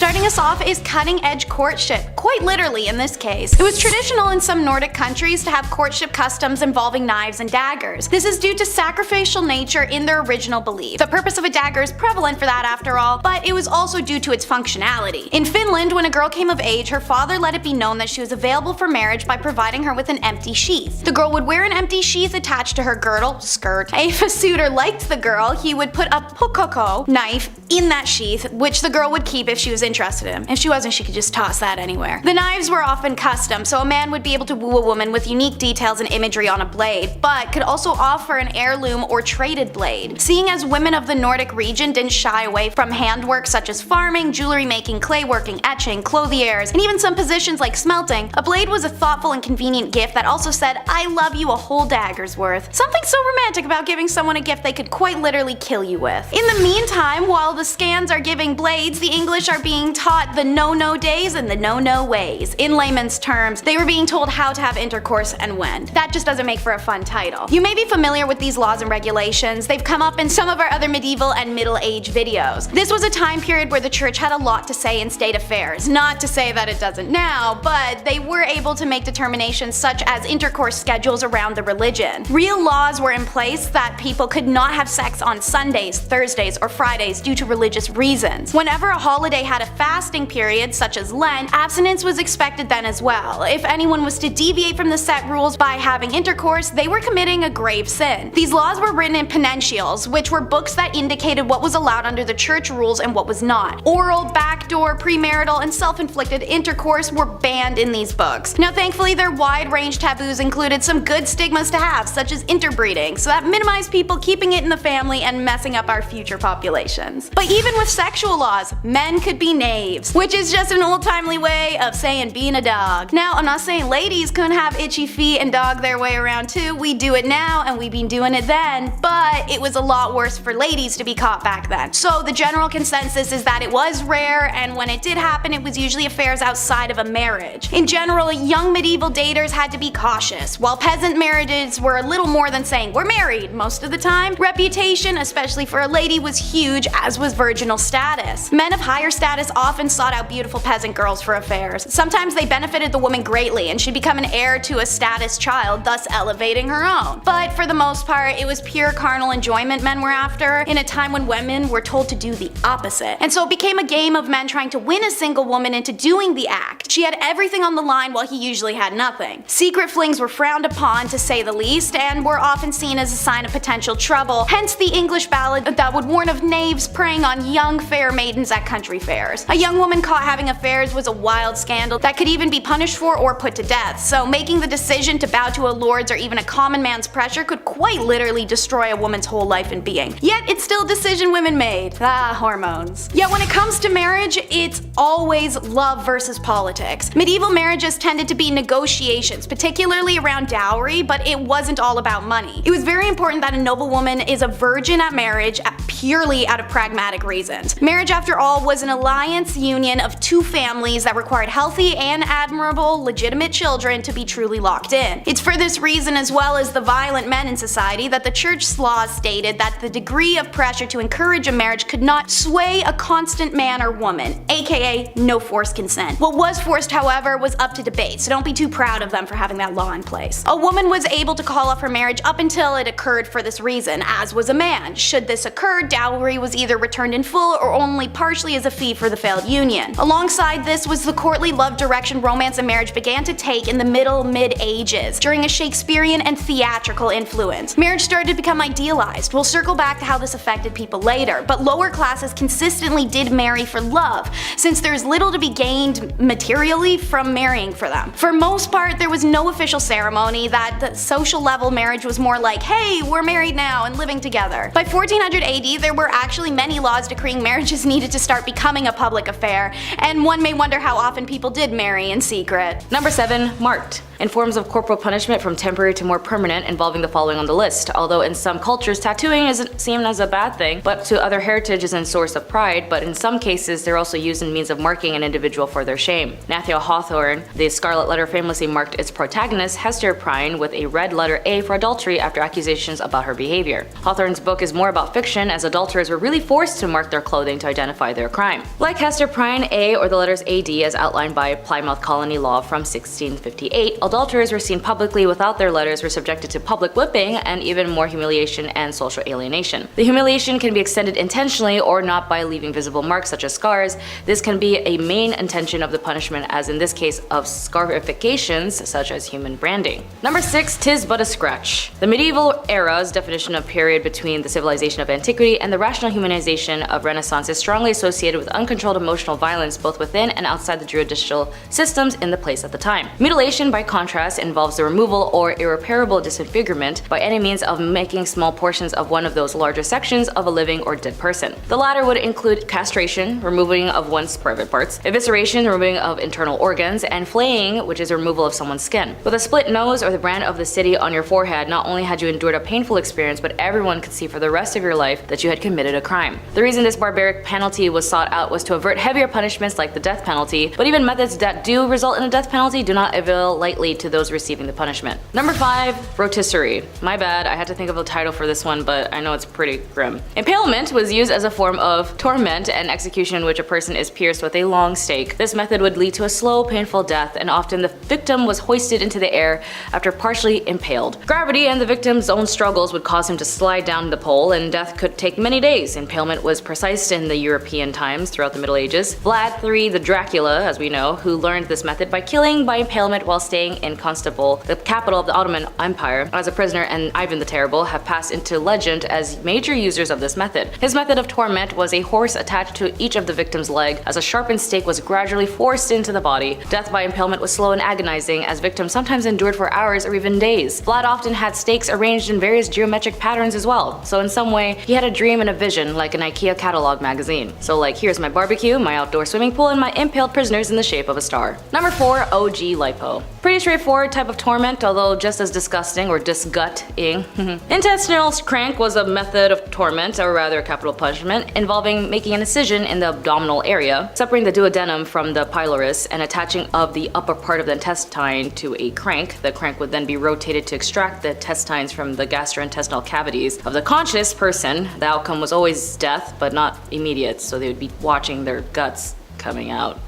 Starting us off is cutting-edge courtship, quite literally in this case. It was traditional in some Nordic countries to have courtship customs involving knives and daggers. This is due to sacrificial nature in their original belief. The purpose of a dagger is prevalent for that after all, but it was also due to its functionality. In Finland, when a girl came of age, her father let it be known that she was available for marriage by providing her with an empty sheath. The girl would wear an empty sheath attached to her girdle, skirt. If a suitor liked the girl, he would put a pukkoko knife in that sheath, which the girl would keep if she was interested in him. If she wasn't, she could just toss that anywhere. The knives were often custom, so a man would be able to woo a woman with unique details and imagery on a blade, but could also offer an heirloom or traded blade. Seeing as women of the Nordic region didn't shy away from handwork such as farming, jewelry making, clay working, etching, clothiers, and even some positions like smelting, a blade was a thoughtful and convenient gift that also said, "I love you" a whole dagger's worth. Something so romantic about giving someone a gift they could quite literally kill you with. In the meantime, while the scans are giving blades, the English are being taught the no-no days and the no-no ways. In layman's terms, they were being told how to have intercourse and when. That just doesn't make for a fun title. You may be familiar with these laws and regulations. They've come up in some of our other medieval and middle age videos. This was a time period where the church had a lot to say in state affairs. Not to say that it doesn't now, but they were able to make determinations such as intercourse schedules around the religion. Real laws were in place that people could not have sex on Sundays, Thursdays, or Fridays due to religious reasons. Whenever a holiday had a fasting period, such as Lent, abstinence was expected then as well. If anyone was to deviate from the set rules by having intercourse, they were committing a grave sin. These laws were written in penitentials, which were books that indicated what was allowed under the church rules and what was not. Oral, backdoor, premarital, and self-inflicted intercourse were banned in these books. Now thankfully their wide-range taboos included some good stigmas to have, such as interbreeding, so that minimized people keeping it in the family and messing up our future populations. But even with sexual laws, men could be knaves, which is just an old-timely way of saying being a dog. Now, I'm not saying ladies couldn't have itchy feet and dog their way around too. We do it now and we've been doing it then, but it was a lot worse for ladies to be caught back then. So the general consensus is that it was rare, and when it did happen, it was usually affairs outside of a marriage. In general, young medieval daters had to be cautious. While peasant marriages were a little more than saying we're married most of the time, reputation, especially for a lady, was huge, as was virginal status. Men of higher status often sought out beautiful peasant girls for affairs. Sometimes they benefited the woman greatly and she'd become an heir to a status child, thus elevating her own. But for the most part, it was pure carnal enjoyment men were after, in a time when women were told to do the opposite. And so it became a game of men trying to win a single woman into doing the act. She had everything on the line while he usually had nothing. Secret flings were frowned upon, to say the least, and were often seen as a sign of potential trouble, hence the English ballad that would warn of knaves preying on young fair maidens at country fairs. A young woman caught having affairs was a wild scandal that could even be punished for or put to death, so making the decision to bow to a lord's or even a common man's pressure could quite literally destroy a woman's whole life and being. Yet it's still a decision women made. Hormones. Yet when it comes to marriage, it's always love versus politics. Medieval marriages tended to be negotiations, particularly around dowry, but it wasn't all about money. It was very important that a noblewoman is a virgin at marriage purely out of pragmatic reasons. Marriage, after all, was an alliance union of two families that required healthy and admirable legitimate children to be truly locked in. It's for this reason, as well as the violent men in society, that the church's laws stated that the degree of pressure to encourage a marriage could not sway a constant man or woman, aka no forced consent. What was forced, however, was up to debate, so don't be too proud of them for having that law in place. A woman was able to call off her marriage up until it occurred for this reason, as was a man. Should this occur, dowry was either returned in full or only partially as a fee for the failed union. Alongside this was the courtly love direction romance and marriage began to take in the mid-ages, during a Shakespearean and theatrical influence. Marriage started to become idealized. We'll circle back to how this affected people later, but lower classes consistently did marry for love, since there's little to be gained materially from marrying for them. For most part, there was no official ceremony. That the social level marriage was more like, hey, we're married now and living together. By 1400 AD, there were actually many laws decreeing marriages needed to start becoming a public affair, and one may wonder how often people did marry in secret. Number 7. Marked. and forms of corporal punishment from temporary to more permanent involving the following on the list. Although in some cultures tattooing isn't seen as a bad thing, but to other heritage is a source of pride, but in some cases they're also used in means of marking an individual for their shame. Nathaniel Hawthorne, the Scarlet Letter, famously marked its protagonist, Hester Prynne, with a red letter A for adultery after accusations about her behavior. Hawthorne's book is more about fiction, as adulterers were really forced to mark their clothing to identify their crime. Like Hester Prynne, A or the letters AD as outlined by Plymouth Colony Law from 1658, adulterers were seen publicly without their letters were subjected to public whipping and even more humiliation and social alienation. The humiliation can be extended intentionally or not by leaving visible marks such as scars. This can be a main intention of the punishment, as in this case of scarifications such as human branding. Number 6. Tis but a scratch. The medieval era's definition of period between the civilization of antiquity and the rational humanization of Renaissance is strongly associated with uncontrolled emotional violence both within and outside the judicial systems in the place at the time. Mutilation, by contrast, involves the removal or irreparable disfigurement by any means of making small portions of one of those larger sections of a living or dead person. The latter would include castration, removing of one's private parts, evisceration, removing of internal organs, and flaying, which is removal of someone's skin. With a split nose or the brand of the city on your forehead, not only had you endured a painful experience, but everyone could see for the rest of your life that you had committed a crime. The reason this barbaric penalty was sought out was to avert heavier punishments like the death penalty, but even methods that do result in a death penalty do not avail lightly to those receiving the punishment. Number 5. Rotisserie. My bad, I had to think of a title for this one, but I know it's pretty grim. Impalement was used as a form of torment and execution in which a person is pierced with a long stake. This method would lead to a slow, painful death, and often the victim was hoisted into the air after partially impaled. Gravity and the victim's own struggles would cause him to slide down the pole, and death could take many days. Impalement was precise in the European times throughout the Middle Ages. Vlad III the Dracula, as we know, who learned this method by killing by impalement while staying in Constantinople, the capital of the Ottoman Empire, as a prisoner, and Ivan the Terrible have passed into legend as major users of this method. His method of torment was a horse attached to each of the victim's leg as a sharpened stake was gradually forced into the body. Death by impalement was slow and agonizing, as victims sometimes endured for hours or even days. Vlad often had stakes arranged in various geometric patterns as well, so in some way he had a dream and a vision like an IKEA catalog magazine. So like, here's my barbecue, my outdoor swimming pool, and my impaled prisoners in the shape of a star. Number 4. OG lipo. Pretty straightforward type of torment, although just as disgusting or disgusting. Intestinal crank was a method of torment, or rather a capital punishment, involving making an incision in the abdominal area, separating the duodenum from the pylorus, and attaching of the upper part of the intestine to a crank. The crank would then be rotated to extract the intestines from the gastrointestinal cavities of the conscious person. The outcome was always death, but not immediate, so they would be watching their guts coming out.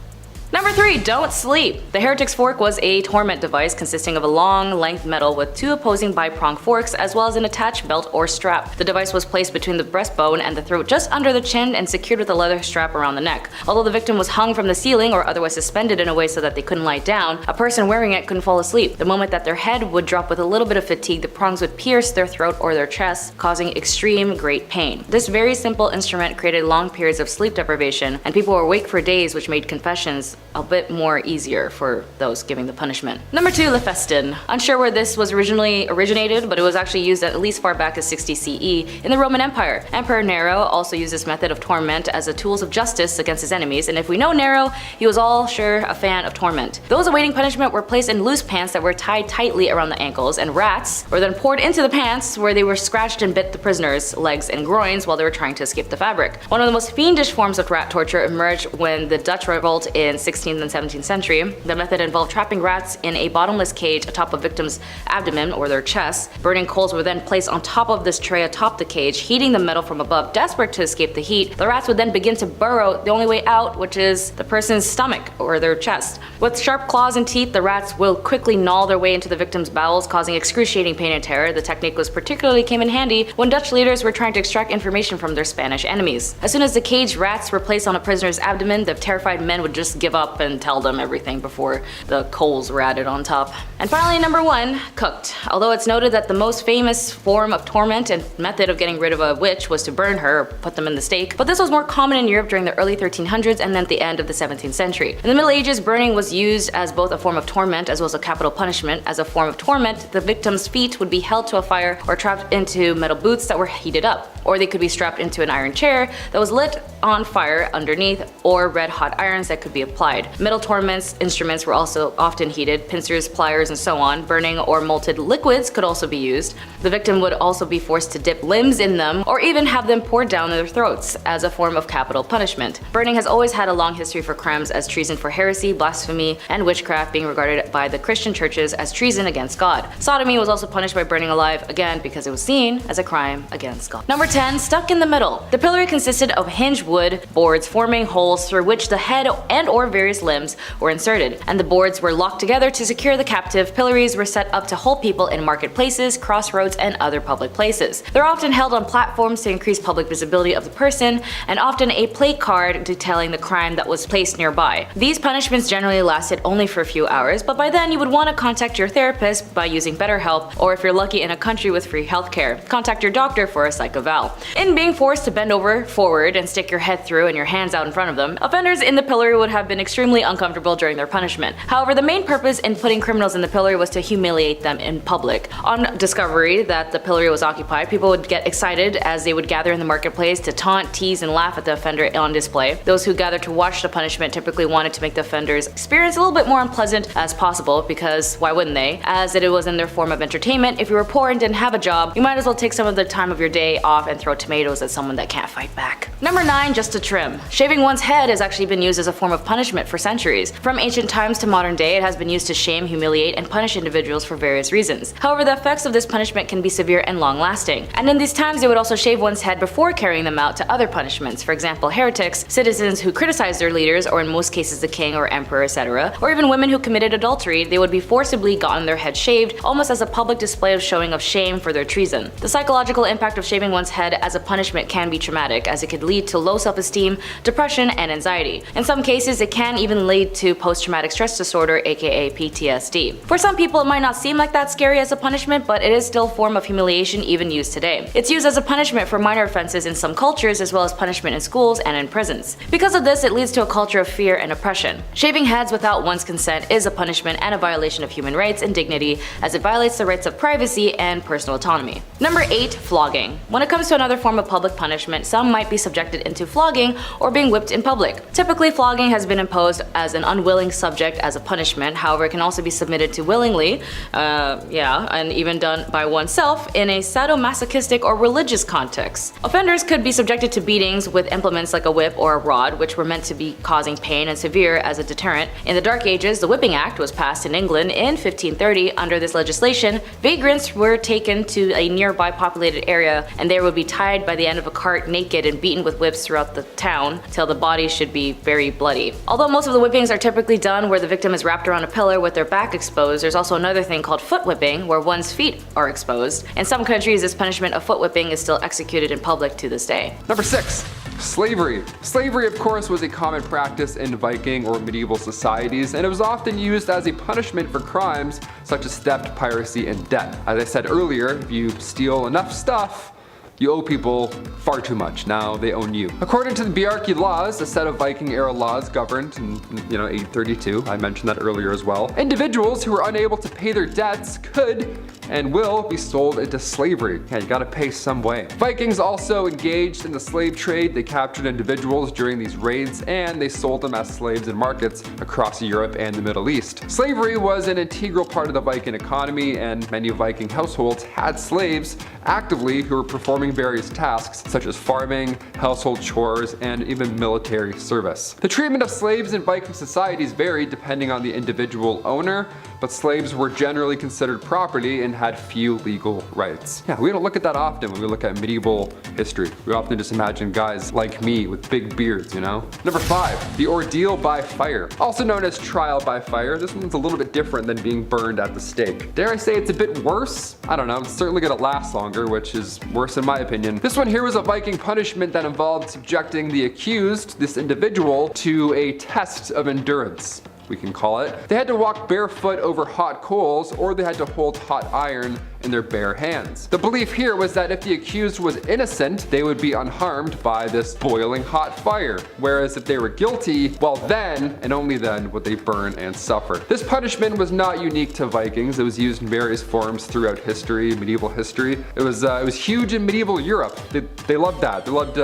Number 3. Don't sleep. The heretic's fork was a torment device consisting of a long, length metal with 2 opposing bi-pronged forks, as well as an attached belt or strap. The device was placed between the breastbone and the throat, just under the chin, and secured with a leather strap around the neck. Although the victim was hung from the ceiling or otherwise suspended in a way so that they couldn't lie down, a person wearing it couldn't fall asleep. The moment that their head would drop with a little bit of fatigue, the prongs would pierce their throat or their chest, causing extreme great pain. This very simple instrument created long periods of sleep deprivation, and people were awake for days, which made confessions a bit more easier for those giving the punishment. Number 2. Le festin. Unsure where this was originally originated, but it was actually used at least far back as 60 CE in the Roman Empire. Emperor Nero also used this method of torment as a tool of justice against his enemies, and if we know Nero, he was all sure a fan of torment. Those awaiting punishment were placed in loose pants that were tied tightly around the ankles, and rats were then poured into the pants, where they were scratched and bit the prisoners' legs and groins while they were trying to escape the fabric. One of the most fiendish forms of rat torture emerged when the Dutch revolt in 16th and 17th century. The method involved trapping rats in a bottomless cage atop a victim's abdomen or their chest. Burning coals were then placed on top of this tray atop the cage, heating the metal from above. Desperate to escape the heat, the rats would then begin to burrow the only way out, which is the person's stomach or their chest. With sharp claws and teeth, the rats will quickly gnaw their way into the victim's bowels, causing excruciating pain and terror. The technique was particularly came in handy when Dutch leaders were trying to extract information from their Spanish enemies. As soon as the caged rats were placed on a prisoner's abdomen, the terrified men would just give up and tell them everything before the coals were added on top. And finally, number 1, cooked. Although it's noted that the most famous form of torment and method of getting rid of a witch was to burn her or put them in the stake, but this was more common in Europe during the early 1300s and then at the end of the 17th century. In the Middle Ages, burning was used as both a form of torment as well as a capital punishment. As a form of torment, the victim's feet would be held to a fire or trapped into metal boots that were heated up, or they could be strapped into an iron chair that was lit on fire underneath, or red hot irons that could be applied applied. Metal torments instruments were also often heated, pincers, pliers, and so on. Burning or molten liquids could also be used. The victim would also be forced to dip limbs in them or even have them poured down their throats as a form of capital punishment. Burning has always had a long history for crimes as treason for heresy, blasphemy, and witchcraft, being regarded by the Christian churches as treason against God. Sodomy was also punished by burning alive, again because it was seen as a crime against God. Number 10. Stuck in the middle. The pillory consisted of hinged wood boards forming holes through which the head and or various limbs were inserted, and the boards were locked together to secure the captive. Pillories were set up to hold people in marketplaces, crossroads, and other public places. They're often held on platforms to increase public visibility of the person, and often a plate card detailing the crime that was placed nearby. These punishments generally lasted only for a few hours, but by then you would want to contact your therapist by using BetterHelp, or if you're lucky in a country with free healthcare, contact your doctor for a psych eval. In being forced to bend over forward and stick your head through and your hands out in front of them, offenders in the pillory would have been extremely uncomfortable during their punishment. However, the main purpose in putting criminals in the pillory was to humiliate them in public. On discovery that the pillory was occupied, people would get excited as they would gather in the marketplace to taunt, tease, and laugh at the offender on display. Those who gathered to watch the punishment typically wanted to make the offender's experience a little bit more unpleasant as possible, because why wouldn't they? As it was in their form of entertainment. If you were poor and didn't have a job, you might as well take some of the time of your day off and throw tomatoes at someone that can't fight back. Number 9. Just to trim. Shaving one's head has actually been used as a form of punishment for centuries. From ancient times to modern day, it has been used to shame, humiliate, and punish individuals for various reasons. However, the effects of this punishment can be severe and long-lasting. And in these times, they would also shave one's head before carrying them out to other punishments. For example, heretics, citizens who criticized their leaders, or in most cases the king or emperor, etc., or even women who committed adultery, they would be forcibly gotten their head shaved, almost as a public display of showing of shame for their treason. The psychological impact of shaving one's head as a punishment can be traumatic, as it could lead to low self-esteem, depression, and anxiety. In some cases, it can even lead to post-traumatic stress disorder, aka PTSD. For some people, it might not seem like that scary as a punishment, but it is still a form of humiliation even used today. It's used as a punishment for minor offenses in some cultures, as well as punishment in schools and in prisons. Because of this, it leads to a culture of fear and oppression. Shaving heads without one's consent is a punishment and a violation of human rights and dignity, as it violates the rights of privacy and personal autonomy. Number 8. Flogging. When it comes to another form of public punishment, some might be subjected into flogging or being whipped in public. Typically, flogging has been imposed as an unwilling subject as a punishment. However, it can also be submitted to willingly, and even done by oneself in a sadomasochistic or religious context. Offenders could be subjected to beatings with implements like a whip or a rod, which were meant to be causing pain and severe as a deterrent. In the Dark Ages, the Whipping Act was passed in England in 1530. Under this legislation, vagrants were taken to a nearby populated area, and they would be tied by the end of a cart naked and beaten with whips throughout the town till the body should be very bloody. Although most of the whippings are typically done where the victim is wrapped around a pillar with their back exposed, there's also another thing called foot whipping, where one's feet are exposed. In some countries, this punishment of foot whipping is still executed in public to this day. Number 6. Slavery. Slavery, of course, was a common practice in Viking or medieval societies, and it was often used as a punishment for crimes such as theft, piracy, and debt. As I said earlier, if you steal enough stuff, you owe people far too much. Now they own you. According to the Bjarki laws, a set of Viking-era laws governed in 832, I mentioned that earlier as well, individuals who were unable to pay their debts could and will be sold into slavery. Yeah, you gotta pay some way. Vikings also engaged in the slave trade. They captured individuals during these raids, and they sold them as slaves in markets across Europe and the Middle East. Slavery was an integral part of the Viking economy, and many Viking households had slaves actively who were performing various tasks such as farming, household chores, and even military service. The treatment of slaves in Viking societies varied depending on the individual owner, but slaves were generally considered property and had few legal rights. Yeah, we don't look at that often when we look at medieval history. We often just imagine guys like me with big beards, you know? Number 5, the ordeal by fire. Also known as trial by fire, this one's a little bit different than being burned at the stake. Dare I say it's a bit worse? I don't know, it's certainly gonna last longer, which is worse in my opinion. This one here was a Viking punishment that involved subjecting the accused, this individual, to a test of endurance, we can call it. They had to walk barefoot over hot coals, or they had to hold hot iron in their bare hands. The belief here was that if the accused was innocent, they would be unharmed by this boiling hot fire, whereas if they were guilty, well then, and only then, would they burn and suffer. This punishment was not unique to Vikings. It was used in various forms throughout history, medieval history. It was huge in medieval Europe. They loved that. They loved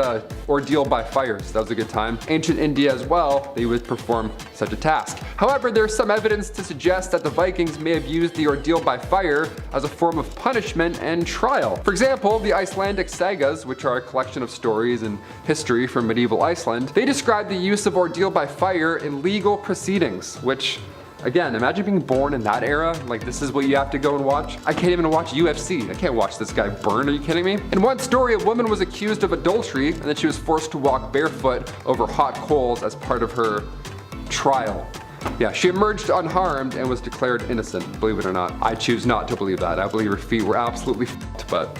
ordeal by fires. That was a good time. Ancient India as well, they would perform such a task. However, there's some evidence to suggest that the Vikings may have used the ordeal by fire as a form of punishment and trial. For example, the Icelandic sagas, which are a collection of stories and history from medieval Iceland, they describe the use of ordeal by fire in legal proceedings, which, again, imagine being born in that era. Like, this is what you have to go and watch. I can't even watch UFC. I can't watch this guy burn. Are you kidding me? In one story, a woman was accused of adultery and then she was forced to walk barefoot over hot coals as part of her trial. Yeah, she emerged unharmed and was declared innocent, believe it or not. I choose not to believe that. I believe her feet were absolutely f***ed, but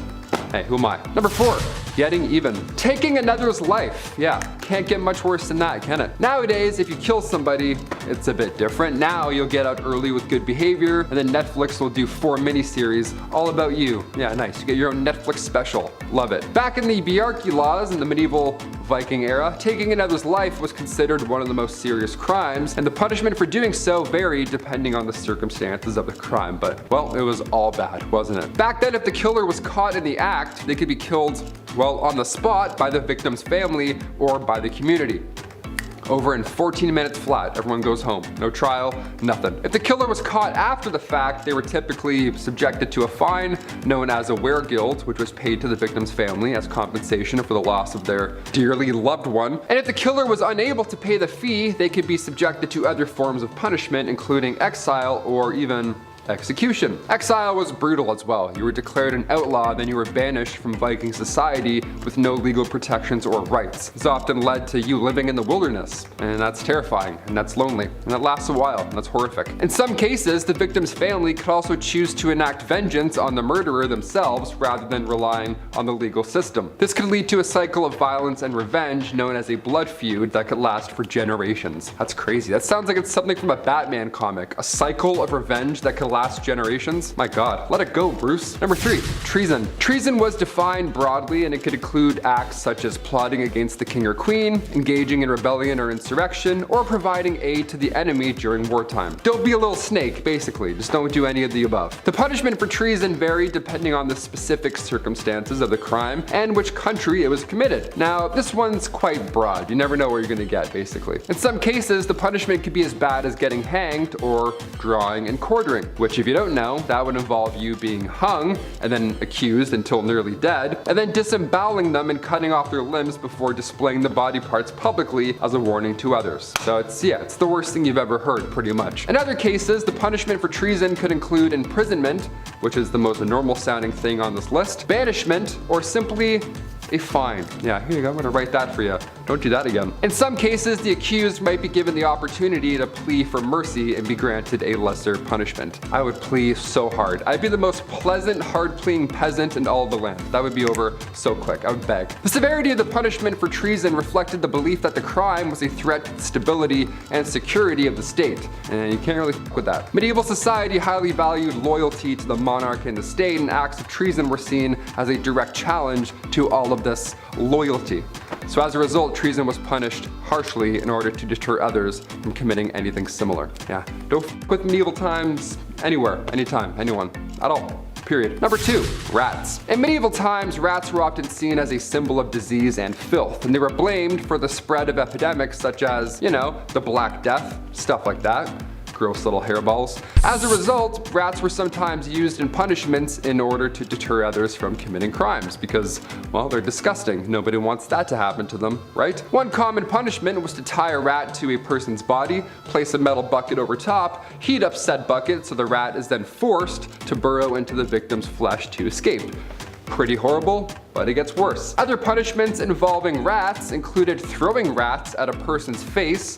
hey, who am I? Number 4, getting even. Taking another's life. Yeah, can't get much worse than that, can it? Nowadays, if you kill somebody, it's a bit different. Now you'll get out early with good behavior, and then Netflix will do 4 miniseries all about you. Yeah, nice. You get your own Netflix special. Love it. Back in the Bjarki laws in the medieval Viking era, taking another's life was considered one of the most serious crimes, and the punishment for doing so varied depending on the circumstances of the crime, but, well, it was all bad, wasn't it? Back then, if the killer was caught in the act, they could be killed, well, on the spot by the victim's family or by the community. Over in 14 minutes flat, everyone goes home. No trial, nothing. If the killer was caught after the fact, they were typically subjected to a fine known as a weregild, which was paid to the victim's family as compensation for the loss of their dearly loved one. And if the killer was unable to pay the fee, they could be subjected to other forms of punishment, including exile or even execution. Exile was brutal as well. You were declared an outlaw, then you were banished from Viking society with no legal protections or rights. This often led to you living in the wilderness, and that's terrifying, and that's lonely, and that lasts a while, and that's horrific. In some cases, the victim's family could also choose to enact vengeance on the murderer themselves rather than relying on the legal system. This could lead to a cycle of violence and revenge known as a blood feud that could last for generations. That's crazy. That sounds like it's something from a Batman comic. A cycle of revenge that could last generations? My god, let it go, Bruce. Number 3, treason. Treason was defined broadly, and it could include acts such as plotting against the king or queen, engaging in rebellion or insurrection, or providing aid to the enemy during wartime. Don't be a little snake, basically. Just don't do any of the above. The punishment for treason varied depending on the specific circumstances of the crime and which country it was committed. Now, this one's quite broad. You never know where you're gonna get, basically. In some cases, the punishment could be as bad as getting hanged or drawing and quartering, which, if you don't know, that would involve you being hung and then accused until nearly dead, and then disemboweling them and cutting off their limbs before displaying the body parts publicly as a warning to others. So it's the worst thing you've ever heard, pretty much. In other cases, the punishment for treason could include imprisonment, which is the most normal sounding thing on this list, banishment, or simply a fine. Yeah, here you go, I'm gonna write that for you. Don't do that again. In some cases, the accused might be given the opportunity to plea for mercy and be granted a lesser punishment. I would plea so hard. I'd be the most pleasant, hard-pleading peasant in all of the land. That would be over so quick. I would beg. The severity of the punishment for treason reflected the belief that the crime was a threat to the stability and security of the state, and you can't really f with that. Medieval society highly valued loyalty to the monarch and the state, and acts of treason were seen as a direct challenge to all of this loyalty. So as a result, treason was punished harshly in order to deter others from committing anything similar. Yeah, don't f with medieval times anywhere, anytime, anyone, at all. Period. Number 2, rats. In medieval times, rats were often seen as a symbol of disease and filth, and they were blamed for the spread of epidemics such as, the Black Death, stuff like that. Gross little hairballs. As a result, rats were sometimes used in punishments in order to deter others from committing crimes because, well, they're disgusting. Nobody wants that to happen to them, right? One common punishment was to tie a rat to a person's body, place a metal bucket over top, heat up said bucket so the rat is then forced to burrow into the victim's flesh to escape. Pretty horrible, but it gets worse. Other punishments involving rats included throwing rats at a person's face,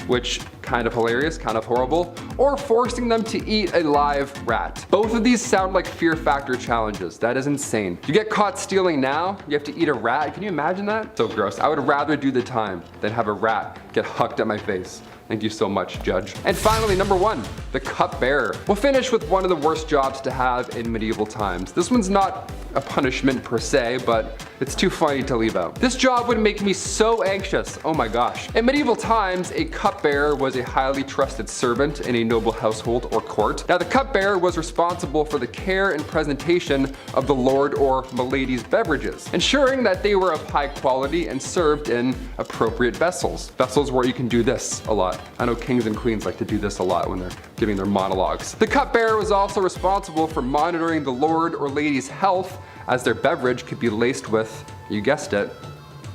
which kind of hilarious, kind of horrible, or forcing them to eat a live rat. Both of these sound like fear factor challenges. That is insane. You get caught stealing now, you have to eat a rat. Can you imagine that? So gross. I would rather do the time than have a rat get hucked at my face. Thank you so much, Judge. And finally, number 1, the cupbearer. We'll finish with one of the worst jobs to have in medieval times. This one's not a punishment per se, but it's too funny to leave out. This job would make me so anxious, oh my gosh. In medieval times, a cupbearer was a highly trusted servant in a noble household or court. Now the cupbearer was responsible for the care and presentation of the lord or milady's beverages, ensuring that they were of high quality and served in appropriate vessels. Vessels where you can do this a lot. I know kings and queens like to do this a lot when they're giving their monologues. The cupbearer was also responsible for monitoring the lord or lady's health, as their beverage could be laced with, you guessed it,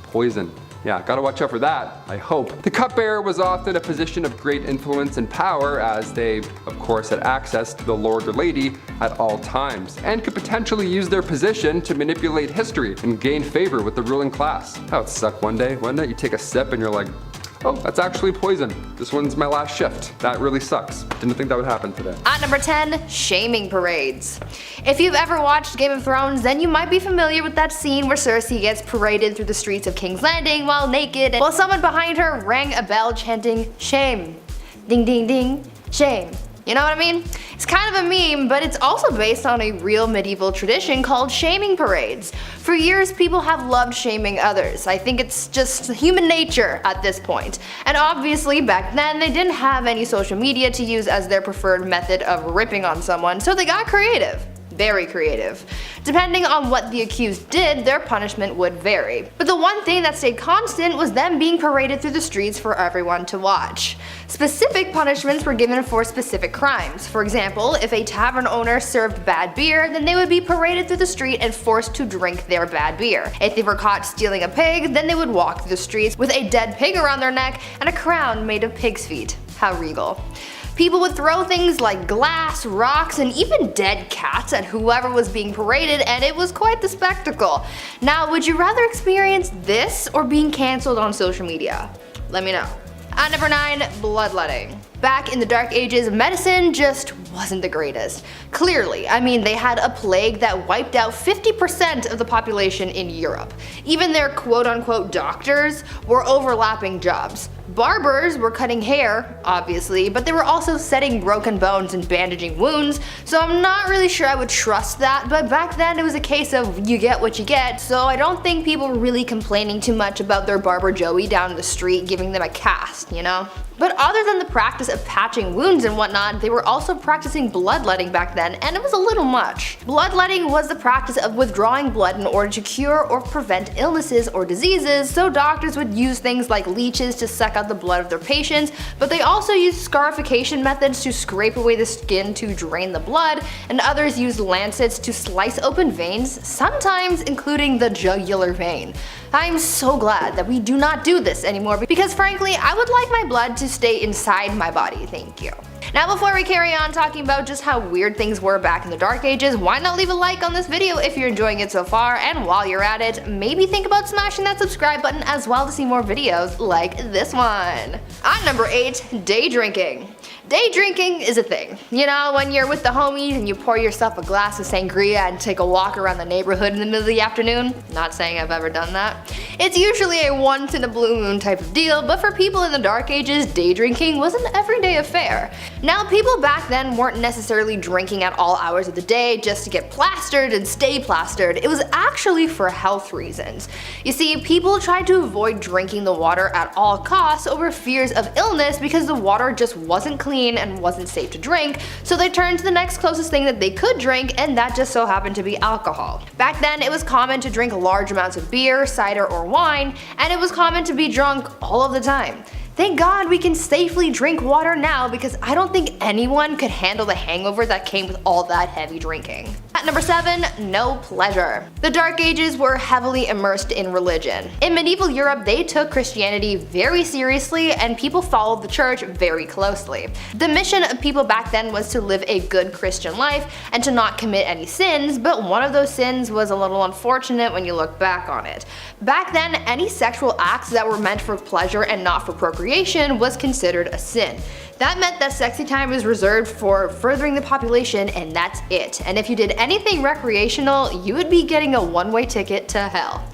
poison. Yeah, gotta watch out for that, I hope. The cupbearer was often a position of great influence and power, as they, of course, had access to the lord or lady at all times, and could potentially use their position to manipulate history and gain favor with the ruling class. That would suck one day, wouldn't it? You take a sip and you're like, oh, that's actually poison. This one's my last shift. That really sucks. Didn't think that would happen today. At number 10, shaming parades. If you've ever watched Game of Thrones, then you might be familiar with that scene where Cersei gets paraded through the streets of King's Landing while naked, while someone behind her rang a bell chanting, "Shame. Ding ding ding. Shame." You know what I mean? It's kind of a meme, but it's also based on a real medieval tradition called shaming parades. For years, people have loved shaming others. I think it's just human nature at this point. And obviously, back then, they didn't have any social media to use as their preferred method of ripping on someone, so they got creative. Very creative. Depending on what the accused did, their punishment would vary. But the one thing that stayed constant was them being paraded through the streets for everyone to watch. Specific punishments were given for specific crimes. For example, if a tavern owner served bad beer, then they would be paraded through the street and forced to drink their bad beer. If they were caught stealing a pig, then they would walk through the streets with a dead pig around their neck and a crown made of pig's feet. How regal. People would throw things like glass, rocks, and even dead cats at whoever was being paraded, and it was quite the spectacle. Now, would you rather experience this or being cancelled on social media? Let me know. At number 9, bloodletting. Back in the Dark Ages, medicine just wasn't the greatest. Clearly, I mean, they had a plague that wiped out 50% of the population in Europe. Even their quote-unquote doctors were overlapping jobs. Barbers were cutting hair, obviously, but they were also setting broken bones and bandaging wounds, so I'm not really sure I would trust that, but back then it was a case of you get what you get, so I don't think people were really complaining too much about their barber Joey down the street giving them a cast, you know? But other than the practice of patching wounds and whatnot, they were also practicing bloodletting back then, and it was a little much. Bloodletting was the practice of withdrawing blood in order to cure or prevent illnesses or diseases, so doctors would use things like leeches to suck out the blood of their patients, but they also used scarification methods to scrape away the skin to drain the blood, and others used lancets to slice open veins, sometimes including the jugular vein. I'm so glad that we do not do this anymore, because frankly, I would like my blood to stay inside my body, thank you. Now before we carry on talking about just how weird things were back in the Dark Ages, why not leave a like on this video if you're enjoying it so far, and while you're at it, maybe think about smashing that subscribe button as well to see more videos like this one. At number 8, day drinking. Day drinking is a thing. You know, when you're with the homies and you pour yourself a glass of sangria and take a walk around the neighborhood in the middle of the afternoon. Not saying I've ever done that. It's usually a once in a blue moon type of deal, but for people in the Dark Ages, day drinking was an everyday affair. Now, people back then weren't necessarily drinking at all hours of the day just to get plastered and stay plastered. It was actually for health reasons. You see, people tried to avoid drinking the water at all costs over fears of illness because the water just wasn't clean and wasn't safe to drink, so they turned to the next closest thing that they could drink, and that just so happened to be alcohol. Back then, it was common to drink large amounts of beer, cider, or wine, and it was common to be drunk all of the time. Thank God we can safely drink water now, because I don't think anyone could handle the hangover that came with all that heavy drinking. At number 7, no pleasure. The Dark Ages were heavily immersed in religion. In medieval Europe, they took Christianity very seriously, and people followed the church very closely. The mission of people back then was to live a good Christian life and to not commit any sins, but one of those sins was a little unfortunate when you look back on it. Back then, any sexual acts that were meant for pleasure and not for procreation was considered a sin. That meant that sexy time was reserved for furthering the population, and that's it. And if you did anything recreational, you would be getting a one-way ticket to hell.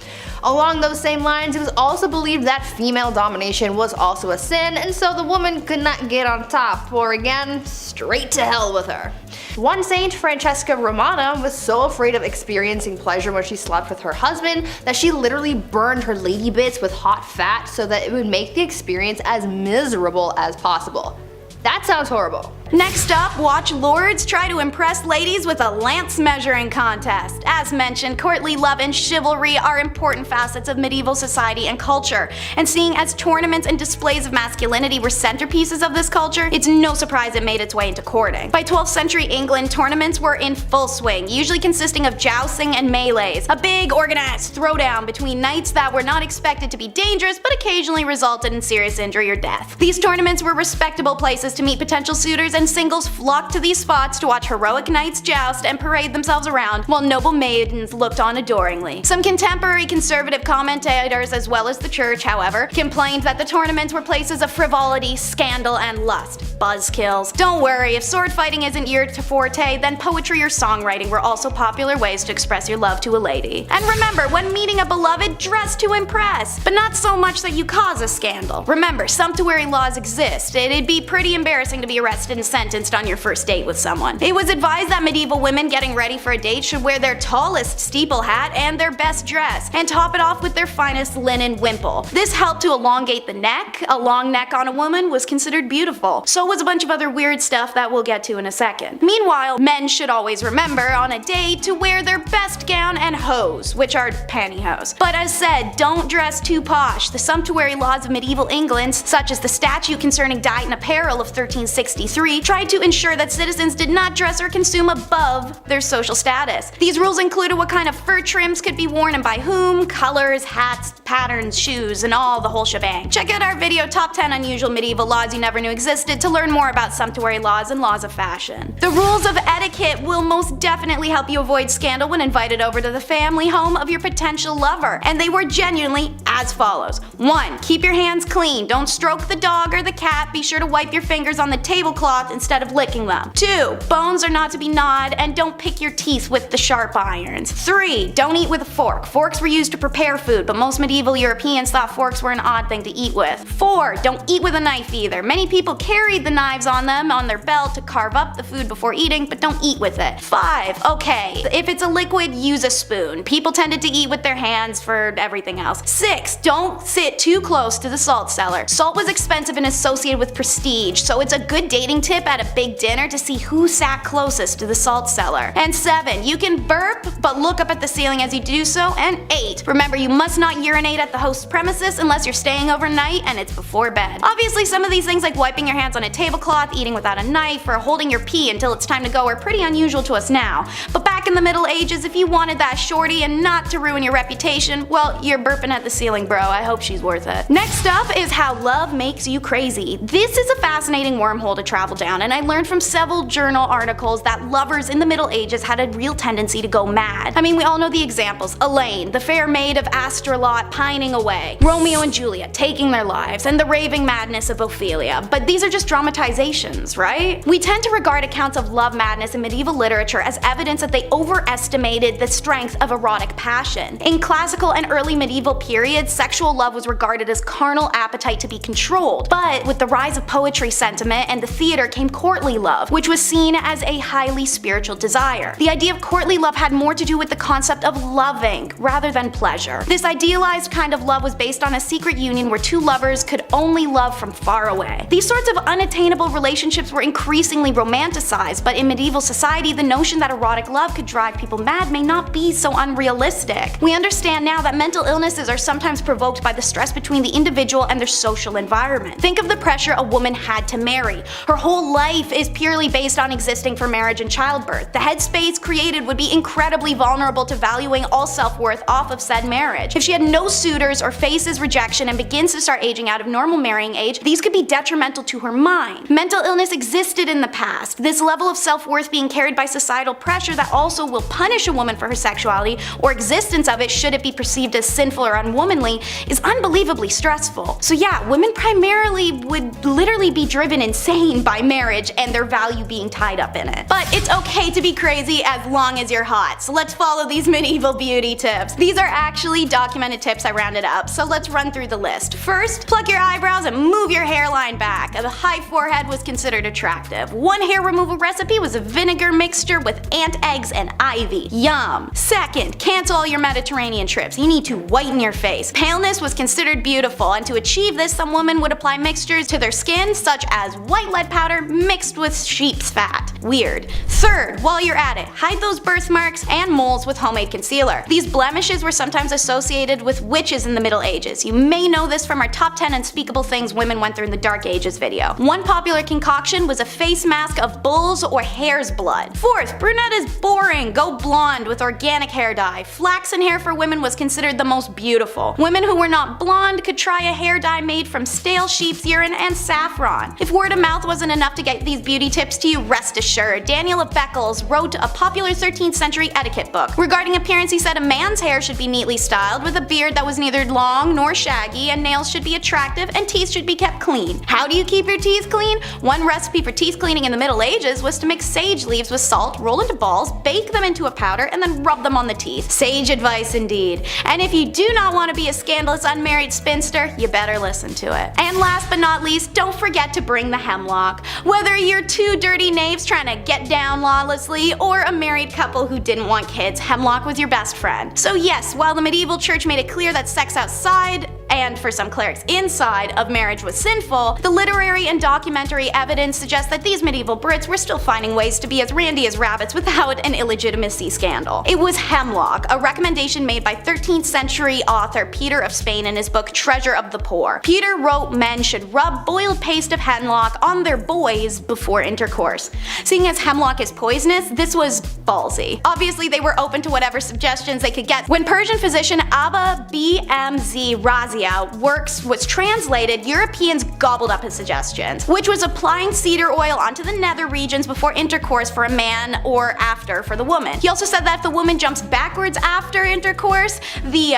Along those same lines, it was also believed that female domination was also a sin, and so the woman could not get on top, or again, straight to hell with her. One saint, Francesca Romana, was so afraid of experiencing pleasure when she slept with her husband that she literally burned her lady bits with hot fat so that it would make the experience as miserable as possible. That sounds horrible. Next up, watch lords try to impress ladies with a lance measuring contest. As mentioned, courtly love and chivalry are important facets of medieval society and culture, and seeing as tournaments and displays of masculinity were centerpieces of this culture, it's no surprise it made its way into courting. By 12th century England, tournaments were in full swing, usually consisting of jousting and melees, a big organized throwdown between knights that were not expected to be dangerous but occasionally resulted in serious injury or death. These tournaments were respectable places to meet potential suitors, and singles flocked to these spots to watch heroic knights joust and parade themselves around while noble maidens looked on adoringly. Some contemporary conservative commentators, as well as the church, however, complained that the tournaments were places of frivolity, scandal, and lust. Buzzkills. Don't worry, if sword fighting isn't your forte, then poetry or songwriting were also popular ways to express your love to a lady. And remember, when meeting a beloved, dress to impress, but not so much that you cause a scandal. Remember, sumptuary laws exist. It'd be pretty embarrassing to be arrested and sentenced on your first date with someone. It was advised that medieval women getting ready for a date should wear their tallest steeple hat and their best dress, and top it off with their finest linen wimple. This helped to elongate the neck. A long neck on a woman was considered beautiful. So was a bunch of other weird stuff that we'll get to in a second. Meanwhile, men should always remember on a date to wear their best gown and hose, which are pantyhose. But as said, don't dress too posh. The sumptuary laws of medieval England, such as the statute concerning diet and apparel of 1363, tried to ensure that citizens did not dress or consume above their social status. These rules included what kind of fur trims could be worn and by whom, colors, hats, patterns, shoes, and all the whole shebang. Check out our video Top 10 Unusual Medieval Laws You Never Knew Existed to learn more about sumptuary laws and laws of fashion. The rules of etiquette will most definitely help you avoid scandal when invited over to the family home of your potential lover, and they were genuinely as follows. 1. Keep your hands clean. Don't stroke the dog or the cat. Be sure to wipe your fingers on the tablecloth instead of licking them. 2. Bones are not to be gnawed, and don't pick your teeth with the sharp irons. 3. Don't eat with a fork. Forks were used to prepare food, but most medieval Europeans thought forks were an odd thing to eat with. 4. Don't eat with a knife either. Many people carried the knives on them on their belt to carve up the food before eating, but don't eat with it. 5. Okay, if it's a liquid, use a spoon. People tended to eat with their hands for everything else. 6. Don't sit too close to the salt cellar. Salt was expensive and associated with prestige, so it's a good dating tip at a big dinner to see who sat closest to the salt cellar. And 7. You can burp, but look up at the ceiling as you do so. And 8. Remember, you must not urinate at the host's premises unless you're staying overnight and it's before bed. Obviously, some of these things like wiping your hands on a tablecloth, eating without a knife, or holding your pee until it's time to go are pretty unusual to us now. But back in the Middle Ages, if you wanted that shorty and not to ruin your reputation, well, you're burping at the ceiling, bro. I hope she's worth it. Next up is how love makes you crazy. This is a fascinating wormhole to travel down, and I learned from several journal articles that lovers in the Middle Ages had a real tendency to go mad. I mean, we all know the examples. Elaine, the fair maid of Astrolot, pining away. Romeo and Juliet taking their lives, and the raving madness of Ophelia. But these are just dramatizations, right? We tend to regard accounts of love madness in medieval literature as evidence that they overestimated the strength of erotic passion. In classical and early medieval periods, sexual love was regarded as carnal appetite to be controlled. But with the rise of poetry sentiment and the theater came courtly love, which was seen as a highly spiritual desire. The idea of courtly love had more to do with the concept of loving rather than pleasure. This idealized kind of love was based on a secret union where two lovers could only love from far away. These sorts of unattainable relationships were increasingly romanticized, but in medieval society, the notion that erotic love could drive people mad may not be so unrealistic. We understand now that mental illnesses are sometimes provoked by the stress between the individual and their social environment. Think of the pressure a woman had to marry. Her whole life is purely based on existing for marriage and childbirth. The headspace created would be incredibly vulnerable to valuing all self-worth off of said marriage. If she had no suitors or faces rejection and begins to start aging out of normal marrying age, these could be detrimental to her mind. Mental illness existed in the past, this level of self-worth being carried by societal pressure that all also will punish a woman for her sexuality or existence of it should it be perceived as sinful or unwomanly is unbelievably stressful. So yeah, women primarily would literally be driven insane by marriage and their value being tied up in it. But it's okay to be crazy as long as you're hot, so let's follow these medieval beauty tips. These are actually documented tips I rounded up, so let's run through the list. First, pluck your eyebrows and move your hairline back. A high forehead was considered attractive. One hair removal recipe was a vinegar mixture with ant eggs and ivy. Yum. Second, cancel all your Mediterranean trips. You need to whiten your face. Paleness was considered beautiful, and to achieve this, some women would apply mixtures to their skin such as white lead powder mixed with sheep's fat. Weird. Third, while you're at it, hide those birthmarks and moles with homemade concealer. These blemishes were sometimes associated with witches in the Middle Ages. You may know this from our top 10 unspeakable things women went through in the Dark Ages video. One popular concoction was a face mask of bull's or hare's blood. Fourth, brunette is boring. Go blonde with organic hair dye. Flaxen hair for women was considered the most beautiful. Women who were not blonde could try a hair dye made from stale sheep's urine and saffron. If word of mouth wasn't enough to get these beauty tips to you, rest assured, Daniel of Beccles wrote a popular 13th century etiquette book. Regarding appearance, he said a man's hair should be neatly styled with a beard that was neither long nor shaggy, and nails should be attractive and teeth should be kept clean. How do you keep your teeth clean? One recipe for teeth cleaning in the Middle Ages was to mix sage leaves with salt, roll into balls, bake them into a powder, and then rub them on the teeth. Sage advice indeed. And if you do not want to be a scandalous unmarried spinster, you better listen to it. And last but not least, don't forget to bring the hemlock. Whether you're two dirty knaves trying to get down lawlessly, or a married couple who didn't want kids, hemlock was your best friend. So yes, while the medieval church made it clear that sex outside, and for some clerics inside, of marriage was sinful, the literary and documentary evidence suggests that these medieval Brits were still finding ways to be as randy as rabbits without an illegitimacy scandal. It was hemlock, a recommendation made by 13th century author Peter of Spain in his book Treasure of the Poor. Peter wrote men should rub boiled paste of hemlock on their boys before intercourse. Seeing as hemlock is poisonous, this was ballsy. Obviously they were open to whatever suggestions they could get. When Persian physician Abba BMZ Razi works was translated, Europeans gobbled up his suggestions, which was applying cedar oil onto the nether regions before intercourse for a man or after for the woman. He also said that if the woman jumps backwards after intercourse, the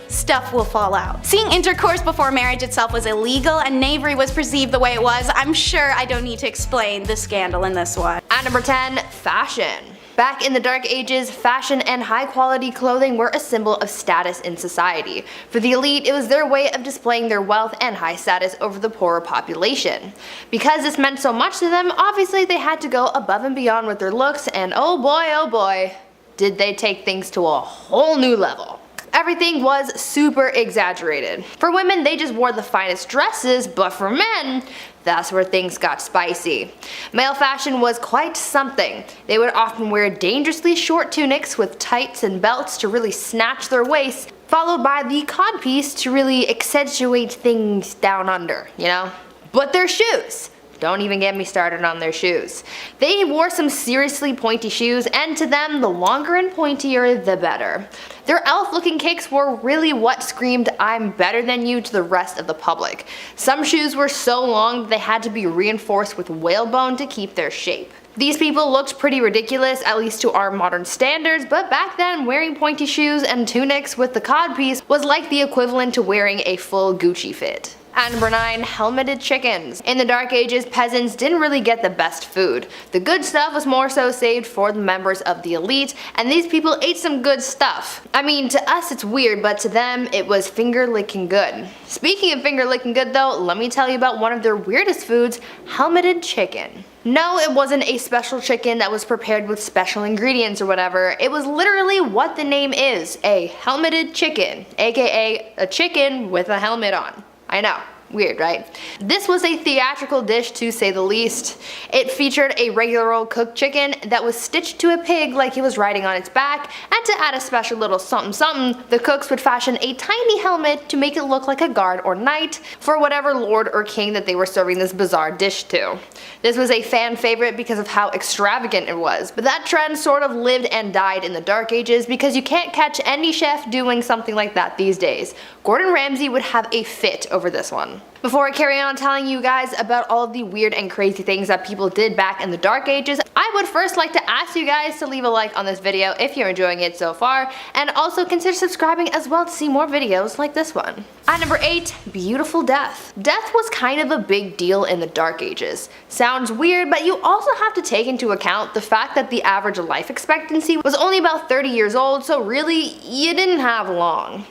stuff will fall out. Seeing intercourse before marriage itself was illegal and knavery was perceived the way it was, I'm sure I don't need to explain the scandal in this one. At number 10, fashion. Back in the Dark Ages, fashion and high quality clothing were a symbol of status in society. For the elite, it was their way of displaying their wealth and high status over the poorer population. Because this meant so much to them, obviously they had to go above and beyond with their looks, and oh boy, did they take things to a whole new level. Everything was super exaggerated. For women, they just wore the finest dresses, but for men, that's where things got spicy. Male fashion was quite something. They would often wear dangerously short tunics with tights and belts to really snatch their waists, followed by the codpiece to really accentuate things down under, you know? But their shoes. Don't even get me started on their shoes. They wore some seriously pointy shoes, and to them, the longer and pointier, the better. Their elf-looking kicks were really what screamed, "I'm better than you" to the rest of the public. Some shoes were so long that they had to be reinforced with whalebone to keep their shape. These people looked pretty ridiculous, at least to our modern standards, but back then wearing pointy shoes and tunics with the codpiece was like the equivalent to wearing a full Gucci fit. At number 9, helmeted chickens. In the Dark Ages, peasants didn't really get the best food. The good stuff was more so saved for the members of the elite, and these people ate some good stuff. I mean, to us it's weird, but to them it was finger-licking good. Speaking of finger-licking good though, let me tell you about one of their weirdest foods, helmeted chicken. No, it wasn't a special chicken that was prepared with special ingredients or whatever. It was literally what the name is, a helmeted chicken, aka a chicken with a helmet on. I know, weird, right? This was a theatrical dish to say the least. It featured a regular old cooked chicken that was stitched to a pig like it was riding on its back, and to add a special little something something, the cooks would fashion a tiny helmet to make it look like a guard or knight for whatever lord or king that they were serving this bizarre dish to. This was a fan favorite because of how extravagant it was, but that trend sort of lived and died in the Dark Ages because you can't catch any chef doing something like that these days. Gordon Ramsay would have a fit over this one. Before I carry on telling you guys about all of the weird and crazy things that people did back in the Dark Ages, I would first like to ask you guys to leave a like on this video if you're enjoying it so far, and also consider subscribing as well to see more videos like this one. At number 8, beautiful death. Death was kind of a big deal in the Dark Ages. Sounds weird, but you also have to take into account the fact that the average life expectancy was only about 30 years old, so really, you didn't have long.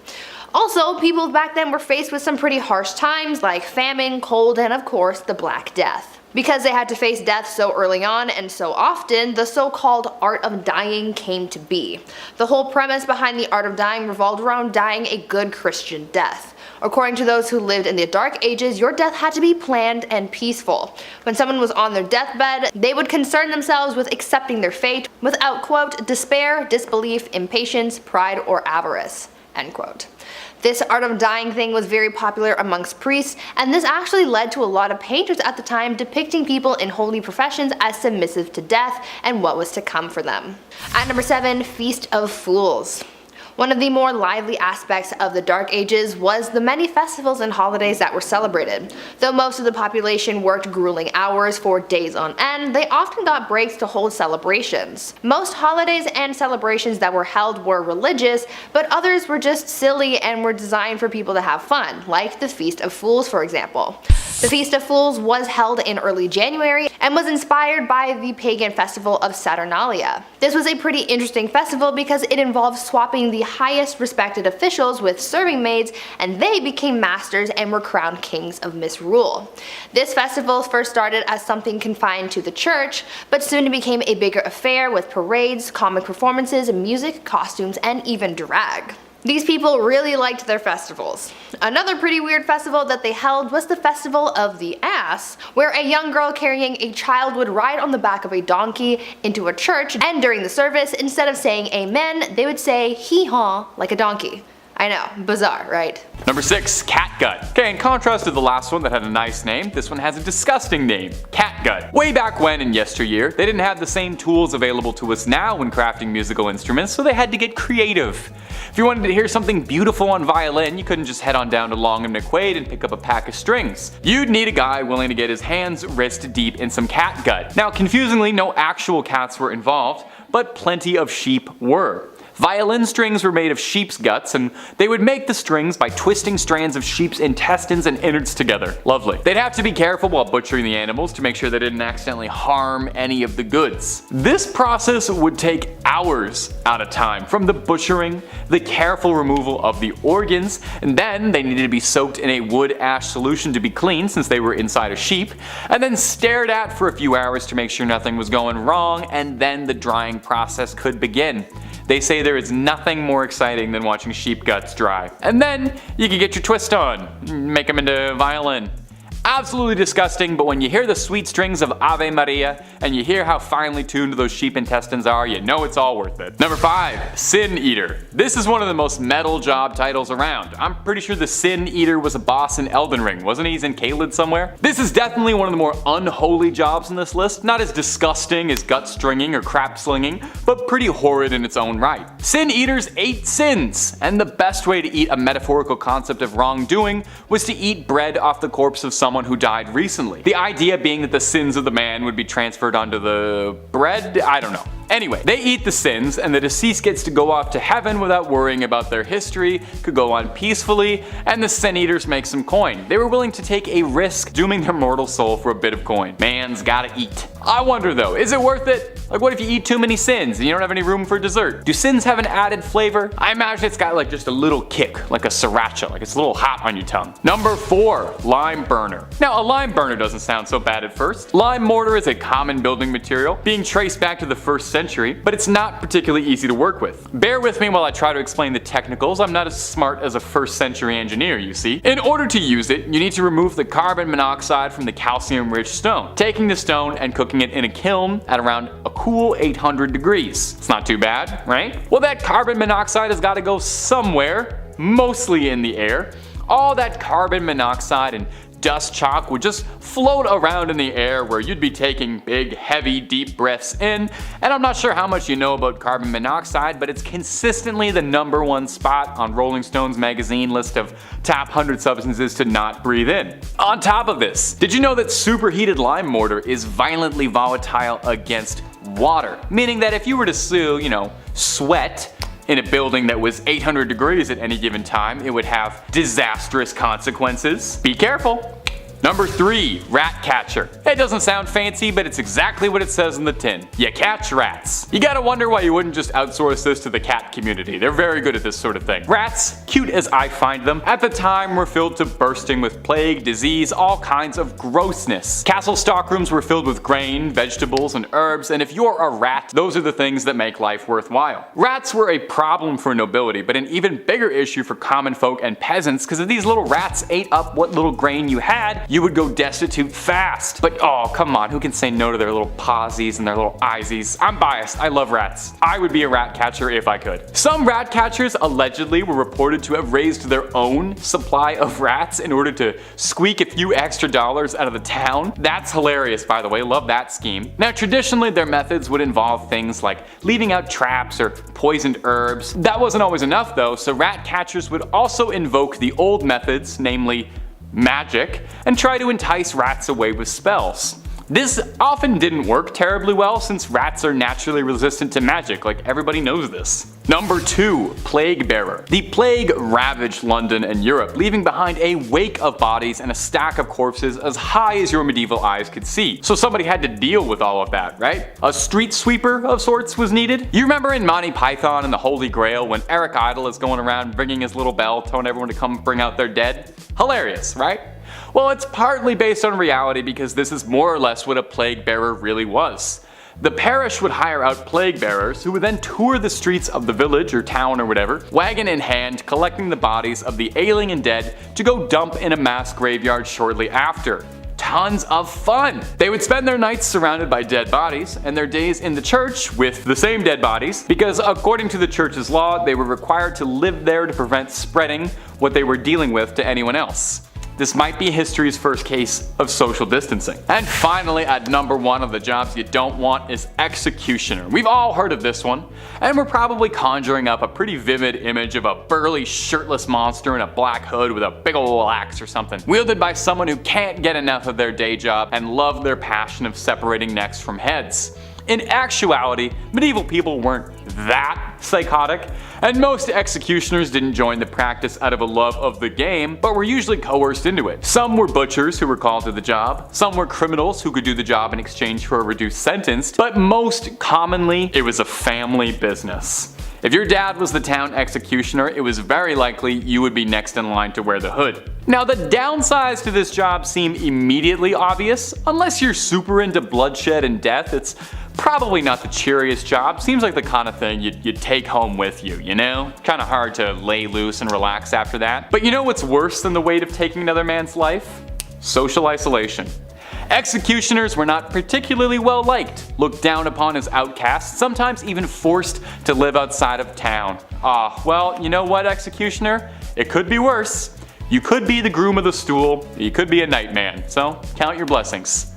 Also, people back then were faced with some pretty harsh times like famine, cold, and of course, the Black Death. Because they had to face death so early on and so often, the so-called art of dying came to be. The whole premise behind the art of dying revolved around dying a good Christian death. According to those who lived in the Dark Ages, your death had to be planned and peaceful. When someone was on their deathbed, they would concern themselves with accepting their fate without, quote, despair, disbelief, impatience, pride, or avarice, end quote. This art of dying thing was very popular amongst priests, and this actually led to a lot of painters at the time depicting people in holy professions as submissive to death and what was to come for them. At number 7, Feast of Fools. One of the more lively aspects of the Dark Ages was the many festivals and holidays that were celebrated. Though most of the population worked grueling hours for days on end, they often got breaks to hold celebrations. Most holidays and celebrations that were held were religious, but others were just silly and were designed for people to have fun, like the Feast of Fools, for example. The Feast of Fools was held in early January and was inspired by the pagan festival of Saturnalia. This was a pretty interesting festival because it involved swapping the highest respected officials with serving maids, and they became masters and were crowned kings of misrule. This festival first started as something confined to the church, but soon it became a bigger affair with parades, comic performances, music, costumes, and even drag. These people really liked their festivals. Another pretty weird festival that they held was the Festival of the Ass, where a young girl carrying a child would ride on the back of a donkey into a church, and during the service, instead of saying amen, they would say hee-haw like a donkey. I know, bizarre, right? Number 6, catgut. Okay, in contrast to the last one that had a nice name, this one has a disgusting name, catgut. Way back when in yesteryear, they didn't have the same tools available to us now when crafting musical instruments, so they had to get creative. If you wanted to hear something beautiful on violin, you couldn't just head on down to Long and McQuaid and pick up a pack of strings. You'd need a guy willing to get his hands wrist deep in some catgut. Now, confusingly, no actual cats were involved, but plenty of sheep were. Violin strings were made of sheep's guts, and they would make the strings by twisting strands of sheep's intestines and innards together. Lovely. They'd have to be careful while butchering the animals to make sure they didn't accidentally harm any of the goods. This process would take hours at a time, from the butchering, the careful removal of the organs, and then they needed to be soaked in a wood ash solution to be clean since they were inside a sheep, and then stared at for a few hours to make sure nothing was going wrong, and then the drying process could begin. They say there is nothing more exciting than watching sheep guts dry. And then you can get your twist on, make them into violin. Absolutely disgusting, but when you hear the sweet strings of Ave Maria and you hear how finely tuned those sheep intestines are, you know it's all worth it. Number 5, Sin Eater. This is one of the most metal job titles around. I'm pretty sure the Sin Eater was a boss in Elden Ring, wasn't he? He's in Caelid somewhere? This is definitely one of the more unholy jobs in this list, not as disgusting as gut stringing or crap slinging, but pretty horrid in its own right. Sin Eaters ate sins, and the best way to eat a metaphorical concept of wrongdoing was to eat bread off the corpse of someone who died recently. The idea being that the sins of the man would be transferred onto the bread? I don't know. Anyway, they eat the sins, and the deceased gets to go off to heaven without worrying about their history, could go on peacefully, and the Sin Eaters make some coin. They were willing to take a risk dooming their mortal soul for a bit of coin. Man's gotta eat. I wonder though, is it worth it? Like, what if you eat too many sins and you don't have any room for dessert? Do sins have an added flavor? I imagine it's got like just a little kick, like a sriracha, like it's a little hot on your tongue. Number 4, lime burner. Now, a lime burner doesn't sound so bad at first. Lime mortar is a common building material, being traced back to the 1st century, but it's not particularly easy to work with. Bear with me while I try to explain the technicals. I'm not as smart as a 1st century engineer, you see. In order to use it, you need to remove the carbon monoxide from the calcium-rich stone, taking the stone and cooking it in a kiln at around a cool 800 degrees. It's not too bad, right? Well, that carbon monoxide has got to go somewhere, mostly in the air. All that carbon monoxide and dust chalk would just float around in the air where you'd be taking big, heavy, deep breaths in. And I'm not sure how much you know about carbon monoxide, but it's consistently the #1 spot on Rolling Stone's magazine list of top 100 substances to not breathe in. On top of this, did you know that superheated lime mortar is violently volatile against water. Meaning that if you were to sue, sweat in a building that was 800 degrees at any given time, it would have disastrous consequences. Be careful. Number 3, rat catcher. It doesn't sound fancy, but it's exactly what it says in the tin. You catch rats. You gotta wonder why you wouldn't just outsource this to the cat community. They're very good at this sort of thing. Rats, cute as I find them, at the time were filled to bursting with plague, disease, all kinds of grossness. Castle stockrooms were filled with grain, vegetables, and herbs, and if you're a rat, those are the things that make life worthwhile. Rats were a problem for nobility, but an even bigger issue for common folk and peasants, because if these little rats ate up what little grain you had, you would go destitute fast. But oh, come on, who can say no to their little pawsies and their little eyesies? I'm biased, I love rats. I would be a rat catcher if I could. Some rat catchers allegedly were reported to have raised their own supply of rats in order to squeak a few extra dollars out of the town. That's hilarious, by the way, love that scheme. Now traditionally their methods would involve things like leaving out traps or poisoned herbs. That wasn't always enough though, so rat catchers would also invoke the old methods, namely magic, and try to entice rats away with spells. This often didn't work terribly well since rats are naturally resistant to magic, like everybody knows this. Number 2, plague bearer. The plague ravaged London and Europe, leaving behind a wake of bodies and a stack of corpses as high as your medieval eyes could see. So somebody had to deal with all of that, right? A street sweeper of sorts was needed. You remember in Monty Python and the Holy Grail when Eric Idle is going around ringing his little bell telling everyone to come bring out their dead? Hilarious, right? Well, it's partly based on reality because this is more or less what a plague bearer really was. The parish would hire out plague bearers who would then tour the streets of the village or town or whatever, wagon in hand, collecting the bodies of the ailing and dead to go dump in a mass graveyard shortly after. Tons of fun! They would spend their nights surrounded by dead bodies and their days in the church with the same dead bodies because according to the church's law they were required to live there to prevent spreading what they were dealing with to anyone else. This might be history's first case of social distancing. And finally, at number 1 of the jobs you don't want is executioner. We've all heard of this one, and we're probably conjuring up a pretty vivid image of a burly shirtless monster in a black hood with a big ol' axe or something, wielded by someone who can't get enough of their day job and love their passion of separating necks from heads. In actuality, medieval people weren't that psychotic, and most executioners didn't join the practice out of a love of the game, but were usually coerced into it. Some were butchers who were called to the job, some were criminals who could do the job in exchange for a reduced sentence, but most commonly, it was a family business. If your dad was the town executioner, it was very likely you would be next in line to wear the hood. Now the downsides to this job seem immediately obvious. Unless you're super into bloodshed and death, it's probably not the cheeriest job. Seems like the kind of thing you'd take home with you, you know? Kinda hard to lay loose and relax after that. But you know what's worse than the weight of taking another man's life? Social isolation. Executioners were not particularly well liked, looked down upon as outcasts, sometimes even forced to live outside of town. Well, you know what, executioner? It could be worse. You could be the groom of the stool, you could be a nightman, so count your blessings.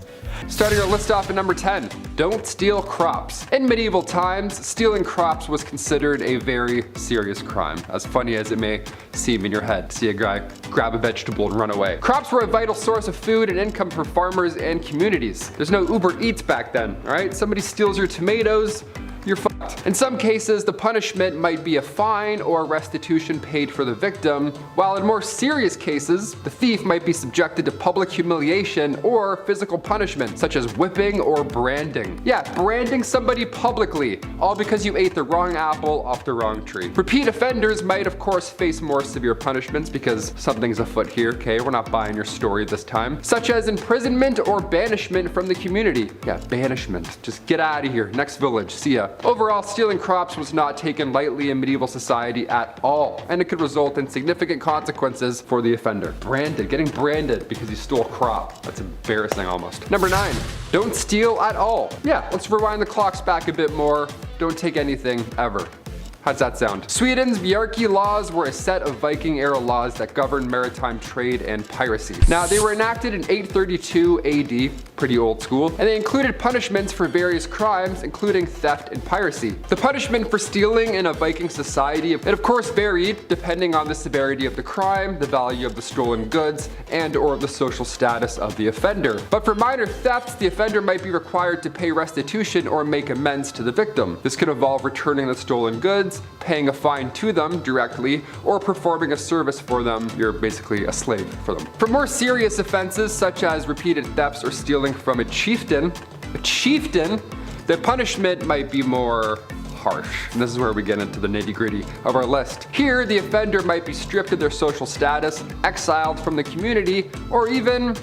Starting our list off at number 10, don't steal crops. In medieval times, stealing crops was considered a very serious crime, as funny as it may seem in your head. See a guy grab a vegetable and run away. Crops were a vital source of food and income for farmers and communities. There's no Uber Eats back then, alright? Somebody steals your tomatoes, you're fucked. In some cases, the punishment might be a fine or restitution paid for the victim, while in more serious cases, the thief might be subjected to public humiliation or physical punishment, such as whipping or branding. Yeah, branding somebody publicly, all because you ate the wrong apple off the wrong tree. Repeat offenders might of course face more severe punishments because something's afoot here, okay? We're not buying your story this time. Such as imprisonment or banishment from the community. Yeah, banishment. Just get out of here. Next village. See ya. Overall, stealing crops was not taken lightly in medieval society at all, and it could result in significant consequences for the offender. Branded, getting branded because you stole a crop. That's embarrassing almost. Number 9, don't steal at all. Yeah, let's rewind the clocks back a bit more. Don't take anything ever. How's that sound? Sweden's Bjarki laws were a set of Viking-era laws that governed maritime trade and piracy. Now, they were enacted in 832 AD, pretty old school, and they included punishments for various crimes, including theft and piracy. The punishment for stealing in a Viking society, it of course varied depending on the severity of the crime, the value of the stolen goods, and or the social status of the offender. But for minor thefts, the offender might be required to pay restitution or make amends to the victim. This could involve returning the stolen goods, paying a fine to them directly, or performing a service for them. You're basically a slave for them. For more serious offenses such as repeated thefts or stealing from a chieftain, the punishment might be more harsh. And this is where we get into the nitty-gritty of our list. Here, the offender might be stripped of their social status, exiled from the community, or even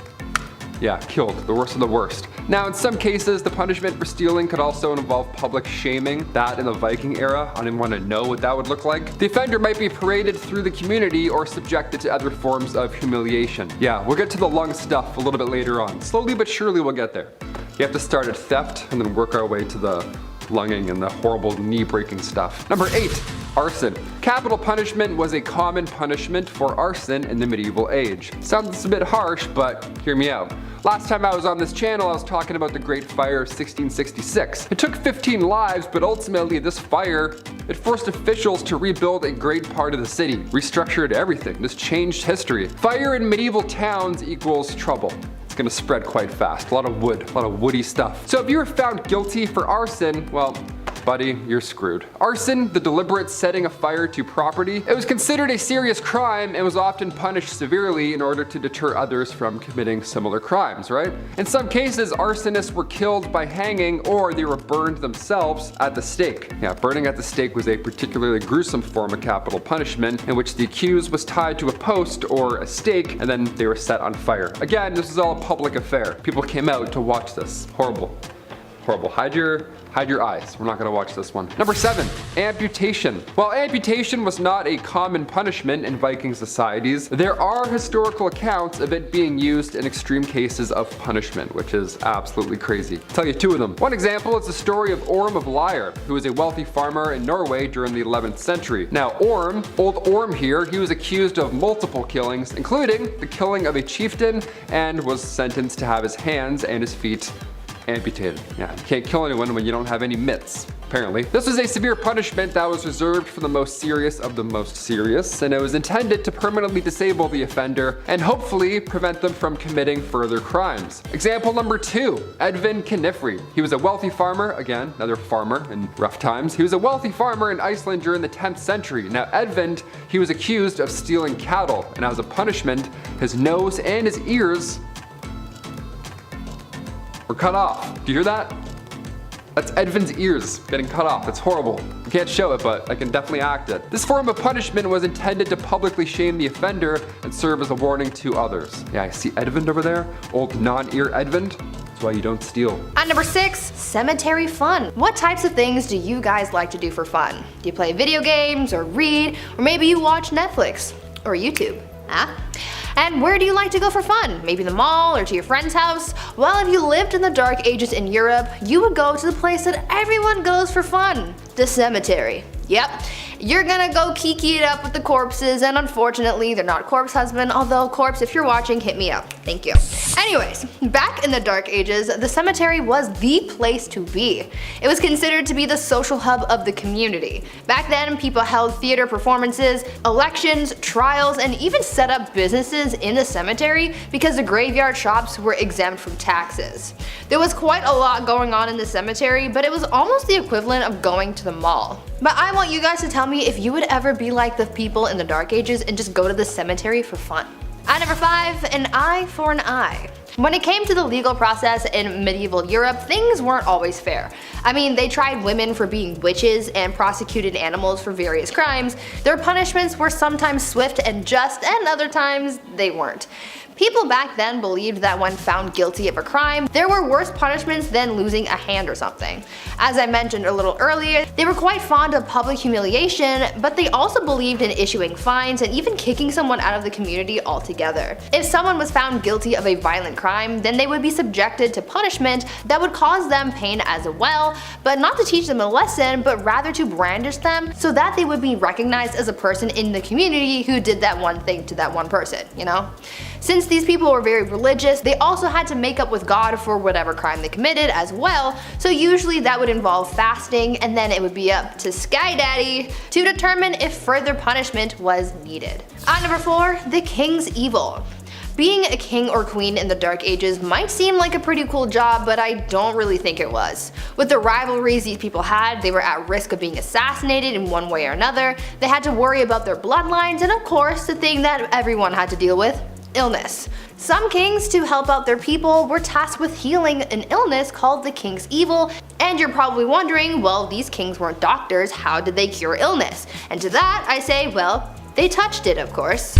killed, the worst of the worst. Now, in some cases, the punishment for stealing could also involve public shaming. That in the Viking era, I didn't want to know what that would look like. The offender might be paraded through the community or subjected to other forms of humiliation. Yeah, we'll get to the lung stuff a little bit later on. Slowly but surely we'll get there. You have to start at theft and then work our way to the lunging and the horrible knee-breaking stuff. Number 8. Arson. Capital punishment was a common punishment for arson in the medieval age. Sounds a bit harsh, but hear me out. Last time I was on this channel, I was talking about the Great Fire of 1666. It took 15 lives, but ultimately this fire, it forced officials to rebuild a great part of the city, restructured everything. This changed history. Fire in medieval towns equals trouble. It's gonna spread quite fast. A lot of wood, a lot of woody stuff. So if you were found guilty for arson, well, buddy, you're screwed. Arson, the deliberate setting of fire to property, it was considered a serious crime and was often punished severely in order to deter others from committing similar crimes, right? In some cases, arsonists were killed by hanging or they were burned themselves at the stake. Yeah, burning at the stake was a particularly gruesome form of capital punishment in which the accused was tied to a post or a stake and then they were set on fire. Again, this was all a public affair. People came out to watch this. Horrible. Horrible. Hide your eyes. We're not going to watch this one. Number 7. Amputation. While amputation was not a common punishment in Viking societies, there are historical accounts of it being used in extreme cases of punishment, which is absolutely crazy. I'll tell you 2 of them. One example is the story of Orm of Lyre, who was a wealthy farmer in Norway during the 11th century. Now Orm, old Orm here, he was accused of multiple killings, including the killing of a chieftain, and was sentenced to have his hands and his feet amputated. Yeah, you can't kill anyone when you don't have any mitts, apparently. This was a severe punishment that was reserved for the most serious of the most serious, and it was intended to permanently disable the offender and hopefully prevent them from committing further crimes. Example number 2, Edvin Knifri. He was a wealthy farmer, again, another farmer in rough times. He was a wealthy farmer in Iceland during the 10th century. Now Edvin, he was accused of stealing cattle, and as a punishment, his nose and his ears were cut off. Do you hear that? That's Edvin's ears getting cut off. It's horrible. I can't show it, but I can definitely act it. This form of punishment was intended to publicly shame the offender and serve as a warning to others. Yeah, I see Edvin over there. Old non-ear Edvin. That's why you don't steal. At number 6, cemetery fun. What types of things do you guys like to do for fun? Do you play video games or read? Or maybe you watch Netflix or YouTube? Huh? And where do you like to go for fun? Maybe the mall or to your friend's house? Well, if you lived in the Dark Ages in Europe, you would go to the place that everyone goes for fun, the cemetery. Yep, you're gonna go kiki it up with the corpses, and unfortunately, they're not corpse husband, although corpse, if you're watching, hit me up. Thank you. Anyways, back in the Dark Ages, the cemetery was the place to be. It was considered to be the social hub of the community. Back then, people held theater performances, elections, trials, and even set up businesses in the cemetery because the graveyard shops were exempt from taxes. There was quite a lot going on in the cemetery, but it was almost the equivalent of going to the mall. But I want you guys to tell me if you would ever be like the people in the Dark Ages and just go to the cemetery for fun. At number 5, an eye for an eye. When it came to the legal process in medieval Europe, things weren't always fair. I mean, they tried women for being witches and prosecuted animals for various crimes. Their punishments were sometimes swift and just, and other times they weren't. People back then believed that when found guilty of a crime, there were worse punishments than losing a hand or something. As I mentioned a little earlier, they were quite fond of public humiliation, but they also believed in issuing fines and even kicking someone out of the community altogether. If someone was found guilty of a violent crime, then they would be subjected to punishment that would cause them pain as well, but not to teach them a lesson, but rather to brandish them so that they would be recognized as a person in the community who did that one thing to that one person, you know? Since these people were very religious, they also had to make up with God for whatever crime they committed as well, so usually that would involve fasting, and then it would be up to Sky Daddy to determine if further punishment was needed. At number 4, the king's evil. Being a king or queen in the Dark Ages might seem like a pretty cool job, but I don't really think it was. With the rivalries these people had, they were at risk of being assassinated in one way or another, they had to worry about their bloodlines, and of course the thing that everyone had to deal with, illness. Some kings, to help out their people, were tasked with healing an illness called the king's evil, and you're probably wondering, well, these kings weren't doctors, how did they cure illness? And to that I say, well, they touched it, of course.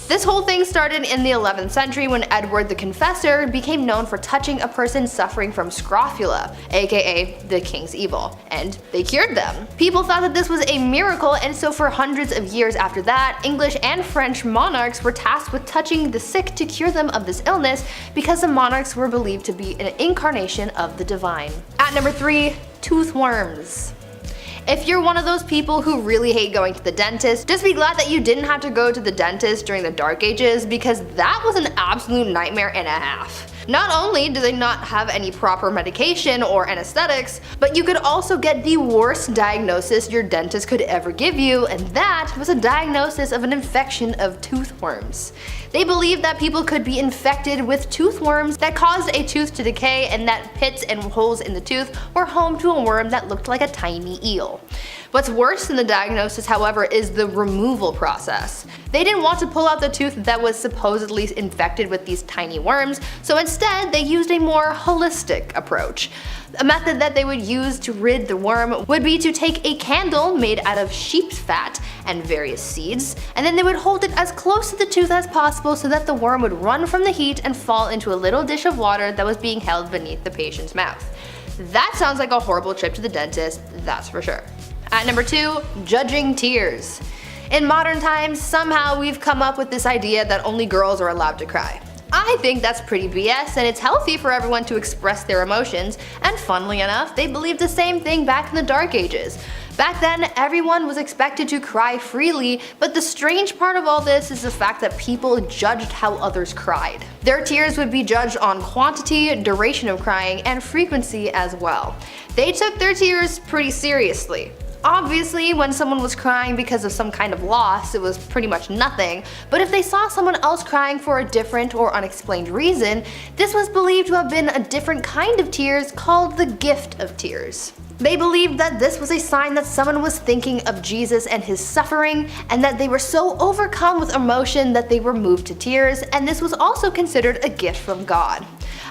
This whole thing started in the 11th century when Edward the Confessor became known for touching a person suffering from scrofula, aka the king's evil, and they cured them. People thought that this was a miracle, and so for hundreds of years after that, English and French monarchs were tasked with touching the sick to cure them of this illness because the monarchs were believed to be an incarnation of the divine. At number 3, tooth worms. If you're one of those people who really hate going to the dentist, just be glad that you didn't have to go to the dentist during the Dark Ages, because that was an absolute nightmare and a half. Not only do they not have any proper medication or anesthetics, but you could also get the worst diagnosis your dentist could ever give you, and that was a diagnosis of an infection of tooth worms. They believed that people could be infected with tooth worms that caused a tooth to decay, and that pits and holes in the tooth were home to a worm that looked like a tiny eel. What's worse than the diagnosis, however, is the removal process. They didn't want to pull out the tooth that was supposedly infected with these tiny worms, so instead they used a more holistic approach. A method that they would use to rid the worm would be to take a candle made out of sheep's fat and various seeds, and then they would hold it as close to the tooth as possible so that the worm would run from the heat and fall into a little dish of water that was being held beneath the patient's mouth. That sounds like a horrible trip to the dentist, that's for sure. At number 2, judging tears. In modern times, somehow we've come up with this idea that only girls are allowed to cry. I think that's pretty BS, and it's healthy for everyone to express their emotions, and funnily enough, they believed the same thing back in the Dark Ages. Back then, everyone was expected to cry freely, but the strange part of all this is the fact that people judged how others cried. Their tears would be judged on quantity, duration of crying, and frequency as well. They took their tears pretty seriously. Obviously, when someone was crying because of some kind of loss, it was pretty much nothing, but if they saw someone else crying for a different or unexplained reason, this was believed to have been a different kind of tears called the gift of tears. They believed that this was a sign that someone was thinking of Jesus and his suffering, and that they were so overcome with emotion that they were moved to tears, and this was also considered a gift from God.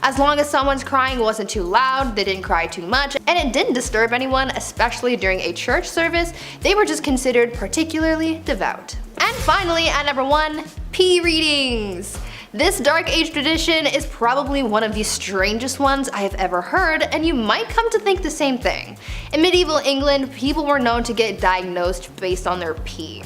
As long as someone's crying wasn't too loud, they didn't cry too much, and it didn't disturb anyone, especially during a church service, they were just considered particularly devout. And finally, at number 1, pee readings. This Dark Age tradition is probably one of the strangest ones I have ever heard, and you might come to think the same thing. In medieval England, people were known to get diagnosed based on their pee.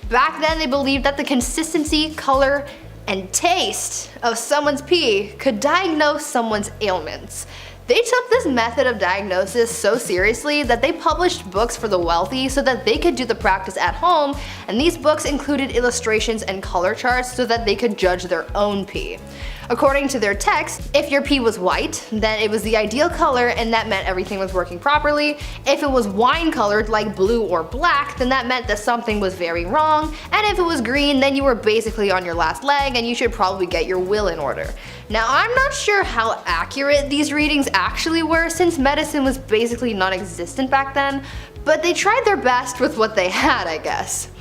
Back then, they believed that the consistency, color, and taste of someone's pee could diagnose someone's ailments. They took this method of diagnosis so seriously that they published books for the wealthy so that they could do the practice at home, and these books included illustrations and color charts so that they could judge their own pee. According to their text, if your pee was white, then it was the ideal color and that meant everything was working properly. If it was wine colored like blue or black, then that meant that something was very wrong, and if it was green, then you were basically on your last leg and you should probably get your will in order. Now, I'm not sure how accurate these readings actually were since medicine was basically non-existent back then, but they tried their best with what they had, I guess.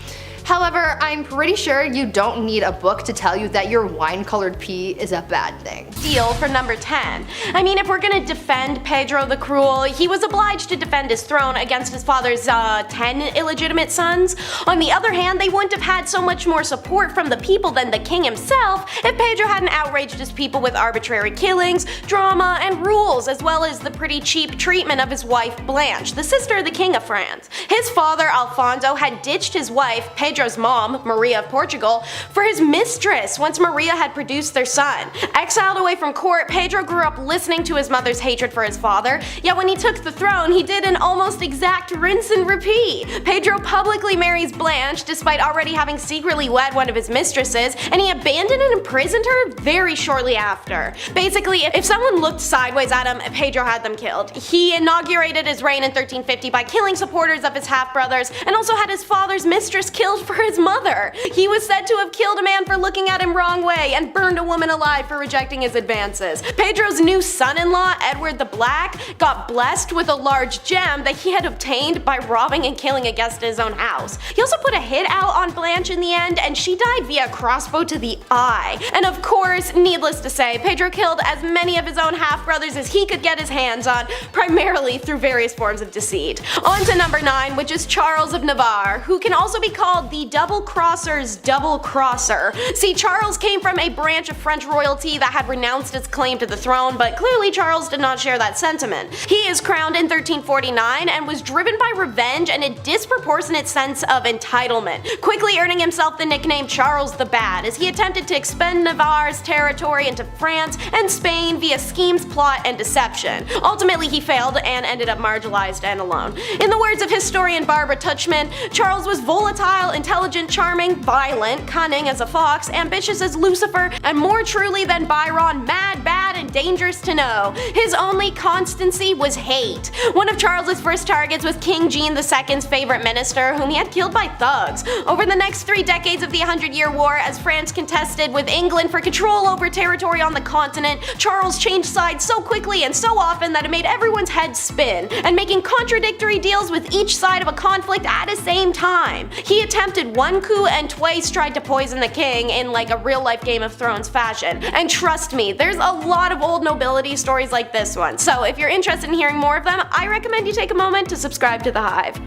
However, I'm pretty sure you don't need a book to tell you that your wine-colored pee is a bad thing. Deal for number 10. I mean, if we're gonna defend Pedro the Cruel, he was obliged to defend his throne against his father's 10 illegitimate sons. On the other hand, they wouldn't have had so much more support from the people than the king himself if Pedro hadn't outraged his people with arbitrary killings, drama, and rules, as well as the pretty cheap treatment of his wife Blanche, the sister of the king of France. His father, Alfonso, had ditched his wife, Pedro's mom, Maria of Portugal, for his mistress once Maria had produced their son. Exiled away from court, Pedro grew up listening to his mother's hatred for his father, yet when he took the throne, he did an almost exact rinse and repeat. Pedro publicly marries Blanche, despite already having secretly wed one of his mistresses, and he abandoned and imprisoned her very shortly after. Basically, if someone looked sideways at him, Pedro had them killed. He inaugurated his reign in 1350 by killing supporters of his half-brothers, and also had his father's mistress killed for his mother. He was said to have killed a man for looking at him wrong way, and burned a woman alive for rejecting his advances. Pedro's new son-in-law, Edward the Black, got blessed with a large gem that he had obtained by robbing and killing a guest in his own house. He also put a hit out on Blanche in the end, and she died via crossbow to the eye. And of course, needless to say, Pedro killed as many of his own half-brothers as he could get his hands on, primarily through various forms of deceit. On to number 9, which is Charles of Navarre, who can also be called the double-crosser's double-crosser. See, Charles came from a branch of French royalty that had renounced its claim to the throne, but clearly Charles did not share that sentiment. He is crowned in 1349 and was driven by revenge and a disproportionate sense of entitlement, quickly earning himself the nickname Charles the Bad as he attempted to expend Navarre's territory into France and Spain via schemes, plot, and deception. Ultimately, he failed and ended up marginalized and alone. In the words of historian Barbara Tuchman, Charles was volatile, intelligent, charming, violent, cunning as a fox, ambitious as Lucifer, and more truly than Byron, mad, bad, and dangerous to know. His only constancy was hate. One of Charles's first targets was King Jean II's favorite minister, whom he had killed by thugs. Over the next 3 decades of the 100-Year War, as France contested with England for control over territory on the continent, Charles changed sides so quickly and so often that it made everyone's head spin, and making contradictory deals with each side of a conflict at the same time. He attempted one coup and twice tried to poison the king in like a real-life Game of Thrones fashion. And trust me, there's a lot of old nobility stories like this one, so if you're interested in hearing more of them, I recommend you take a moment to subscribe to The Hive.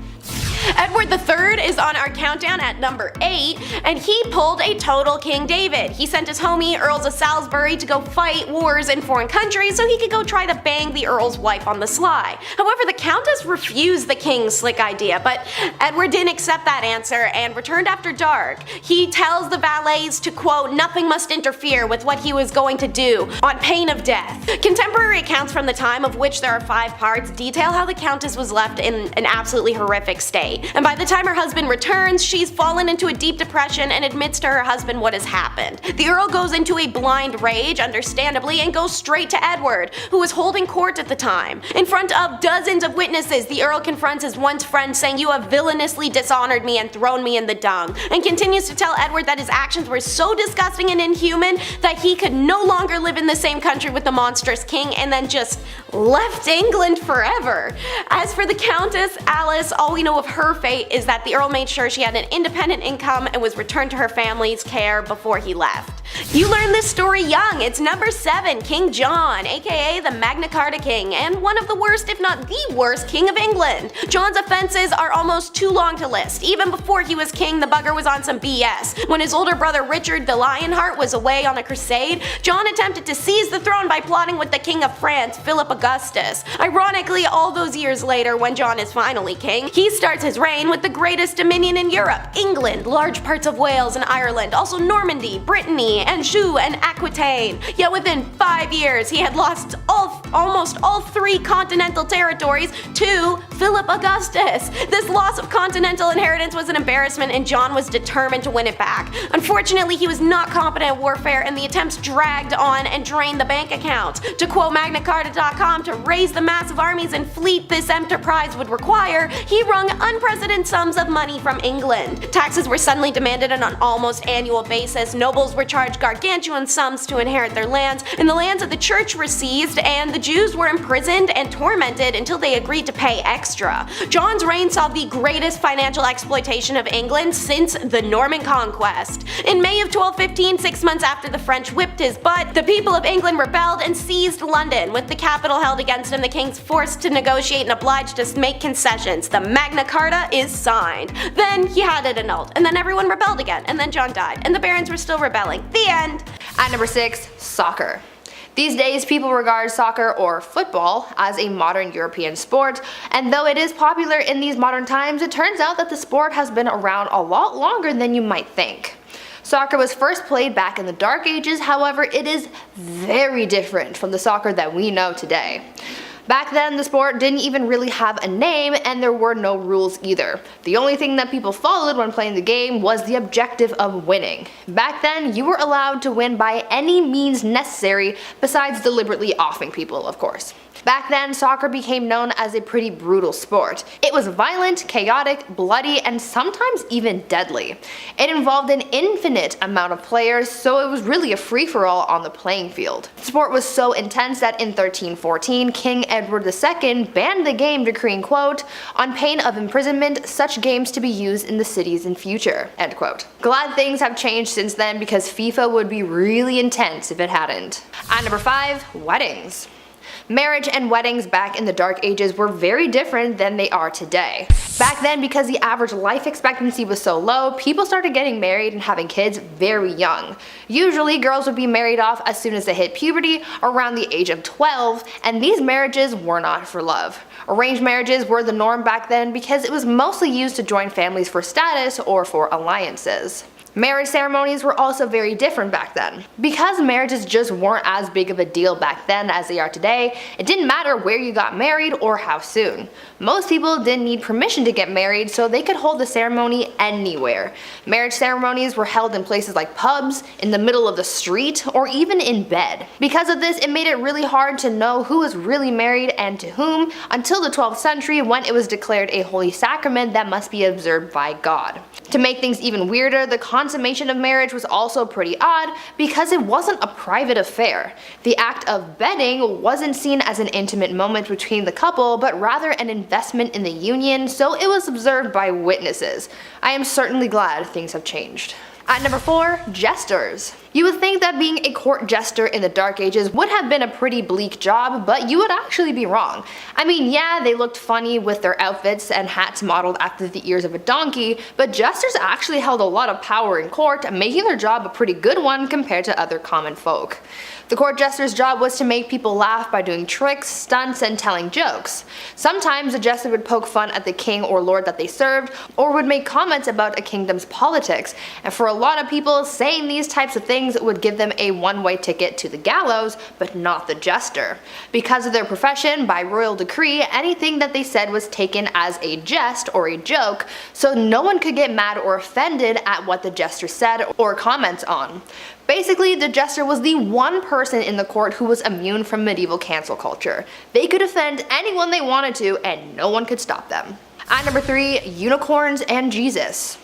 Edward III is on our countdown at number 8, and he pulled a total King David. He sent his homie, Earls of Salisbury, to go fight wars in foreign countries so he could go try to bang the Earl's wife on the sly. However, the Countess refused the king's slick idea, but Edward didn't accept that answer and returned after dark. He tells the valets to quote, "Nothing must interfere with what he was going to do, on pain of death." Contemporary accounts from the time, of which there are 5 parts, detail how the Countess was left in an absolutely horrific state. And by the time her husband returns, she's fallen into a deep depression and admits to her husband what has happened. The Earl goes into a blind rage, understandably, and goes straight to Edward, who was holding court at the time. In front of dozens of witnesses, the Earl confronts his once friend, saying, "You have villainously dishonored me and thrown me in the dung," and continues to tell Edward that his actions were so disgusting and inhuman that he could no longer live in the same country with the monstrous king, and then just left England forever. As for the Countess, Alice, all we know of her fate is that the Earl made sure she had an independent income and was returned to her family's care before he left. You learned this story young. It's number 7, King John, aka the Magna Carta King, and one of the worst, if not the worst, King of England. John's offenses are almost too long to list. Even before he was king, the bugger was on some BS. When his older brother Richard the Lionheart was away on a crusade, John attempted to seize the throne by plotting with the King of France, Philip Augustus. Ironically, all those years later, when John is finally king, he starts his reign with the greatest dominion in Europe, England, large parts of Wales and Ireland, also Normandy, Brittany, Anjou, and Aquitaine. Yet within 5 years, he had lost almost all 3 continental territories to Philip Augustus. This loss of continental inheritance was an embarrassment, and John was determined to win it back. Unfortunately, he was not competent at warfare, and the attempts dragged on and drained the bank account. To quote MagnaCarta.com, to raise the massive armies and fleet this enterprise would require, he wrung unprecedented sums of money from England. Taxes were suddenly demanded on an almost annual basis, nobles were charged gargantuan sums to inherit their lands, and the lands of the church were seized, and the Jews were imprisoned and tormented until they agreed to pay extra. John's reign saw the greatest financial exploitation of England since the Norman Conquest. In May of 1215, 6 months after the French whipped his butt, the people of England rebelled and seized London. With the capital held against him, the king's forced to negotiate and obliged to make concessions. The Magna Carta is signed. Then he had it annulled, and then everyone rebelled again, and then John died, and the barons were still rebelling. The end. At number 6, soccer. These days, people regard soccer, or football, as a modern European sport, and though it is popular in these modern times, it turns out that the sport has been around a lot longer than you might think. Soccer was first played back in the Dark Ages, however, it is very different from the soccer that we know today. Back then, the sport didn't even really have a name, and there were no rules either. The only thing that people followed when playing the game was the objective of winning. Back then, you were allowed to win by any means necessary, besides deliberately offing people, of course. Back then, soccer became known as a pretty brutal sport. It was violent, chaotic, bloody, and sometimes even deadly. It involved an infinite amount of players, so it was really a free-for-all on the playing field. The sport was so intense that in 1314, King Edward II banned the game, decreeing, quote, "on pain of imprisonment, such games to be used in the cities in future," end quote. Glad things have changed since then, because FIFA would be really intense if it hadn't. At number 5, weddings. Marriage and weddings back in the Dark Ages were very different than they are today. Back then, because the average life expectancy was so low, people started getting married and having kids very young. Usually, girls would be married off as soon as they hit puberty, around the age of 12, and these marriages were not for love. Arranged marriages were the norm back then because it was mostly used to join families for status or for alliances. Marriage ceremonies were also very different back then. Because marriages just weren't as big of a deal back then as they are today, it didn't matter where you got married or how soon. Most people didn't need permission to get married, so they could hold the ceremony anywhere. Marriage ceremonies were held in places like pubs, in the middle of the street, or even in bed. Because of this, it made it really hard to know who was really married and to whom until the 12th century, when it was declared a holy sacrament that must be observed by God. To make things even weirder, the consummation of marriage was also pretty odd because it wasn't a private affair. The act of bedding wasn't seen as an intimate moment between the couple, but rather an investment in the union, so it was observed by witnesses. I am certainly glad things have changed. At number 4, jesters. You would think that being a court jester in the Dark Ages would have been a pretty bleak job, but you would actually be wrong. I mean, yeah, they looked funny with their outfits and hats modeled after the ears of a donkey, but jesters actually held a lot of power in court, making their job a pretty good one compared to other common folk. The court jester's job was to make people laugh by doing tricks, stunts, and telling jokes. Sometimes a jester would poke fun at the king or lord that they served, or would make comments about a kingdom's politics, and for a lot of people, saying these types of things would give them a one-way ticket to the gallows, but not the jester. Because of their profession, by royal decree, anything that they said was taken as a jest or a joke, so no one could get mad or offended at what the jester said or comments on. Basically, the jester was the one person in the court who was immune from medieval cancel culture. They could offend anyone they wanted to, and no one could stop them. At number 3, unicorns and Jesus.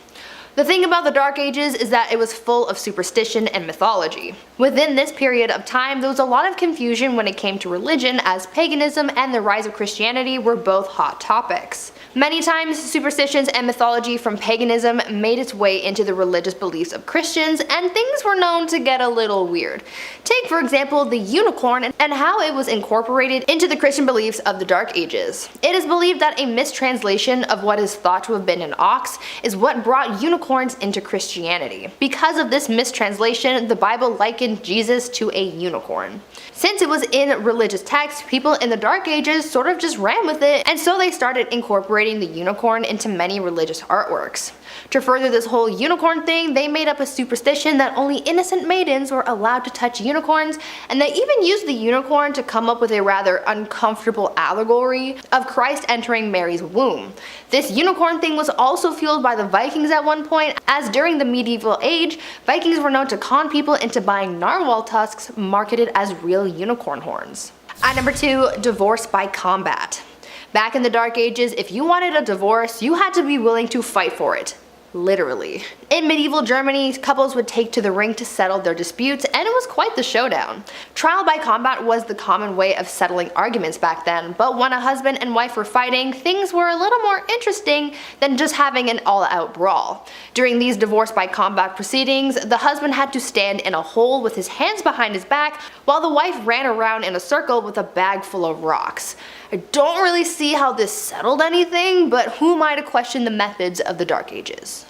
The thing about the Dark Ages is that it was full of superstition and mythology. Within this period of time, there was a lot of confusion when it came to religion, as paganism and the rise of Christianity were both hot topics. Many times, superstitions and mythology from paganism made its way into the religious beliefs of Christians, and things were known to get a little weird. Take, for example, the unicorn and how it was incorporated into the Christian beliefs of the Dark Ages. It is believed that a mistranslation of what is thought to have been an ox is what brought unicorns into Christianity. Because of this mistranslation, the Bible likened Jesus to a unicorn. Since it was in religious texts, people in the Dark Ages sort of just ran with it, and so they started incorporating the unicorn into many religious artworks. To further this whole unicorn thing, they made up a superstition that only innocent maidens were allowed to touch unicorns, and they even used the unicorn to come up with a rather uncomfortable allegory of Christ entering Mary's womb. This unicorn thing was also fueled by the Vikings at one point, as during the medieval age, Vikings were known to con people into buying narwhal tusks marketed as real unicorn horns. At number 2, divorce by combat. Back in the Dark Ages, if you wanted a divorce, you had to be willing to fight for it. Literally. In medieval Germany, couples would take to the ring to settle their disputes, and it was quite the showdown. Trial by combat was the common way of settling arguments back then, but when a husband and wife were fighting, things were a little more interesting than just having an all-out brawl. During these divorce by combat proceedings, the husband had to stand in a hole with his hands behind his back, while the wife ran around in a circle with a bag full of rocks. I don't really see how this settled anything, but who am I to question the methods of the Dark Ages?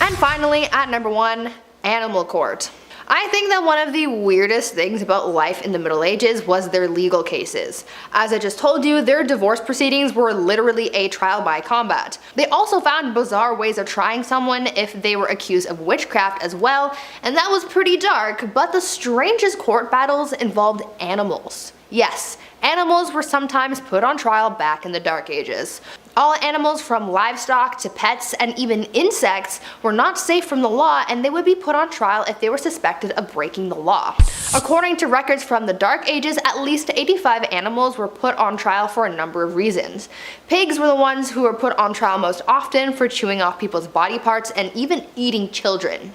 And finally, at number 1, animal court. I think that one of the weirdest things about life in the Middle Ages was their legal cases. As I just told you, their divorce proceedings were literally a trial by combat. They also found bizarre ways of trying someone if they were accused of witchcraft as well, and that was pretty dark, but the strangest court battles involved animals. Yes, animals were sometimes put on trial back in the Dark Ages. All animals from livestock to pets and even insects were not safe from the law, and they would be put on trial if they were suspected of breaking the law. According to records from the Dark Ages, at least 85 animals were put on trial for a number of reasons. Pigs were the ones who were put on trial most often for chewing off people's body parts and even eating children.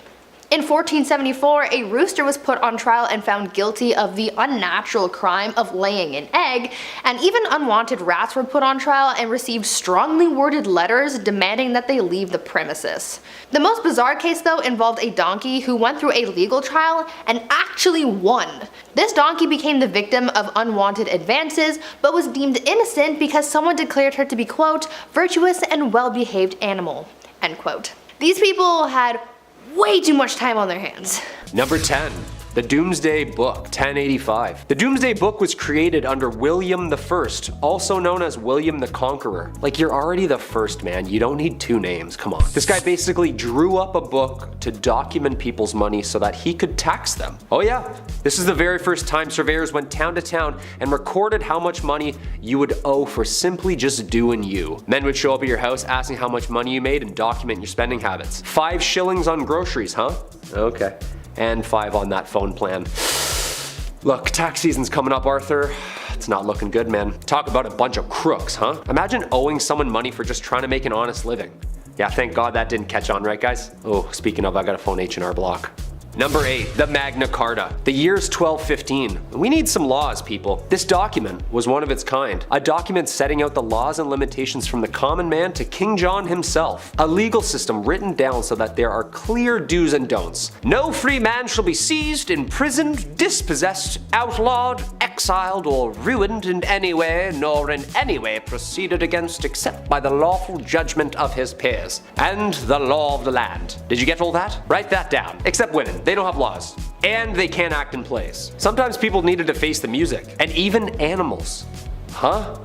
In 1474, a rooster was put on trial and found guilty of the unnatural crime of laying an egg, and even unwanted rats were put on trial and received strongly worded letters demanding that they leave the premises. The most bizarre case though involved a donkey who went through a legal trial and actually won. This donkey became the victim of unwanted advances, but was deemed innocent because someone declared her to be, quote, virtuous and well-behaved animal, end quote. These people had way too much time on their hands. Number 10. The Doomsday Book, 1085. The Doomsday Book was created under William I, also known as William the Conqueror. Like, you're already the first, man. You don't need two names, come on. This guy basically drew up a book to document people's money so that he could tax them. Oh yeah, this is the very first time surveyors went town to town and recorded how much money you would owe for simply just doing you. Men would show up at your house asking how much money you made and document your spending habits. 5 shillings on groceries, huh? Okay. And 5 on that phone plan. Look, tax season's coming up, Arthur. It's not looking good, man. Talk about a bunch of crooks, huh? Imagine owing someone money for just trying to make an honest living. Yeah, thank God that didn't catch on, right guys? Oh, speaking of, I gotta phone H&R Block. Number 8. The Magna Carta. The year's 1215. We need some laws, people. This document was one of its kind. A document setting out the laws and limitations from the common man to King John himself. A legal system written down so that there are clear do's and don'ts. No free man shall be seized, imprisoned, dispossessed, outlawed, exiled, or ruined in any way, nor in any way proceeded against except by the lawful judgment of his peers, and the law of the land. Did you get all that? Write that down. Except women. They don't have laws. And they can't act in plays. Sometimes people needed to face the music. And even animals. Huh?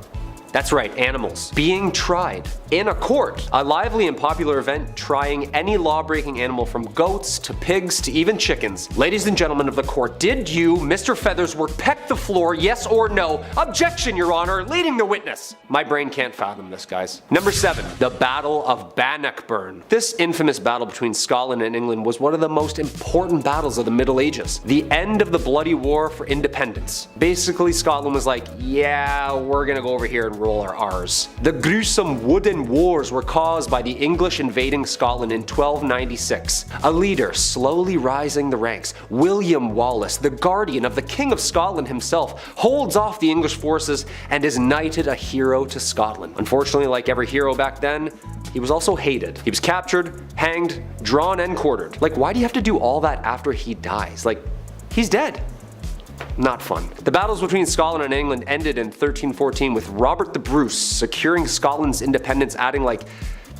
That's right, animals. Being tried. In a court. A lively and popular event trying any law-breaking animal from goats to pigs to even chickens. Ladies and gentlemen of the court, did you, Mr. Feathersworth, peck the floor, yes or no? Objection, Your Honor, leading the witness. My brain can't fathom this, guys. Number 7. The Battle of Bannockburn. This infamous battle between Scotland and England was one of the most important battles of the Middle Ages. The end of the bloody war for independence. Basically, Scotland was like, yeah, we're gonna go over here and roll our R's. The gruesome wooden wars were caused by the English invading Scotland in 1296. A leader slowly rising the ranks, William Wallace, the guardian of the King of Scotland himself, holds off the English forces and is knighted a hero to Scotland. Unfortunately, like every hero back then, he was also hated. He was captured, hanged, drawn, and quartered. Like, why do you have to do all that after he dies? Like, he's dead. Not fun. The battles between Scotland and England ended in 1314 with Robert the Bruce securing Scotland's independence, adding like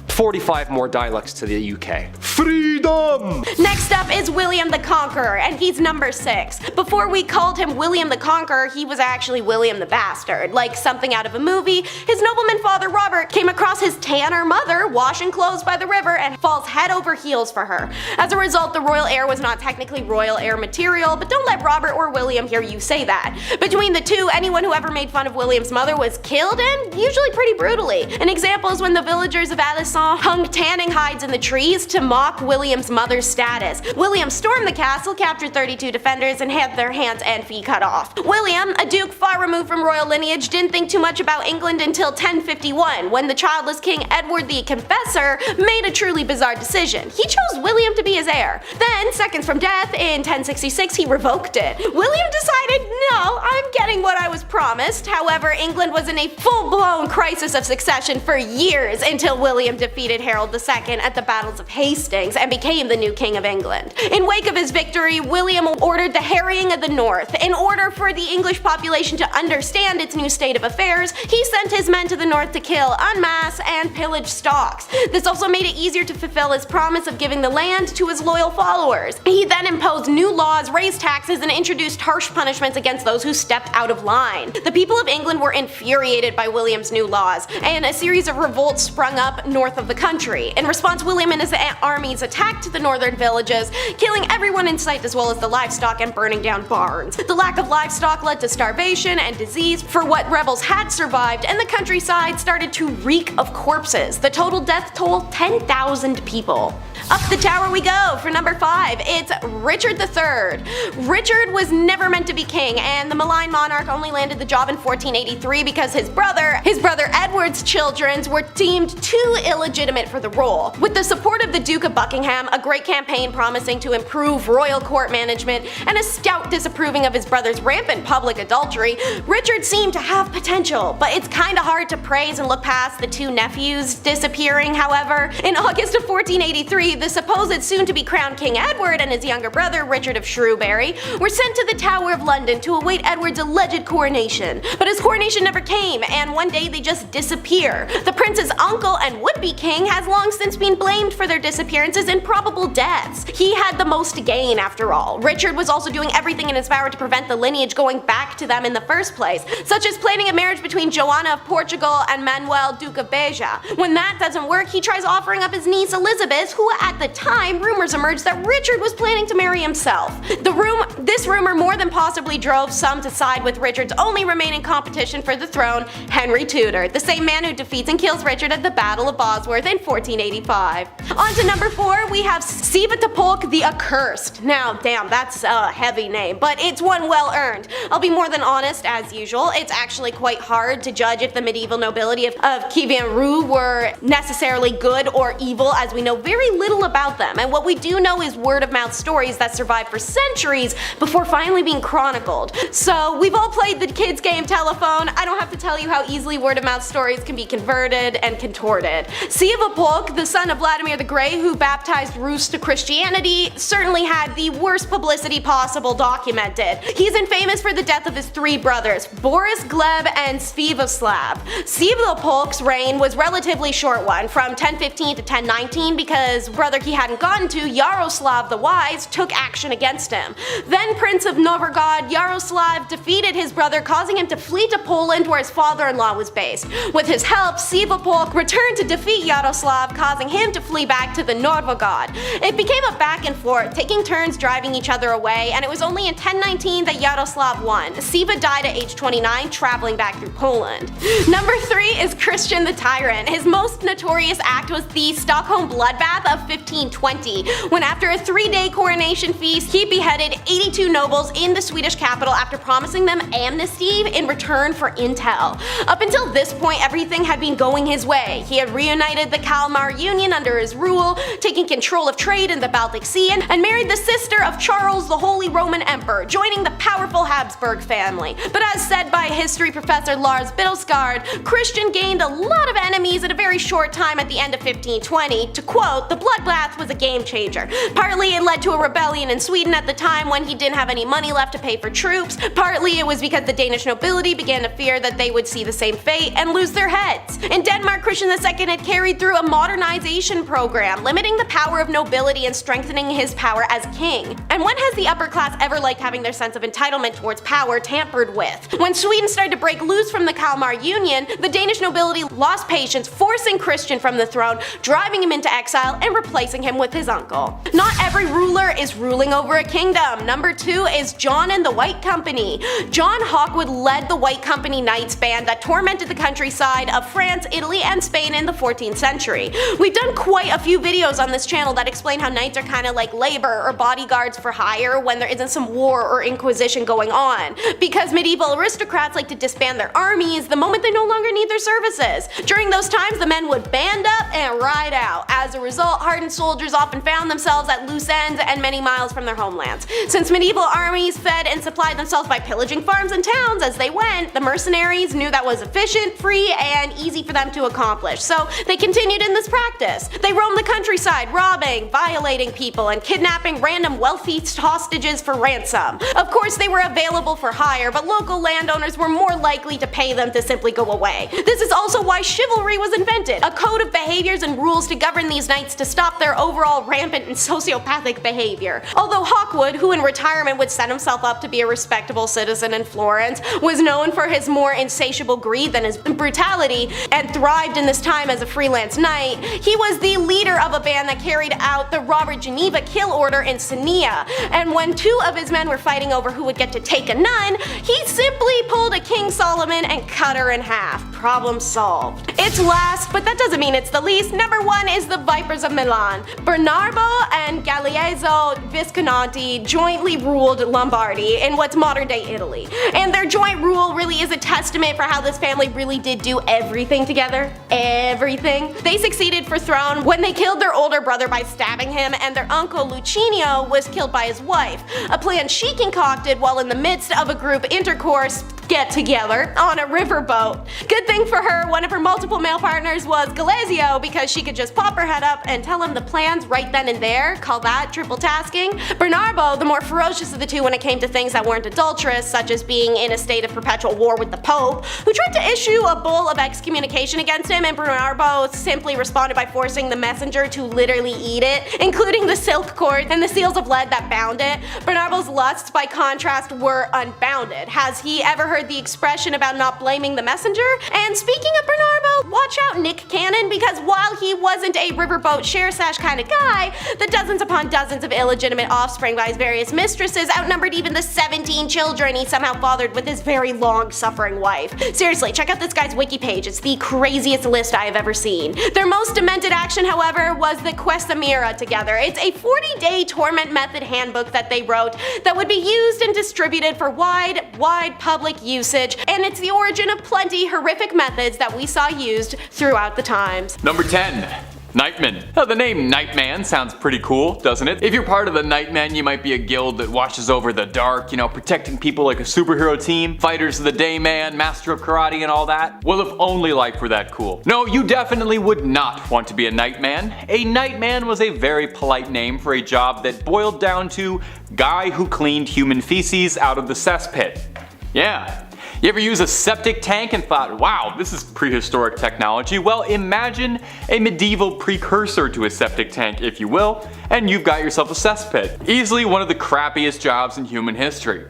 45 more dialects to the UK. Freedom! Next up is William the Conqueror, and he's number 6. Before we called him William the Conqueror, he was actually William the Bastard. Like something out of a movie, his nobleman father Robert came across saws his tanner mother washing clothes by the river and falls head over heels for her. As a result, the royal heir was not technically royal heir material, but don't let Robert or William hear you say that. Between the two, anyone who ever made fun of William's mother was killed, and usually pretty brutally. An example is when the villagers of Alençon hung tanning hides in the trees to mock William's mother's status. William stormed the castle, captured 32 defenders, and had their hands and feet cut off. William, a duke far removed from royal lineage, didn't think too much about England until 1051, when the childless King Edward the Confessor made a truly bizarre decision. He chose William to be his heir. Then, seconds from death, in 1066, he revoked it. William decided, no, I'm getting what I was promised. However, England was in a full-blown crisis of succession for years until William defeated Harold II at the battles of Hastings and became the new King of England. In wake of his victory, William ordered the harrying of the North. In order for the English population to understand its new state of affairs, he sent his men to the North to kill en masse and pillage stocks. This also made it easier to fulfill his promise of giving the land to his loyal followers. He then imposed new laws, raised taxes, and introduced harsh punishments against those who stepped out of line. The people of England were infuriated by William's new laws, and a series of revolts sprung up north of the country. In response, William and his armies attacked the northern villages, killing everyone in sight as well as the livestock and burning down barns. The lack of livestock led to starvation and disease for what rebels had survived, and the countryside started to reek of corpses. The total death toll, 10,000 people. Up the tower we go for number 5. It's Richard III. Richard was never meant to be king, and the malign monarch only landed the job in 1483 because his brother Edward's children were deemed too illegitimate for the role. With the support of the Duke of Buckingham, a great campaign promising to improve royal court management, and a stout disapproving of his brother's rampant public adultery, Richard seemed to have potential, but it's kinda hard to praise and look past the two nephews disappearing. However, in August of 1483, the supposed soon-to-be crowned King Edward and his younger brother, Richard of Shrewsbury, were sent to the Tower of London to await Edward's alleged coronation. But his coronation never came, and one day they just disappear. The prince's uncle and would-be king has long since been blamed for their disappearances and probable deaths. He had the most to gain, after all. Richard was also doing everything in his power to prevent the lineage going back to them in the first place, such as planning a marriage between Joanna of Portugal and Manuel, Duke of Beja. When that doesn't work, he tries offering up his niece Elizabeth, who at the time, rumors emerged that Richard was planning to marry himself. This rumor more than possibly drove some to side with Richard's only remaining competition for the throne, Henry Tudor, the same man who defeats and kills Richard at the Battle of Bosworth in 1485. On to number 4, we have Svitopolk the Accursed. Now, damn, that's a heavy name, but it's one well earned. I'll be more than honest, as usual, it's actually quite hard to judge if the medieval nobility of Kievan-Rus were necessarily good or evil, as we know very little about them, and what we do know is word-of-mouth stories that survived for centuries before finally being chronicled. So we've all played the kids game telephone. I don't have to tell you how easily word-of-mouth stories can be converted and contorted. Svitopolk, the son of Vladimir the Great, who baptized Rus to Christianity, certainly had the worst publicity possible documented. He's infamous for the death of his 3 brothers, Boris, Gleb, and Sviatoslav. Svitopolk's reign was relatively short one, from 1015 to 1019, because brother he hadn't gotten to, Yaroslav the Wise, took action against him. Then Prince of Novgorod, Yaroslav defeated his brother, causing him to flee to Poland where his father-in-law was based. With his help, Svitopolk returned to defeat Yaroslav, causing him to flee back to the Novgorod. It became a back and forth, taking turns driving each other away, and it was only in 1019 that Yaroslav won. Siva died at age 29, traveling back through Poland. Number 3 is Christian the Tyrant. His most notorious act was the Stockholm bloodbath of 1520, when after a 3-day coronation feast, he beheaded 82 nobles in the Swedish capital after promising them amnesty in return for intel. Up until this point, everything had been going his way. He had reunited the Kalmar Union under his rule, taking control of trade in the Baltic Sea, and married the sister of Charles the Holy Roman Emperor, joining the powerful Habsburg family. But as said by history professor Lars Biddelsgaard, Christian gained a lot of enemies in a very short time at the end of 1520. To quote, "The bloodbath was a game changer. Partly it led to a rebellion in Sweden at the time when he didn't have any money left to pay for troops. Partly it was because the Danish nobility began to fear that they would see the same fate and lose their heads. France. In Denmark, Christian II had carried through a modernization program, limiting the power of nobility and strengthening his power as king. And when has the upper class ever liked having their sense of entitlement towards power tampered with? When Sweden started to break loose from the Kalmar Union, the Danish nobility lost patience, forcing Christian from the throne, driving him into exile, and replacing him with his uncle. Not every ruler is ruling over a kingdom. Number 2 is John and the White Company. John Hawkwood led the White Company Knights band that tormented the countryside of France, Italy, and Spain in the 14th century. We've done quite a few videos on this channel that explain how knights are kind of like labor or bodyguards for hire when there isn't some war or inquisition going on. Because medieval aristocrats like to disband their armies the moment they no longer need their services. During those times, the men would band up and ride out. As a result, hardened soldiers often found themselves at loose ends and many miles from their homelands. Since medieval armies fed and supplied themselves by pillaging farms and towns as they went, the mercenaries knew that was efficient, free, and easy for them to accomplish, so they continued in this practice. They roamed the countryside, robbing, violating people, and kidnapping random wealthy hostages for ransom. Of course, they were available for hire, but local landowners were more likely to pay them to simply go away. This is also why chivalry was invented, a code of behaviors and rules to govern these knights to stop their overall rampant and sociopathic behavior. Although Hawkwood, who in retirement would set himself up to be a respectable citizen in Florence, was known for his more insatiable greed than his brutality, and thrived in this time as a freelance knight, he was the leader of a band that carried out the Robert Geneva kill order in Senia, and when 2 of his men were fighting over who would get to take a nun, he simply pulled a King Solomon and cut her in half. Problem solved. It's last, but that doesn't mean it's the least. Number 1 is the Vipers of Milan. Bernardo and Galeazzo Visconti jointly ruled Lombardy in what's modern day Italy. And their joint rule really is a testament for how this family really did do everything together. Everything. They succeeded for throne when they killed their older brother by stabbing him, and their uncle Lucinio was killed by his wife. A plan she concocted while in the midst of a group intercourse get together on a riverboat. Good thing for her, one of her multiple male partners was Galeazzo, because she could just pop her head up and tell him the plans right then and there. Call that triple tasking. Bernardo, the more ferocious of the two when it came to things that weren't adulterous, such as being in a state of perpetual war with the Pope, who tried to issue a bull of excommunication against him, and Bernardo simply responded by forcing the messenger to literally eat it, including the silk cord and the seals of lead that bound it. Bernardo's lusts, by contrast, were unbounded. Has he ever heard the expression about not blaming the messenger? And speaking of Bernardo, watch out Nick Cannon, because while he wasn't a riverboat share sash kind of guy, the dozens upon dozens of illegitimate offspring by his various mistresses outnumbered even the 17 children he somehow fathered with his very long-suffering wife. Seriously, check out this guy's wiki page, it's the craziest list I have ever seen. Their most demented action, however, was the Questamira together. It's a 40-day torment method handbook that they wrote that would be used and distributed for wide public usage, and it's the origin of plenty horrific methods that we saw used throughout the times. Number 10. Nightman. Now, the name Nightman sounds pretty cool, doesn't it? If you're part of the Nightmen, you might be a guild that watches over the dark, protecting people like a superhero team, Fighters of the Day Man, Master of Karate, and all that. Well, if only life were that cool. No, you definitely would not want to be a Nightman. A Nightman was a very polite name for a job that boiled down to guy who cleaned human feces out of the cesspit. Yeah. You ever use a septic tank and thought, wow, this is prehistoric technology? Well, imagine a medieval precursor to a septic tank, if you will, and you've got yourself a cesspit. Easily one of the crappiest jobs in human history.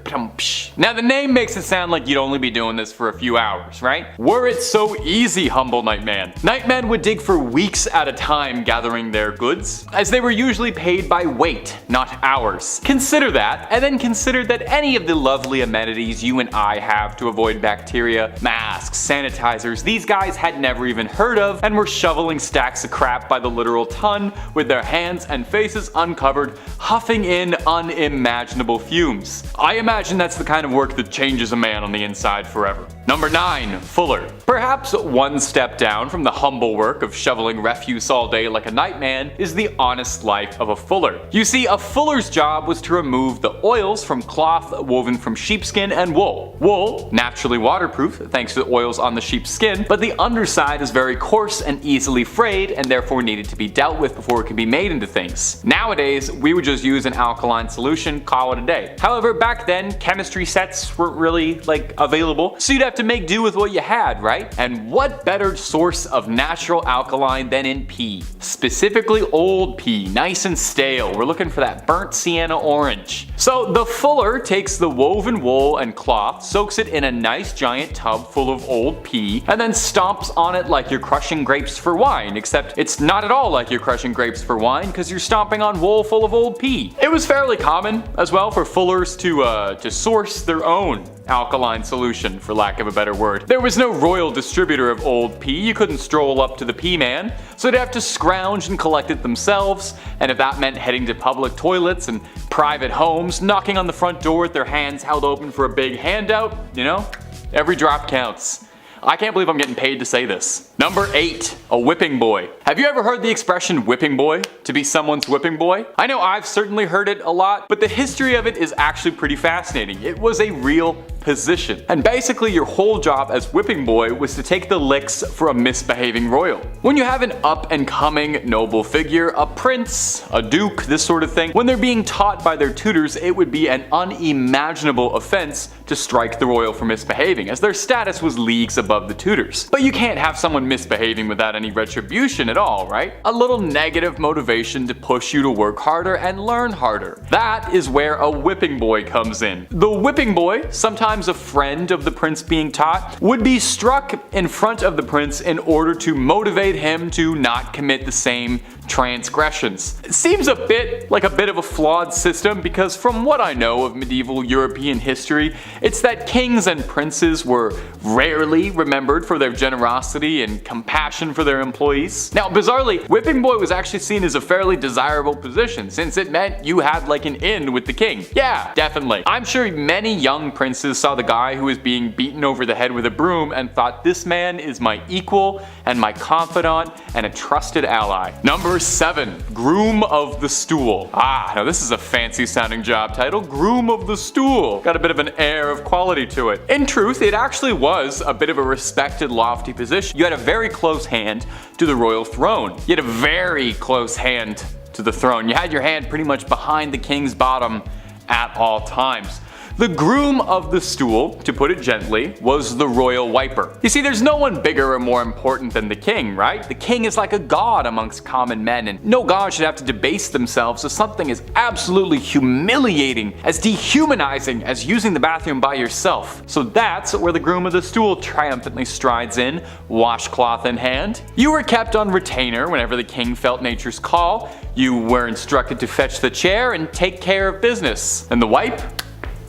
Now the name makes it sound like you'd only be doing this for a few hours, right? Were it so easy, humble Nightman. Nightmen would dig for weeks at a time gathering their goods, as they were usually paid by weight, not hours. Consider that, and then consider that any of the lovely amenities you and I have to avoid bacteria, masks, sanitizers, these guys had never even heard of, and were shoveling stacks of crap by the literal ton with their hands and faces uncovered, huffing in unimaginable fumes. I imagine that's the kind of work that changes a man on the inside forever. Number 9. Fuller. Perhaps one step down from the humble work of shoveling refuse all day like a nightman is the honest life of a fuller. You see, a fuller's job was to remove the oils from cloth woven from sheepskin and wool. Wool, naturally waterproof thanks to the oils on the sheep's skin, but the underside is very coarse and easily frayed, and therefore needed to be dealt with before it could be made into things. Nowadays, we would just use an alkaline solution, call it a day. However, back then, chemistry sets weren't really available, so you'd have to make do with what you had, right? And what better source of natural alkaline than in pea? Specifically old pea, nice and stale. We're looking for that burnt sienna orange. So the fuller takes the woven wool and cloth, soaks it in a nice giant tub full of old pea, and then stomps on it like you're crushing grapes for wine, except it's not at all like you're crushing grapes for wine because you're stomping on wool full of old pea. It was fairly common as well for fullers to source their own alkaline solution, for lack of a better word. There was no royal distributor of old pea. You couldn't stroll up to the pea man, so they'd have to scrounge and collect it themselves, and if that meant heading to public toilets and private homes, knocking on the front door with their hands held open for a big handout, you know, every drop counts. I can't believe I'm getting paid to say this. Number 8, a whipping boy. Have you ever heard the expression whipping boy? To be someone's whipping boy? I know I've certainly heard it a lot, but the history of it is actually pretty fascinating. It was a real position. And basically your whole job as whipping boy was to take the licks for a misbehaving royal. When you have an up and coming noble figure, a prince, a duke, this sort of thing, when they're being taught by their tutors, it would be an unimaginable offense to strike the royal for misbehaving, as their status was leagues above the tutors. But you can't have someone misbehaving without any retribution at all, right? A little negative motivation to push you to work harder and learn harder. That is where a whipping boy comes in. The whipping boy, sometimes a friend of the prince being taught, would be struck in front of the prince in order to motivate him to not commit the same transgressions. It seems a bit of a flawed system because from what I know of medieval European history, it's that kings and princes were rarely remembered for their generosity and compassion for their employees. Now bizarrely, whipping boy was actually seen as a fairly desirable position since it meant you had like an in with the king. Yeah, definitely. I'm sure many young princes saw the guy who was being beaten over the head with a broom and thought, this man is my equal and my confidant and a trusted ally. Number 7, groom of the stool. Now this is a fancy sounding job title, groom of the stool. Got a bit of an air of quality to it. In truth, it actually was a bit of a respected lofty position. You had a very close hand to the royal throne. You had a very close hand to the throne. You had your hand pretty much behind the king's bottom at all times. The groom of the stool, to put it gently, was the royal wiper. You see, there's no one bigger or more important than the king, right? The king is like a god amongst common men, and no god should have to debase themselves to something as absolutely humiliating, as dehumanizing as using the bathroom by yourself. So that's where the groom of the stool triumphantly strides in, washcloth in hand. You were kept on retainer whenever the king felt nature's call. You were instructed to fetch the chair and take care of business. And the wipe?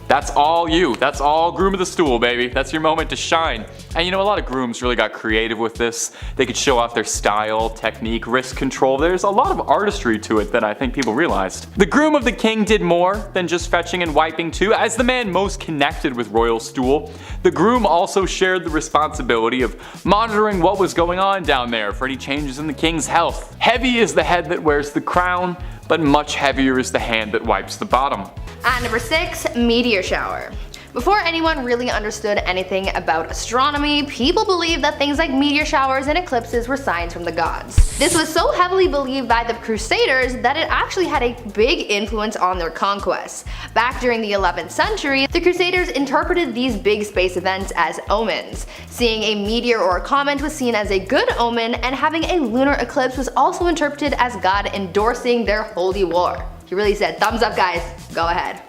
That's all you. That's all groom of the stool, baby. That's your moment to shine. And you know, a lot of grooms really got creative with this. They could show off their style, technique, wrist control. There's a lot of artistry to it that I think people realized. The groom of the king did more than just fetching and wiping too. As the man most connected with royal stool, the groom also shared the responsibility of monitoring what was going on down there for any changes in the king's health. Heavy is the head that wears the crown, but much heavier is the hand that wipes the bottom. And number 6, meteor shower. Before anyone really understood anything about astronomy, people believed that things like meteor showers and eclipses were signs from the gods. This was so heavily believed by the Crusaders that it actually had a big influence on their conquests. Back during the 11th century, the Crusaders interpreted these big space events as omens. Seeing a meteor or a comet was seen as a good omen, and having a lunar eclipse was also interpreted as God endorsing their holy war. He really said, thumbs up guys, go ahead.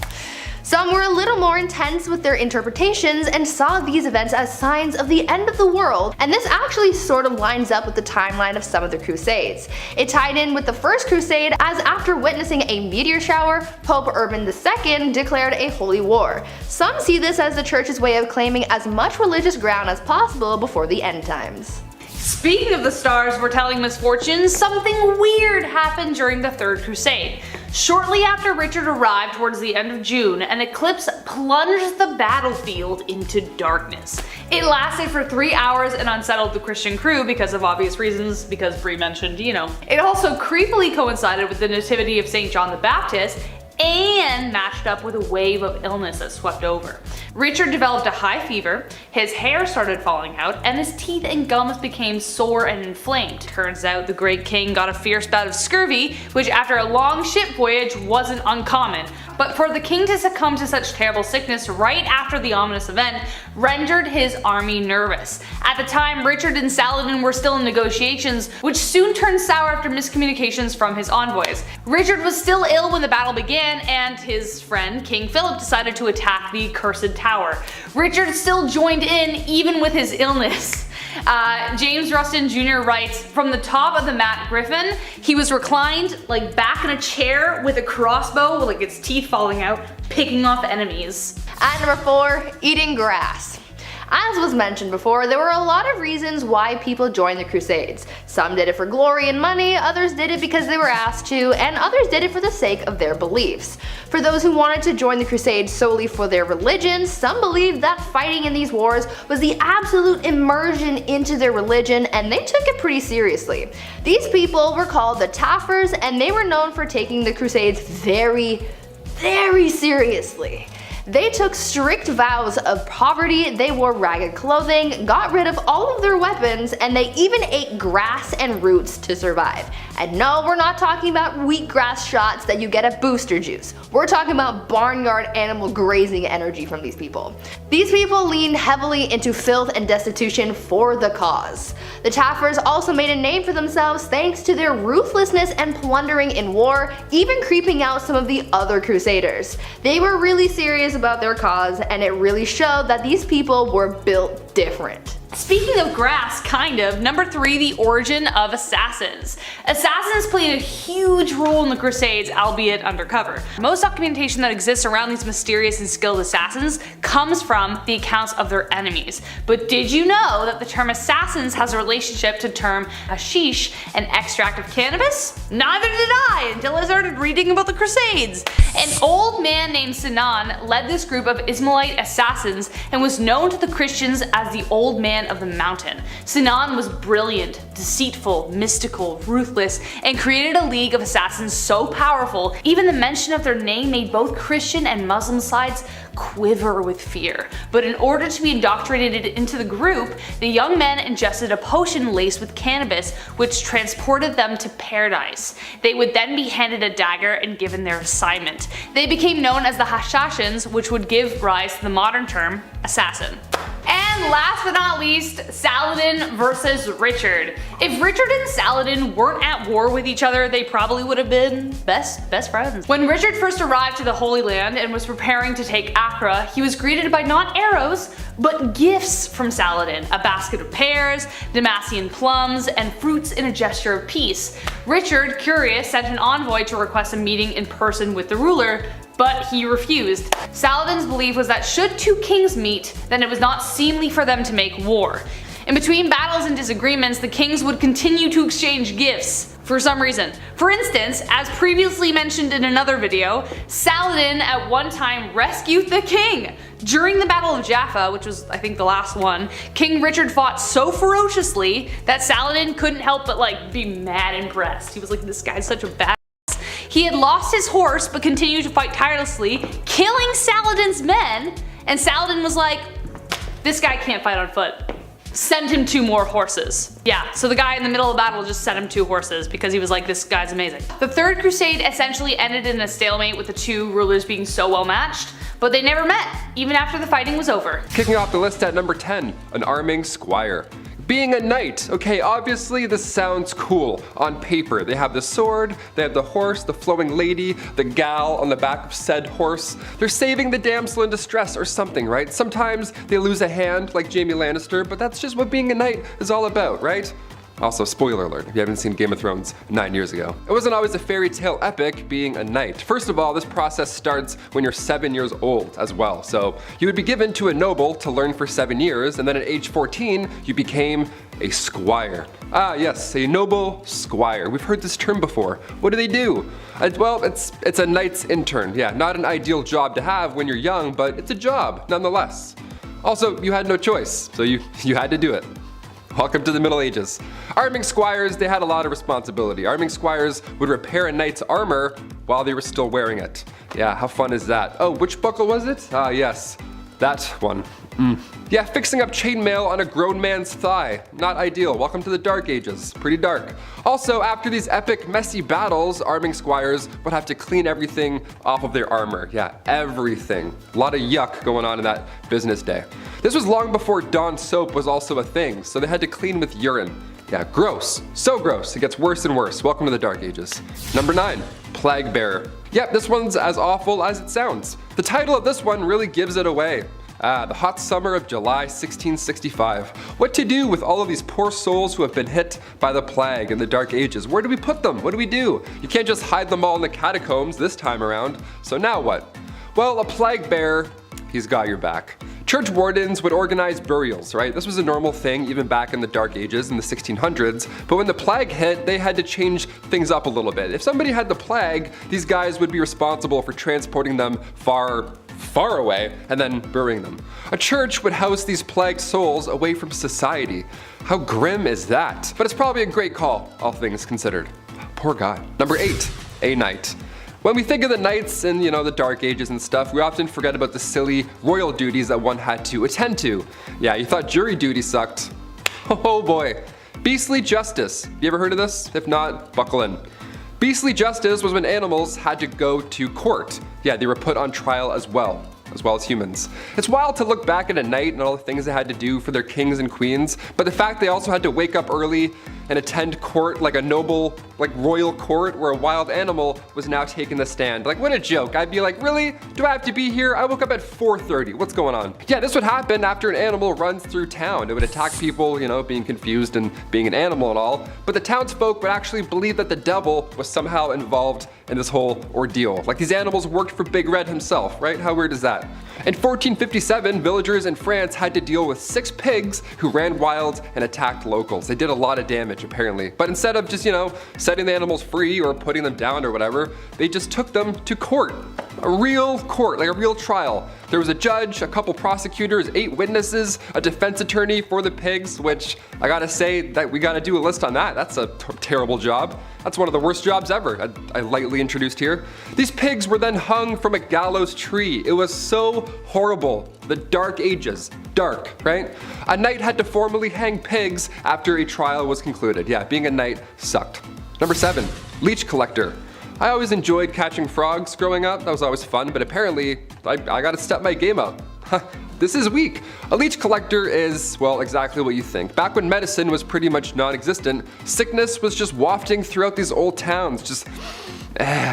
Some were a little more intense with their interpretations and saw these events as signs of the end of the world, and this actually sort of lines up with the timeline of some of the Crusades. It tied in with the First Crusade, as after witnessing a meteor shower, Pope Urban II declared a holy war. Some see this as the church's way of claiming as much religious ground as possible before the end times. Speaking of the stars foretelling misfortunes, something weird happened during the Third Crusade. Shortly after Richard arrived towards the end of June, an eclipse plunged the battlefield into darkness. It lasted for 3 hours and unsettled the Christian crew because of obvious reasons, because Brie mentioned, you know. It also creepily coincided with the nativity of St. John the Baptist, and matched up with a wave of illness that swept over. Richard developed a high fever, his hair started falling out, and his teeth and gums became sore and inflamed. Turns out the great king got a fierce bout of scurvy, which after a long ship voyage wasn't uncommon. But for the king to succumb to such terrible sickness right after the ominous event rendered his army nervous. At the time, Richard and Saladin were still in negotiations, which soon turned sour after miscommunications from his envoys. Richard was still ill when the battle began, and his friend King Philip decided to attack the Cursed Tower. Richard still joined in even with his illness. James Rustin Jr. writes, from the top of the Matt Griffin, he was reclined like back in a chair with a crossbow with like its teeth falling out, picking off enemies. At number 4, eating grass. As was mentioned before, there were a lot of reasons why people joined the Crusades. Some did it for glory and money, others did it because they were asked to, and others did it for the sake of their beliefs. For those who wanted to join the Crusades solely for their religion, some believed that fighting in these wars was the absolute immersion into their religion, and they took it pretty seriously. These people were called the Taffers, and they were known for taking the Crusades very seriously. They took strict vows of poverty, they wore ragged clothing, got rid of all of their weapons, and they even ate grass and roots to survive. And no, we're not talking about wheatgrass shots that you get at Booster Juice. We're talking about barnyard animal grazing energy from these people. These people leaned heavily into filth and destitution for the cause. The Taffers also made a name for themselves thanks to their ruthlessness and plundering in war, even creeping out some of the other Crusaders. They were really serious about their cause, and it really showed that these people were built different. Speaking of grass, kind of, number 3, the origin of assassins. Assassins played a huge role in the Crusades, albeit undercover. Most documentation that exists around these mysterious and skilled assassins comes from the accounts of their enemies. But did you know that the term assassins has a relationship to the term hashish, an extract of cannabis? Neither did I until I started reading about the Crusades. An old man named Sinan led this group of Ismailite assassins and was known to the Christians as the Old Man of the Mountain. Sinan was brilliant, deceitful, mystical, ruthless, and created a league of assassins so powerful, even the mention of their name made both Christian and Muslim sides quiver with fear. But in order to be indoctrinated into the group, the young men ingested a potion laced with cannabis, which transported them to paradise. They would then be handed a dagger and given their assignment. They became known as the Hashashins, which would give rise to the modern term assassin. And last but not least, Saladin versus Richard. If Richard and Saladin weren't at war with each other, they probably would have been best friends. When Richard first arrived to the Holy Land and was preparing to take Acre, he was greeted by not arrows, but gifts from Saladin, a basket of pears, Damascene plums, and fruits in a gesture of peace. Richard, curious, sent an envoy to request a meeting in person with the ruler, but he refused. Saladin's belief was that should two kings meet, then it was not seemly for them to make war. In between battles and disagreements, the kings would continue to exchange gifts for some reason. For instance, as previously mentioned in another video, Saladin at one time rescued the king. During the Battle of Jaffa, which was I think the last one, King Richard fought so ferociously that Saladin couldn't help but be mad impressed. He was like, this guy's such a bad. He had lost his horse but continued to fight tirelessly, killing Saladin's men, and Saladin was like, this guy can't fight on foot. Send him 2 more horses. Yeah, so the guy in the middle of the battle just sent him 2 horses because he was like, this guy's amazing. The Third Crusade essentially ended in a stalemate with the 2 rulers being so well matched, but they never met, even after the fighting was over. Kicking off the list at number 10, an arming squire. Being a knight. Okay, obviously this sounds cool on paper. They have the sword, they have the horse, the flowing lady, the gal on the back of said horse. They're saving the damsel in distress or something, right? Sometimes they lose a hand like Jaime Lannister, but that's just what being a knight is all about, right? Also, spoiler alert, if you haven't seen Game of Thrones 9 years ago. It wasn't always a fairy tale epic being a knight. First of all, this process starts when you're 7 years old as well. So you would be given to a noble to learn for 7 years, and then at age 14, you became a squire. Ah yes, a noble squire. We've heard this term before. What do they do? Well, it's a knight's intern. Yeah, not an ideal job to have when you're young, but it's a job nonetheless. Also, you had no choice, so you had to do it. Welcome to the Middle Ages. Arming squires, they had a lot of responsibility. Arming squires would repair a knight's armor while they were still wearing it. Yeah, how fun is that? Oh, which buckle was it? Ah, yes, that one. Yeah, fixing up chainmail on a grown man's thigh. Not ideal. Welcome to the Dark Ages. Pretty dark. Also, after these epic, messy battles, arming squires would have to clean everything off of their armor. Yeah, everything. A lot of yuck going on in that business day. This was long before Dawn soap was also a thing, so they had to clean with urine. Yeah, gross. So gross. It gets worse and worse. Welcome to the Dark Ages. Number 9, Plague Bearer. Yep, this one's as awful as it sounds. The title of this one really gives it away. The hot summer of July 1665. What to do with all of these poor souls who have been hit by the plague in the Dark Ages? Where do we put them? What do we do? You can't just hide them all in the catacombs this time around. So now what? Well, a plague bearer, he's got your back. Church wardens would organize burials, right? This was a normal thing even back in the Dark Ages in the 1600s, but when the plague hit, they had to change things up a little bit. If somebody had the plague, these guys would be responsible for transporting them far away and then burying them. A church would house these plagued souls away from society. How grim is that? But it's probably a great call, all things considered. Poor guy. Number 8, a knight. When we think of the knights in, the Dark Ages and stuff, we often forget about the silly royal duties that one had to attend to. Yeah, you thought jury duty sucked. Oh boy. Beastly justice. You ever heard of this? If not, buckle in. Beastly justice was when animals had to go to court. Yeah, they were put on trial as well as humans. It's wild to look back at a knight and all the things they had to do for their kings and queens, but the fact they also had to wake up early and attend court like a noble, royal court where a wild animal was now taking the stand. What a joke. I'd be like, really? Do I have to be here? I woke up at 4:30. What's going on? Yeah, this would happen after an animal runs through town. It would attack people, being confused and being an animal and all, but the townsfolk would actually believe that the devil was somehow involved in this whole ordeal. These animals worked for Big Red himself, right? How weird is that? In 1457, villagers in France had to deal with 6 pigs who ran wild and attacked locals. They did a lot of damage, apparently. But instead of just, setting the animals free or putting them down or whatever, they just took them to court. A real court, a real trial. There was a judge, a couple prosecutors, 8 witnesses, a defense attorney for the pigs, which I gotta say that we gotta do a list on that. That's a terrible job. That's one of the worst jobs ever, I lightly introduced here. These pigs were then hung from a gallows tree. It was so horrible. The Dark Ages. Dark, right? A knight had to formally hang pigs after a trial was concluded. Yeah, being a knight sucked. Number 7, leech collector. I always enjoyed catching frogs growing up. That was always fun, but apparently I gotta step my game up. This is weak. A leech collector is, well, exactly what you think. Back when medicine was pretty much non-existent, sickness was just wafting throughout these old towns, just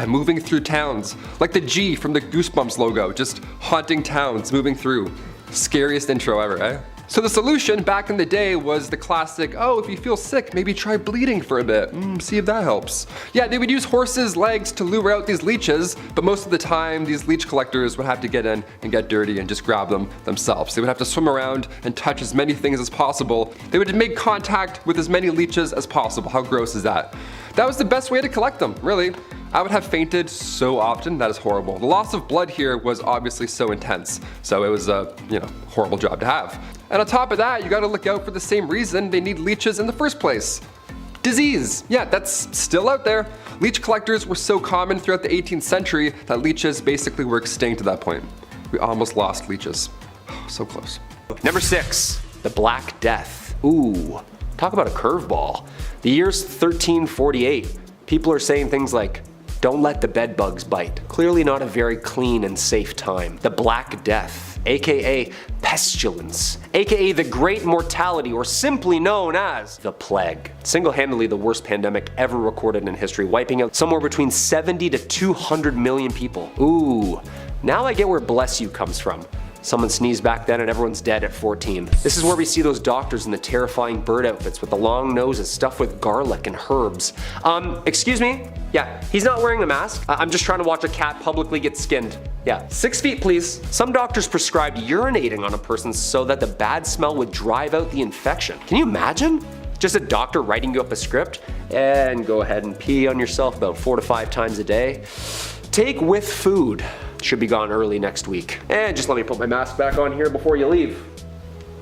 moving through towns. Like the G from the Goosebumps logo, just haunting towns, moving through. Scariest intro ever, eh? So the solution back in the day was the classic, oh, if you feel sick, maybe try bleeding for a bit, see if that helps. Yeah, they would use horses' legs to lure out these leeches, but most of the time these leech collectors would have to get in and get dirty and just grab them themselves. They would have to swim around and touch as many things as possible. They would make contact with as many leeches as possible. How gross is that? That was the best way to collect them, really. I would have fainted so often, that is horrible. The loss of blood here was obviously so intense, so it was a, horrible job to have. And on top of that, you gotta look out for the same reason they need leeches in the first place. Disease. Yeah, that's still out there. Leech collectors were so common throughout the 18th century that leeches basically were extinct at that point. We almost lost leeches. So close. Number 6, the Black Death. Ooh, talk about a curveball. The year's 1348. People are saying things like, don't let the bed bugs bite. Clearly not a very clean and safe time. The Black Death, aka pestilence, aka the Great Mortality, or simply known as the Plague. Single-handedly the worst pandemic ever recorded in history, wiping out somewhere between 70 to 200 million people. Ooh, now I get where bless you comes from. Someone sneezed back then and everyone's dead at 14. This is where we see those doctors in the terrifying bird outfits with the long noses stuffed with garlic and herbs. Excuse me? Yeah, he's not wearing a mask. I'm just trying to watch a cat publicly get skinned. Yeah, 6 feet please. Some doctors prescribed urinating on a person so that the bad smell would drive out the infection. Can you imagine? Just a doctor writing you up a script and go ahead and pee on yourself about 4 to 5 times a day. Take with food. Should be gone early next week. And just let me put my mask back on here before you leave.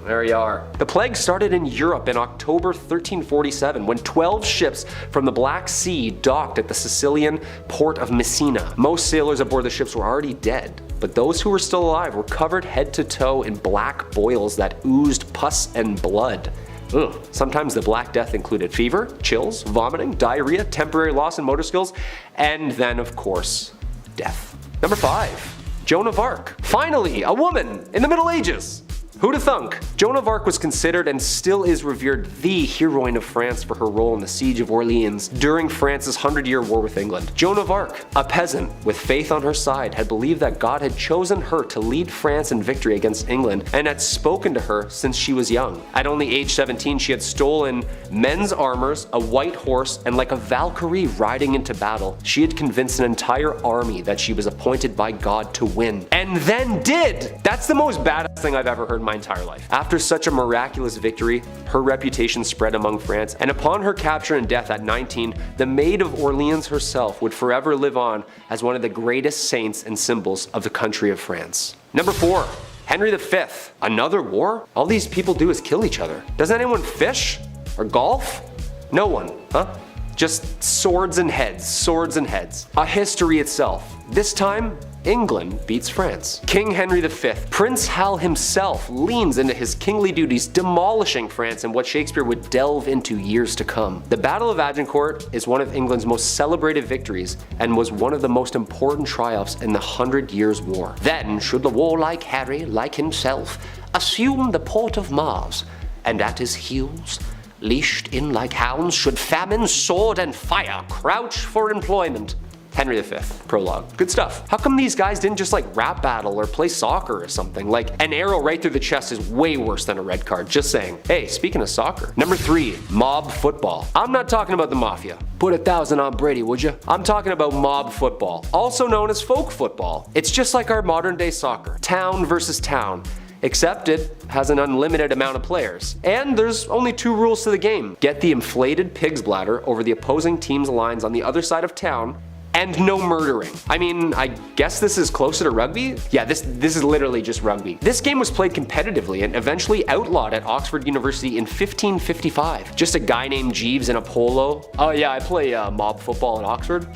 There you are. The plague started in Europe in October 1347 when 12 ships from the Black Sea docked at the Sicilian port of Messina. Most sailors aboard the ships were already dead, but those who were still alive were covered head to toe in black boils that oozed pus and blood. Ugh. Sometimes the Black Death included fever, chills, vomiting, diarrhea, temporary loss in motor skills, and then, of course, death. Number 5. Joan of Arc. Finally, a woman in the Middle Ages! Who'da thunk? Joan of Arc was considered and still is revered the heroine of France for her role in the Siege of Orleans during France's 100-year war with England. Joan of Arc, a peasant with faith on her side, had believed that God had chosen her to lead France in victory against England and had spoken to her since she was young. At only age 17, she had stolen men's armors, a white horse, and like a Valkyrie riding into battle, she had convinced an entire army that she was appointed by God to win. And then did! That's the most badass thing I've ever heard my entire life. After such a miraculous victory, her reputation spread among France, and upon her capture and death at 19, the Maid of Orleans herself would forever live on as one of the greatest saints and symbols of the country of France. Number 4. Henry V. Another war? All these people do is kill each other. Does anyone fish? Or golf? No one, huh? Just swords and heads, swords and heads. A history itself. This time, England beats France. King Henry V, Prince Hal himself, leans into his kingly duties, demolishing France in what Shakespeare would delve into years to come. The Battle of Agincourt is one of England's most celebrated victories and was one of the most important triumphs in the 100 Years' War. Then should the warlike Harry, like himself, assume the port of Mars, and at his heels, leashed in like hounds, should famine, sword, and fire crouch for employment. Henry V. Prologue. Good stuff. How come these guys didn't just like rap battle or play soccer or something? Like, an arrow right through the chest is way worse than a red card, just saying. Hey, speaking of soccer. Number 3, mob football. I'm not talking about the mafia. Put 1,000 on Brady, would you? I'm talking about mob football, also known as folk football. It's just like our modern day soccer. Town versus town. Except it has an unlimited amount of players. And there's only 2 rules to the game. Get the inflated pig's bladder over the opposing team's lines on the other side of town, and no murdering. I mean, I guess this is closer to rugby? Yeah, this is literally just rugby. This game was played competitively and eventually outlawed at Oxford University in 1555. Just a guy named Jeeves in a polo. Oh yeah, I play mob football at Oxford.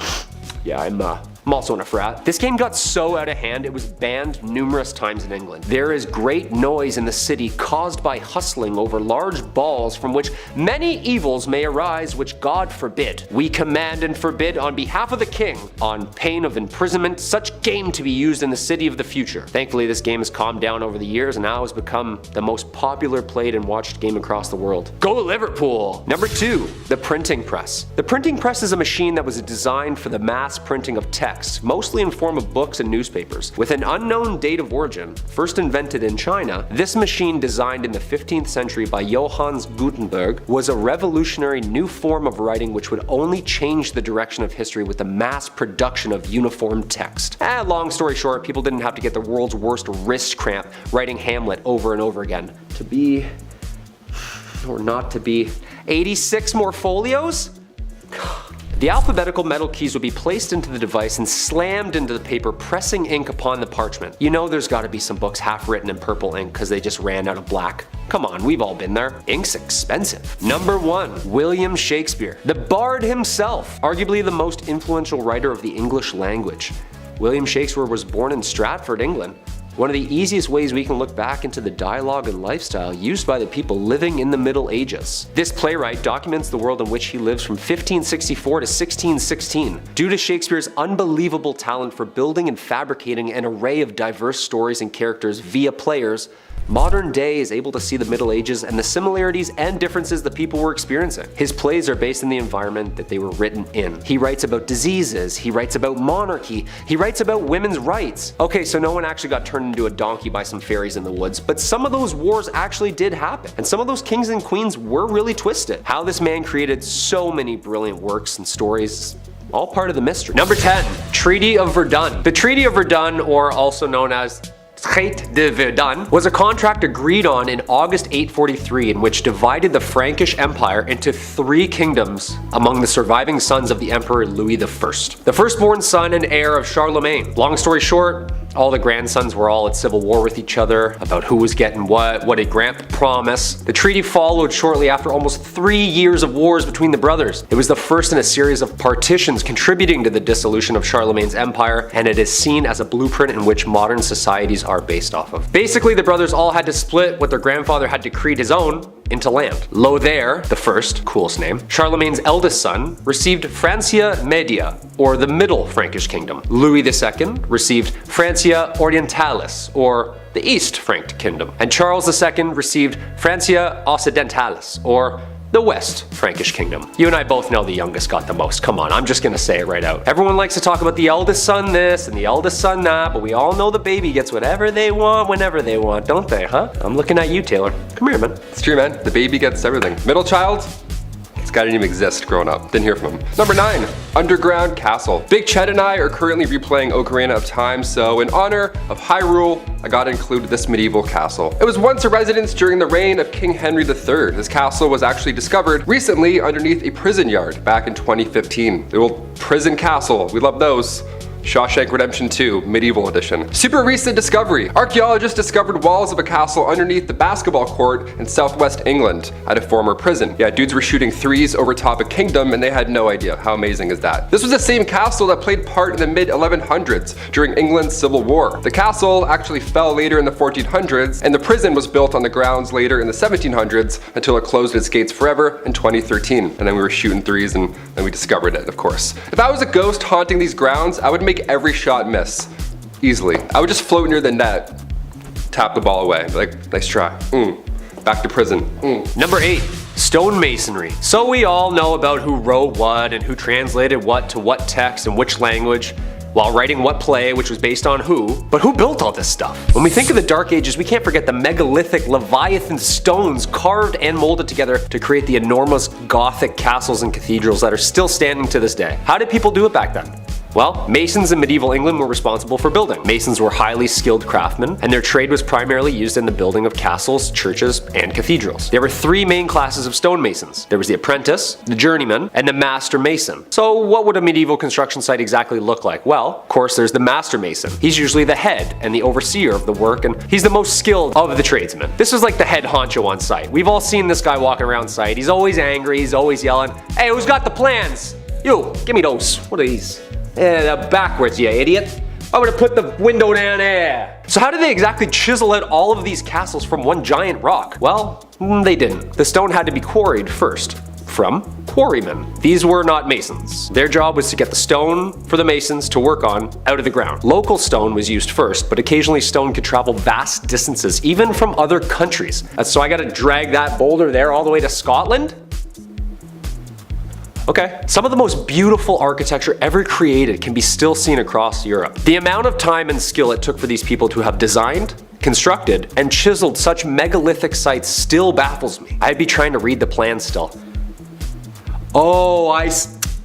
Yeah, I'm also in a frat. This game got so out of hand it was banned numerous times in England. There is great noise in the city caused by hustling over large balls from which many evils may arise which God forbid. We command and forbid on behalf of the king, on pain of imprisonment, such game to be used in the city of the future. Thankfully this game has calmed down over the years and now has become the most popular played and watched game across the world. Go Liverpool! Number 2, the printing press. The printing press is a machine that was designed for the mass printing of text, mostly in form of books and newspapers. With an unknown date of origin, first invented in China, this machine, designed in the 15th century by Johannes Gutenberg, was a revolutionary new form of writing which would only change the direction of history with the mass production of uniform text. Long story short, people didn't have to get the world's worst wrist cramp writing Hamlet over and over again. To be, or not to be, 86 more folios? The alphabetical metal keys would be placed into the device and slammed into the paper, pressing ink upon the parchment. You know there's gotta be some books half written in purple ink because they just ran out of black. Come on, we've all been there. Ink's expensive. Number 1, William Shakespeare. The Bard himself, arguably the most influential writer of the English language. William Shakespeare was born in Stratford, England. One of the easiest ways we can look back into the dialogue and lifestyle used by the people living in the Middle Ages. This playwright documents the world in which he lives from 1564 to 1616. Due to Shakespeare's unbelievable talent for building and fabricating an array of diverse stories and characters via players, modern day is able to see the Middle Ages and the similarities and differences the people were experiencing. His plays are based in the environment that they were written in. He writes about diseases, he writes about monarchy, he writes about women's rights. Okay, so no one actually got turned into a donkey by some fairies in the woods, but some of those wars actually did happen, and some of those kings and queens were really twisted. How this man created so many brilliant works and stories, all part of the mystery. Number 10, Treaty of Verdun. The Treaty of Verdun, or also known as Traité de Verdun, was a contract agreed on in August 843 in which divided the Frankish Empire into 3 kingdoms among the surviving sons of the Emperor Louis I, the firstborn son and heir of Charlemagne. Long story short, all the grandsons were all at civil war with each other about who was getting what did grant the promise. The treaty followed shortly after almost 3 years of wars between the brothers. It was the first in a series of partitions contributing to the dissolution of Charlemagne's empire, and it is seen as a blueprint in which modern societies are based off of. Basically, the brothers all had to split what their grandfather had decreed his own into land. Lothair the First, coolest name, Charlemagne's eldest son, received Francia Media, or the Middle Frankish Kingdom. Louis II received Francia Orientalis, or the East Frank Kingdom. And Charles II received Francia Occidentalis, or the West Frankish Kingdom. You and I both know the youngest got the most. Come on, I'm just gonna say it right out. Everyone likes to talk about the eldest son this and the eldest son that, but we all know the baby gets whatever they want whenever they want, don't they, huh? I'm looking at you, Taylor. Come here, man. It's true, man. The baby gets everything. Middle child? This guy didn't even exist growing up. Didn't hear from him. Number 9, underground castle. Big Chet and I are currently replaying Ocarina of Time, so in honor of Hyrule, I gotta include this medieval castle. It was once a residence during the reign of King Henry III. This castle was actually discovered recently underneath a prison yard back in 2015. The old prison castle, we love those. Shawshank Redemption 2, Medieval Edition. Super recent discovery. Archaeologists discovered walls of a castle underneath the basketball court in southwest England at a former prison. Yeah, dudes were shooting threes over top a kingdom and they had no idea. How amazing is that? This was the same castle that played part in the mid-1100s during England's Civil War. The castle actually fell later in the 1400s, and the prison was built on the grounds later in the 1700s until it closed its gates forever in 2013. And then we were shooting threes and then we discovered it, of course. If I was a ghost haunting these grounds, I would make every shot miss. Easily. I would just float near the net, tap the ball away, like, nice try. Back to prison. Number 8, stonemasonry. So we all know about who wrote what and who translated what to what text and which language while writing what play, which was based on who. But who built all this stuff? When we think of the Dark Ages, we can't forget the megalithic Leviathan stones carved and molded together to create the enormous Gothic castles and cathedrals that are still standing to this day. How did people do it back then? Well, masons in medieval England were responsible for building. Masons were highly skilled craftsmen, and their trade was primarily used in the building of castles, churches, and cathedrals. There were 3 main classes of stonemasons. There was the apprentice, the journeyman, and the master mason. So what would a medieval construction site exactly look like? Well, of course, there's the master mason. He's usually the head and the overseer of the work, and he's the most skilled of the tradesmen. This is like the head honcho on site. We've all seen this guy walking around site. He's always angry, he's always yelling, "Hey, who's got the plans? You, give me those. What are these? Backwards, you idiot. I would have put the window down there." So how did they exactly chisel out all of these castles from one giant rock? Well, they didn't. The stone had to be quarried first. From quarrymen. These were not masons. Their job was to get the stone for the masons to work on out of the ground. Local stone was used first, but occasionally stone could travel vast distances, even from other countries. So I gotta drag that boulder there all the way to Scotland? Okay. Some of the most beautiful architecture ever created can be still seen across Europe. The amount of time and skill it took for these people to have designed, constructed, and chiseled such megalithic sites still baffles me. I'd be trying to read the plan still. Oh,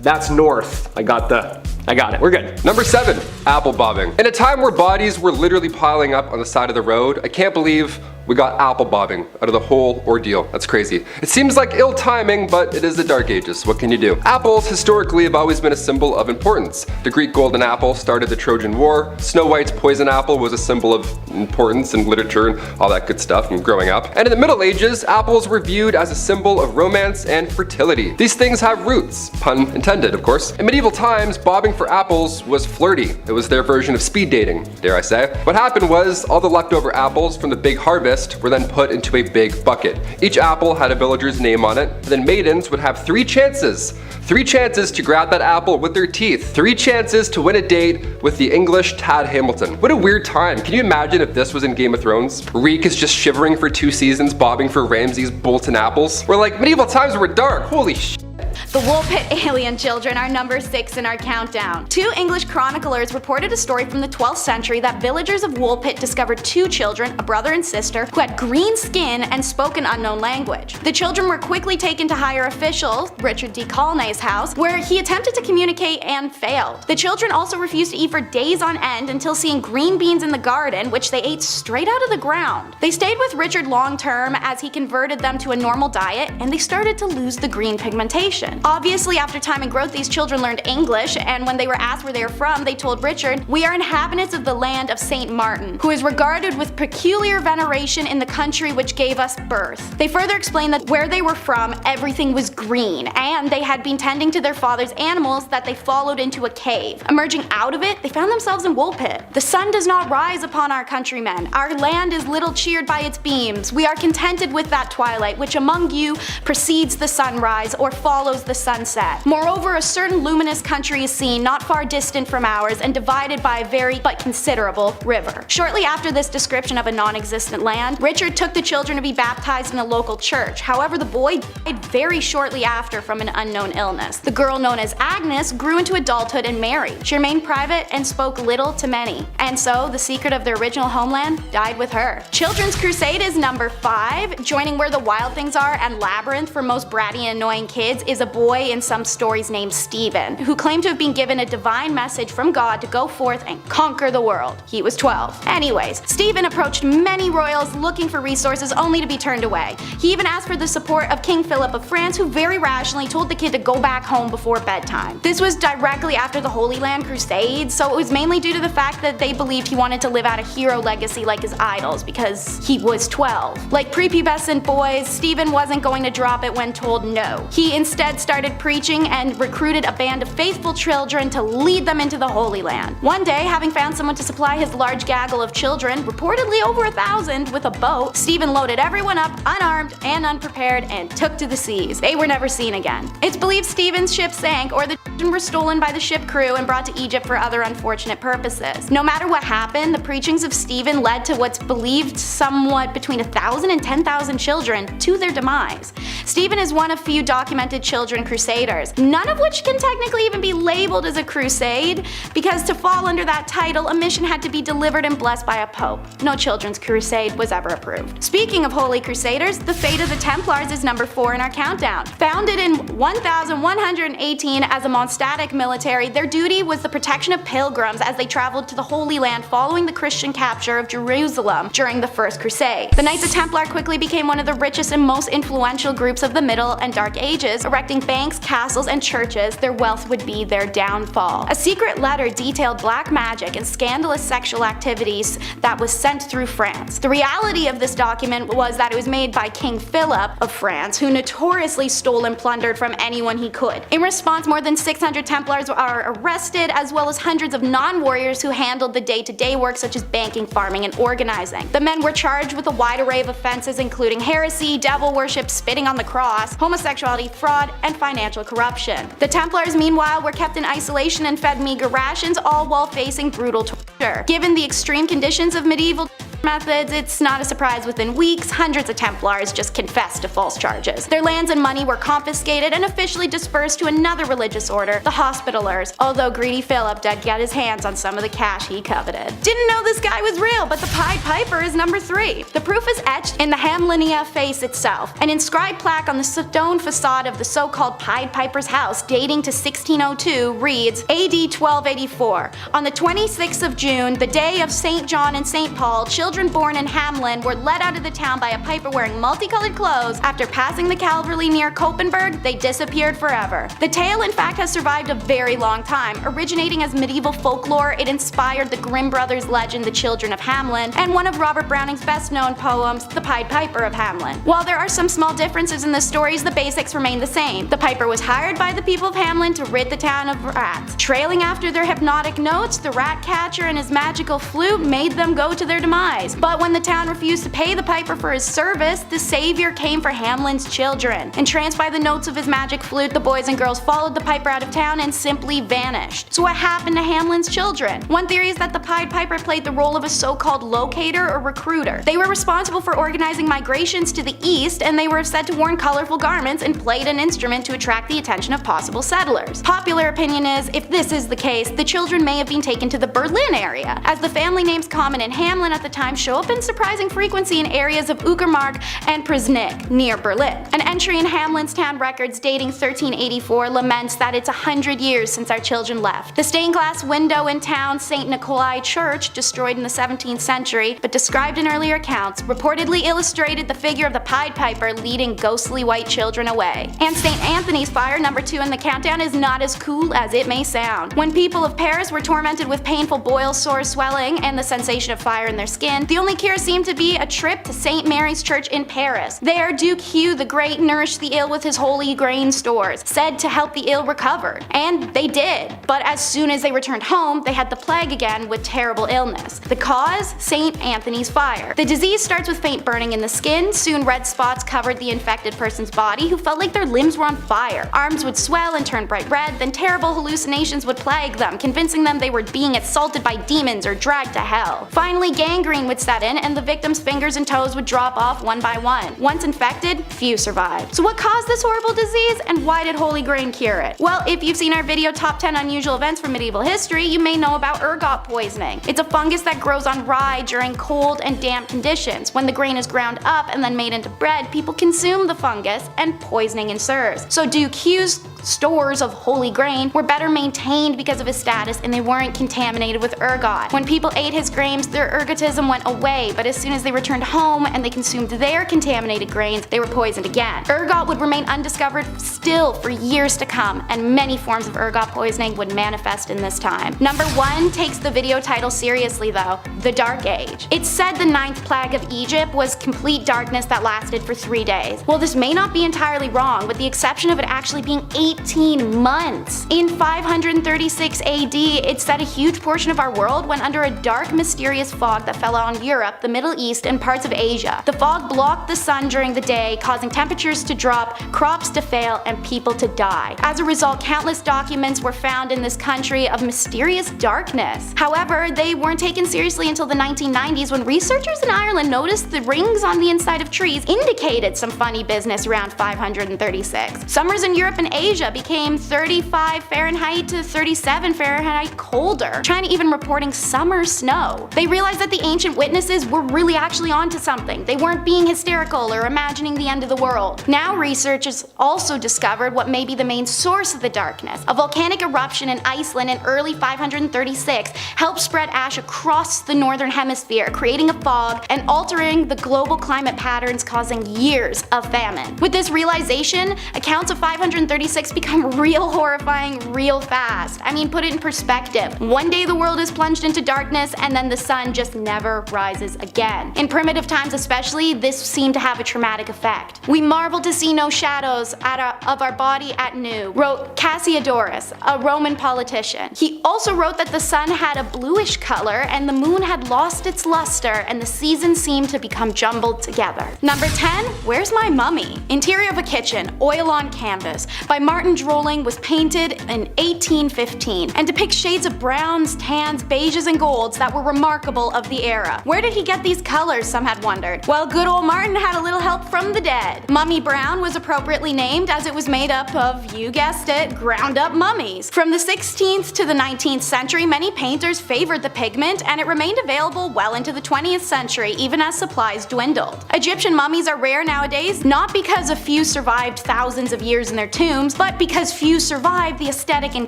that's north. I got it. We're good. Number 7, apple bobbing. In a time where bodies were literally piling up on the side of the road, I can't believe we got apple bobbing out of the whole ordeal. That's crazy. It seems like ill timing, but it is the Dark Ages. What can you do? Apples historically have always been a symbol of importance. The Greek golden apple started the Trojan War. Snow White's poison apple was a symbol of importance in literature and all that good stuff from growing up. And in the Middle Ages, apples were viewed as a symbol of romance and fertility. These things have roots, pun intended, of course. In medieval times, bobbing for apples was flirty. It was their version of speed dating, dare I say. What happened was all the leftover apples from the big harvest were then put into a big bucket. Each apple had a villager's name on it, and then maidens would have 3 chances. 3 chances to grab that apple with their teeth. 3 chances to win a date with the English Tad Hamilton. What a weird time. Can you imagine if this was in Game of Thrones? Reek is just shivering for 2 seasons, bobbing for Ramsay's Bolton apples. We're like, medieval times were dark, holy shit. The Woolpit alien children are number 6 in our countdown. 2 English chroniclers reported a story from the 12th century that villagers of Woolpit discovered 2 children, a brother and sister, who had green skin and spoke an unknown language. The children were quickly taken to higher officials, Richard D. Colnay's house, where he attempted to communicate and failed. The children also refused to eat for days on end until seeing green beans in the garden, which they ate straight out of the ground. They stayed with Richard long term as he converted them to a normal diet, and they started to lose the green pigmentation. Obviously, after time and growth, these children learned English, and when they were asked where they were from, they told Richard, "We are inhabitants of the land of Saint Martin, who is regarded with peculiar veneration in the country which gave us birth." They further explained that where they were from, everything was green, and they had been tending to their father's animals that they followed into a cave. Emerging out of it, they found themselves in Woolpit. "The sun does not rise upon our countrymen. Our land is little cheered by its beams. We are contented with that twilight which among you precedes the sunrise or follows the sunset. Moreover, a certain luminous country is seen not far distant from ours and divided by a very but considerable river." Shortly after this description of a non-existent land, Richard took the children to be baptized in a local church. However, the boy died very shortly after from an unknown illness. The girl, known as Agnes, grew into adulthood and married. She remained private and spoke little to many, and so the secret of their original homeland died with her. Children's Crusade is number 5. Joining Where the Wild Things Are and Labyrinth for most bratty and annoying kids is a boy in some stories named Stephen, who claimed to have been given a divine message from God to go forth and conquer the world. He was 12. Anyways, Stephen approached many royals looking for resources only to be turned away. He even asked for the support of King Philip of France, who very rationally told the kid to go back home before bedtime. This was directly after the Holy Land Crusades, so it was mainly due to the fact that they believed he wanted to live out a hero legacy like his idols because he was 12. Like prepubescent boys, Stephen wasn't going to drop it when told no. He instead started preaching and recruited a band of faithful children to lead them into the Holy Land. One day, having found someone to supply his large gaggle of children, reportedly over 1,000, with a boat, Stephen loaded everyone up unarmed and unprepared and took to the seas. They were never seen again. It's believed Stephen's ship sank, or the children were stolen by the ship crew and brought to Egypt for other unfortunate purposes. No matter what happened, the preachings of Stephen led to what's believed somewhat between 1,000 and 10,000 children to their demise. Stephen is one of few documented children crusaders, none of which can technically even be labeled as a crusade, because to fall under that title, a mission had to be delivered and blessed by a pope. No children's crusade was ever approved. Speaking of holy crusaders, the fate of the Templars is number 4 in our countdown. Founded in 1118 as a monastic military, their duty was the protection of pilgrims as they traveled to the Holy Land following the Christian capture of Jerusalem during the First Crusade. The Knights of Templar quickly became one of the richest and most influential groups of the Middle and Dark Ages, erecting banks, castles, and churches. Their wealth would be their downfall. A secret letter detailed black magic and scandalous sexual activities that was sent through France. The reality of this document was that it was made by King Philip of France, who notoriously stole and plundered from anyone he could. In response, more than 600 Templars are arrested, as well as hundreds of non-warriors who handled the day-to-day work such as banking, farming, and organizing. The men were charged with a wide array of offenses including heresy, devil worship, spitting on the cross, homosexuality, fraud, and financial corruption. The Templars, meanwhile, were kept in isolation and fed meager rations, all while facing brutal torture. Given the extreme conditions of medieval methods, it's not a surprise within weeks, hundreds of Templars just confessed to false charges. Their lands and money were confiscated and officially dispersed to another religious order, the Hospitallers, although greedy Philip did get his hands on some of the cash he coveted. Didn't know this guy was real, but the Pied Piper is number 3. The proof is etched in the Hamlinia face itself. An inscribed plaque on the stone facade of the so-called Pied Piper's house, dating to 1602, reads, AD 1284. On the 26th of June, the day of St. John and St. Paul, children born in Hamlin were led out of the town by a piper wearing multicolored clothes. After passing the Calvary near Koppenberg, they disappeared forever. The tale, in fact, has survived a very long time. Originating as medieval folklore, it inspired the Grimm brothers' legend The Children of Hamlin, and one of Robert Browning's best-known poems, The Pied Piper of Hamlin. While there are some small differences in the stories, the basics remain the same. The piper was hired by the people of Hamlin to rid the town of rats. Trailing after their hypnotic notes, the rat catcher and his magical flute made them go to their demise. sacrifice. But when the town refused to pay the piper for his service, the savior came for Hamlin's children. Entranced by the notes of his magic flute, the boys and girls followed the piper out of town and simply vanished. So what happened to Hamlin's children? One theory is that the Pied Piper played the role of a so-called locator or recruiter. They were responsible for organizing migrations to the east, and they were said to worn colorful garments and played an instrument to attract the attention of possible settlers. Popular opinion is, if this is the case, the children may have been taken to the Berlin area, as the family names common in Hamlin at the time show up in surprising frequency in areas of Uckermark and Prusnik, near Berlin. An entry in Hamlin's town records dating 1384 laments that it's 100 years since our children left. The stained glass window in town St. Nikolai Church, destroyed in the 17th century, but described in earlier accounts, reportedly illustrated the figure of the Pied Piper leading ghostly white children away. And St. Anthony's fire, number 2 in the countdown, is not as cool as it may sound. When people of Paris were tormented with painful boils, sores, swelling, and the sensation of fire in their skin, the only cure seemed to be a trip to St. Mary's Church in Paris. There, Duke Hugh the Great nourished the ill with his holy grain stores, said to help the ill recover. And they did. But as soon as they returned home, they had the plague again with terrible illness. The cause? St. Anthony's fire. The disease starts with faint burning in the skin. Soon red spots covered the infected person's body, who felt like their limbs were on fire. Arms would swell and turn bright red, then terrible hallucinations would plague them, convincing them they were being assaulted by demons or dragged to hell. Finally, gangrene would set in, and the victim's fingers and toes would drop off one by one. Once infected, few survived. So what caused this horrible disease, and why did Holy Grain cure it? Well, if you've seen our video Top 10 Unusual Events from Medieval History, you may know about ergot poisoning. It's a fungus that grows on rye during cold and damp conditions. When the grain is ground up and then made into bread, people consume the fungus and poisoning ensues. So Duke Hugh's stores of holy grain were better maintained because of his status, and they weren't contaminated with ergot. When people ate his grains, their ergotism went away, but as soon as they returned home and they consumed their contaminated grains, they were poisoned again. Ergot would remain undiscovered still for years to come, and many forms of ergot poisoning would manifest in this time. Number 1 takes the video title seriously though, the Dark Age. It's said the 9th plague of Egypt was complete darkness that lasted for 3 days. Well, this may not be entirely wrong, with the exception of it actually being 18 months. In 536 AD, it's said a huge portion of our world went under a dark, mysterious fog that fell on Europe, the Middle East, and parts of Asia. The fog blocked the sun during the day, causing temperatures to drop, crops to fail, and people to die. As a result, countless documents were found in this country of mysterious darkness. However, they weren't taken seriously until the 1990s, when researchers in Ireland noticed the rings on the inside of trees indicated some funny business around 536. Summers in Europe and Asia became 35 Fahrenheit to 37 Fahrenheit colder. China even reporting summer snow. They realized that the ancient witnesses were really actually onto something. They weren't being hysterical or imagining the end of the world. Now researchers also discovered what may be the main source of the darkness. A volcanic eruption in Iceland in early 536 helped spread ash across the northern hemisphere, creating a fog and altering the global climate patterns, causing years of famine. With this realization, accounts of 536 become real horrifying real fast. I mean, put it in perspective. One day the world is plunged into darkness, and then the sun just never rises again. In primitive times especially, this seemed to have a traumatic effect. We marvel to see no shadows of our body at noon, wrote Cassiodorus, a Roman politician. He also wrote that the sun had a bluish color and the moon had lost its luster, and the seasons seemed to become jumbled together. Number 10, Where's My Mummy? Interior of a kitchen, oil on canvas, by Martin Drolling, was painted in 1815 and depicts shades of browns, tans, beiges, and golds that were remarkable of the era. Where did he get these colors, some had wondered? Well, good old Martin had a little help from the dead. Mummy Brown was appropriately named as it was made up of, you guessed it, ground up mummies. From the 16th to the 19th century, many painters favored the pigment, and it remained available well into the 20th century, even as supplies dwindled. Egyptian mummies are rare nowadays, not because a few survived thousands of years in their tombs, but because few survived the aesthetic and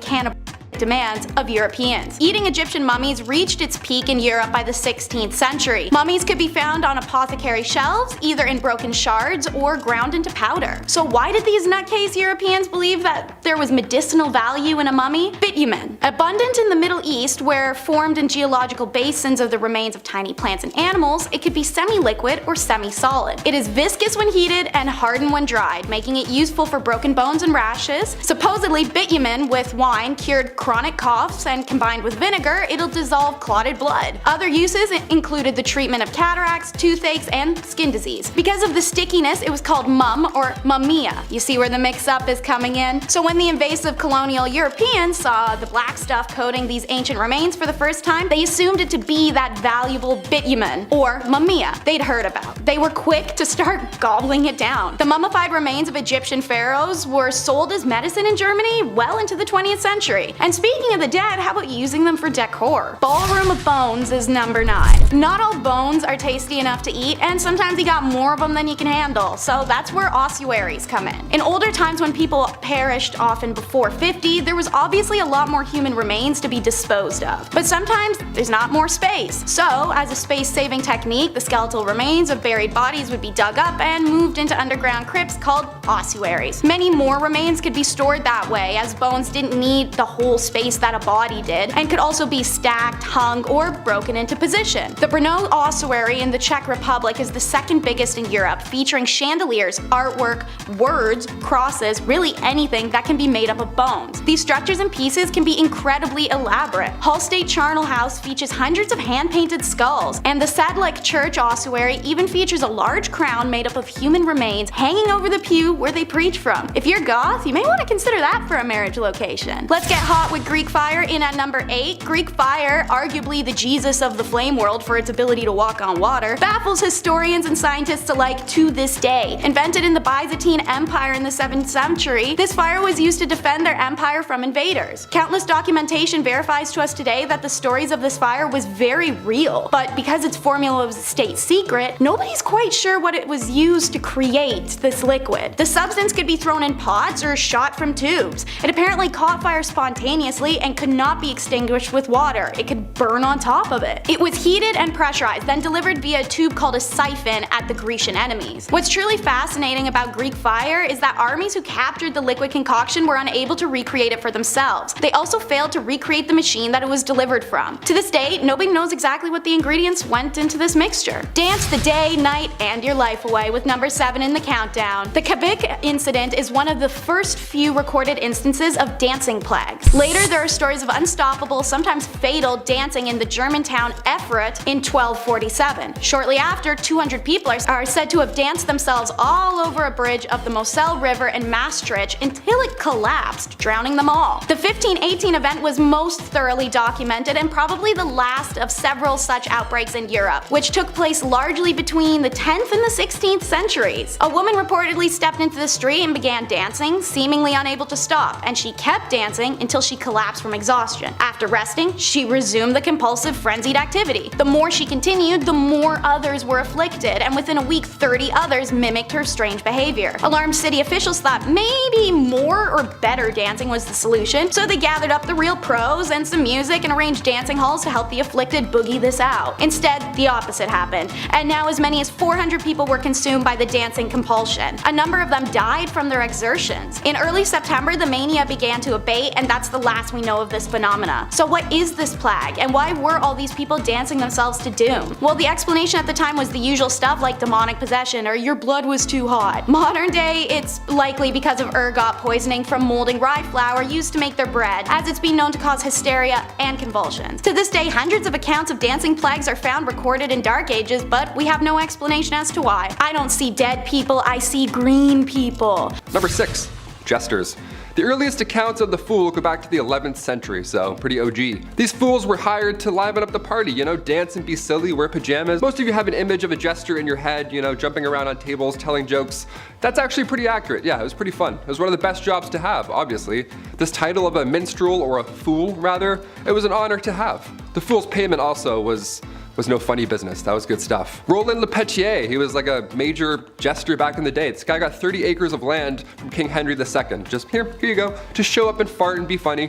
cannibal demands of Europeans. Eating Egyptian mummies reached its peak in Europe by the 16th century. Mummies could be found on apothecary shelves, either in broken shards or ground into powder. So why did these nutcase Europeans believe that there was medicinal value in a mummy? Bitumen. Abundant in the Middle East, where formed in geological basins of the remains of tiny plants and animals, it could be semi-liquid or semi-solid. It is viscous when heated and hardened when dried, making it useful for broken bones and rashes. Supposedly, bitumen with wine cured chronic coughs, and combined with vinegar, it'll dissolve clotted blood. Other uses included the treatment of cataracts, toothaches, and skin disease. Because of the stickiness, it was called mum or mumia. You see where the mix-up is coming in? So when the invasive colonial Europeans saw the black stuff coating these ancient remains for the first time, they assumed it to be that valuable bitumen, or mumia, they'd heard about. They were quick to start gobbling it down. The mummified remains of Egyptian pharaohs were sold as medicine in Germany well into the 20th century. And speaking of the dead, how about using them for decor? Ballroom of bones is number 9. Not all bones are tasty enough to eat, and sometimes you got more of them than you can handle, so that's where ossuaries come in. In older times when people perished often before 50, there was obviously a lot more human remains to be disposed of. But sometimes there's not more space. So, as a space-saving technique, the skeletal remains of buried bodies would be dug up and moved into underground crypts called ossuaries. Many more remains could be stored that way, as bones didn't need the whole space that a body did, and could also be stacked, hung, or broken into position. The Brno ossuary in the Czech Republic is the second biggest in Europe, featuring chandeliers, artwork, words, crosses, really anything that can be made up of bones. These structures and pieces can be incredibly elaborate. Hull State Charnel House features hundreds of hand-painted skulls, and the Sadlec Church ossuary even features a large crown made up of human remains hanging over the pew where they preach from. If you're goth, you may want to consider that for a marriage location. Let's get hot with Greek fire in at number 8. Greek fire, arguably the Jesus of the flame world for its ability to walk on water, baffles historians and scientists alike to this day. Invented in the Byzantine Empire in the 7th century, this fire was used to defend their empire from invaders. Countless documentation verifies to us today that the stories of this fire was very real, but because its formula was a state secret, nobody's quite sure what it was used to create this liquid. The substance could be thrown in pots or shot from tubes. It apparently caught fire spontaneously and could not be extinguished with water. It could burn on top of it. It was heated and pressurized, then delivered via a tube called a siphon at the Grecian enemies. What's truly fascinating about Greek fire is that armies who captured the liquid concoction were unable to recreate it for themselves. They also failed to recreate the machine that it was delivered from. To this day, nobody knows exactly what the ingredients went into this mixture. Dance the day, night, and your life away with number 7 in the countdown. The Kavik incident is one of the first few recorded instances of dancing plagues. Later, there are stories of unstoppable, sometimes fatal, dancing in the German town Erfurt in 1247. Shortly after, 200 people are said to have danced themselves all over a bridge of the Moselle River in Maastricht until it collapsed, drowning them all. The 1518 event was most thoroughly documented and probably the last of several such outbreaks in Europe, which took place largely between the 10th and the 16th centuries. A woman reportedly stepped into the street and began dancing, seemingly unable to stop, and she kept dancing until she collapsed from exhaustion. After resting, she resumed the compulsive, frenzied activity. The more she continued, the more others were afflicted, and within a week 30 others mimicked her strange behavior. Alarmed city officials thought maybe more or better dancing was the solution, so they gathered up the real pros and some music and arranged dancing halls to help the afflicted boogie this out. Instead, the opposite happened, and now as many as 400 people were consumed by the dancing compulsion. A number of them died from their exertions. In early September, the mania began to abate, and that's the last we know of this phenomena. So what is this plague, and why were all these people dancing themselves to doom? Well, the explanation at the time was the usual stuff like demonic possession or your blood was too hot. Modern day, it's likely because of ergot poisoning from molding rye flour used to make their bread, as it's been known to cause hysteria and convulsions. To this day, hundreds of accounts of dancing plagues are found recorded in Dark Ages, but we have no explanation as to why. I don't see dead people, I see green people. Number 6. Jesters. The earliest accounts of the fool go back to the 11th century, so pretty OG. These fools were hired to liven up the party, dance and be silly, wear pajamas. Most of you have an image of a jester in your head, jumping around on tables, telling jokes. That's actually pretty accurate. Yeah, it was pretty fun. It was one of the best jobs to have, obviously. This title of a minstrel, or a fool rather, it was an honor to have. The fool's payment also was no funny business. That was good stuff. Roland Lepetier, he was like a major jester back in the day. This guy got 30 acres of land from King Henry II. Just here you go. Just show up and fart and be funny.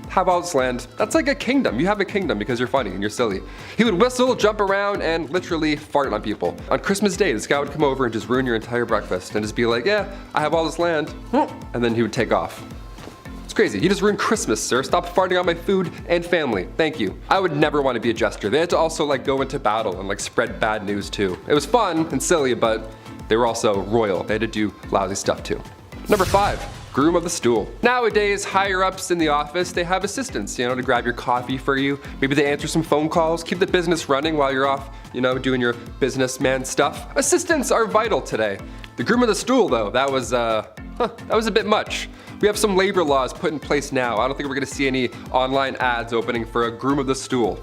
Have all this land. That's like a kingdom. You have a kingdom because you're funny and you're silly. He would whistle, jump around, and literally fart on people. On Christmas Day, this guy would come over and just ruin your entire breakfast and just be like, yeah, I have all this land. And then he would take off. Crazy. You just ruined Christmas, sir. Stop farting on my food and family. Thank you. I would never want to be a jester. They had to also go into battle and spread bad news too. It was fun and silly, but they were also royal. They had to do lousy stuff too. Number 5. Groom of the stool. Nowadays, higher ups in the office, they have assistants, to grab your coffee for you. Maybe they answer some phone calls, keep the business running while you're off, doing your businessman stuff. Assistants are vital today. The groom of the stool, though, that was a bit much. We have some labor laws put in place now. I don't think we're gonna see any online ads opening for a groom of the stool.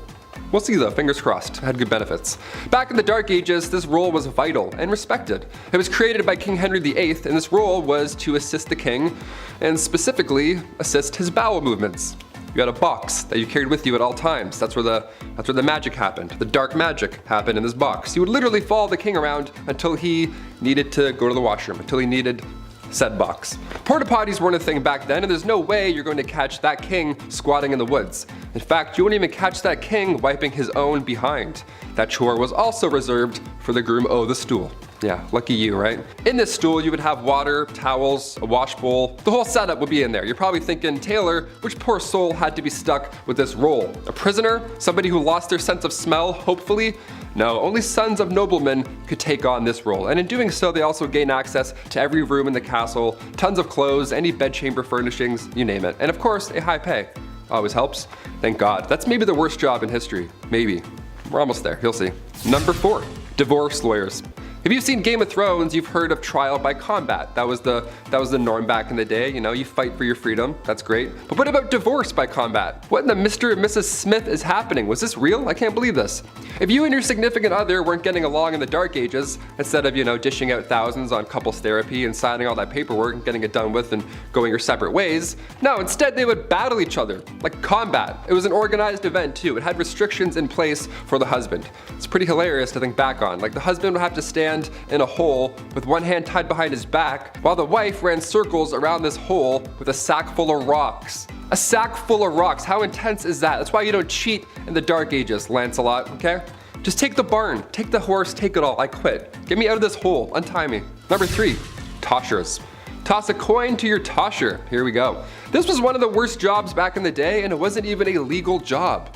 We'll see though, fingers crossed. It had good benefits. Back in the Dark Ages, this role was vital and respected. It was created by King Henry VIII, and this role was to assist the king, and specifically assist his bowel movements. You had a box that you carried with you at all times. That's where the magic happened. The dark magic happened in this box. You would literally follow the king around until he needed to go to the washroom, until he needed said box. Porta potties weren't a thing back then, and there's no way you're going to catch that king squatting in the woods. In fact, you wouldn't even catch that king wiping his own behind. That chore was also reserved for the groom of the stool. Yeah, lucky you, right? In this stool, you would have water, towels, a wash bowl. The whole setup would be in there. You're probably thinking, Taylor, which poor soul had to be stuck with this role? A prisoner? Somebody who lost their sense of smell, hopefully? No, only sons of noblemen could take on this role, and in doing so, they also gain access to every room in the castle, tons of clothes, any bedchamber furnishings, you name it, and of course, a high pay. Always helps. Thank God. That's maybe the worst job in history. Maybe. We're almost there. You'll see. Number 4. Divorce lawyers. If you've seen Game of Thrones, you've heard of trial by combat. That was the norm back in the day. You fight for your freedom. That's great. But what about divorce by combat? What in the Mr. and Mrs. Smith is happening? Was this real? I can't believe this. If you and your significant other weren't getting along in the Dark Ages, instead of, dishing out thousands on couples therapy and signing all that paperwork and getting it done with and going your separate ways, no, instead they would battle each other, like combat. It was an organized event too. It had restrictions in place for the husband. It's pretty hilarious to think back on. Like the husband would have to stand in a hole with one hand tied behind his back, while the wife ran circles around this hole with a sack full of rocks. A sack full of rocks, how intense is that? That's why you don't cheat in the Dark Ages, Lancelot, okay? Just take the barn, take the horse, take it all, I quit. Get me out of this hole, untie me. Number 3, toshers. Toss a coin to your tosher, here we go. This was one of the worst jobs back in the day, and it wasn't even a legal job.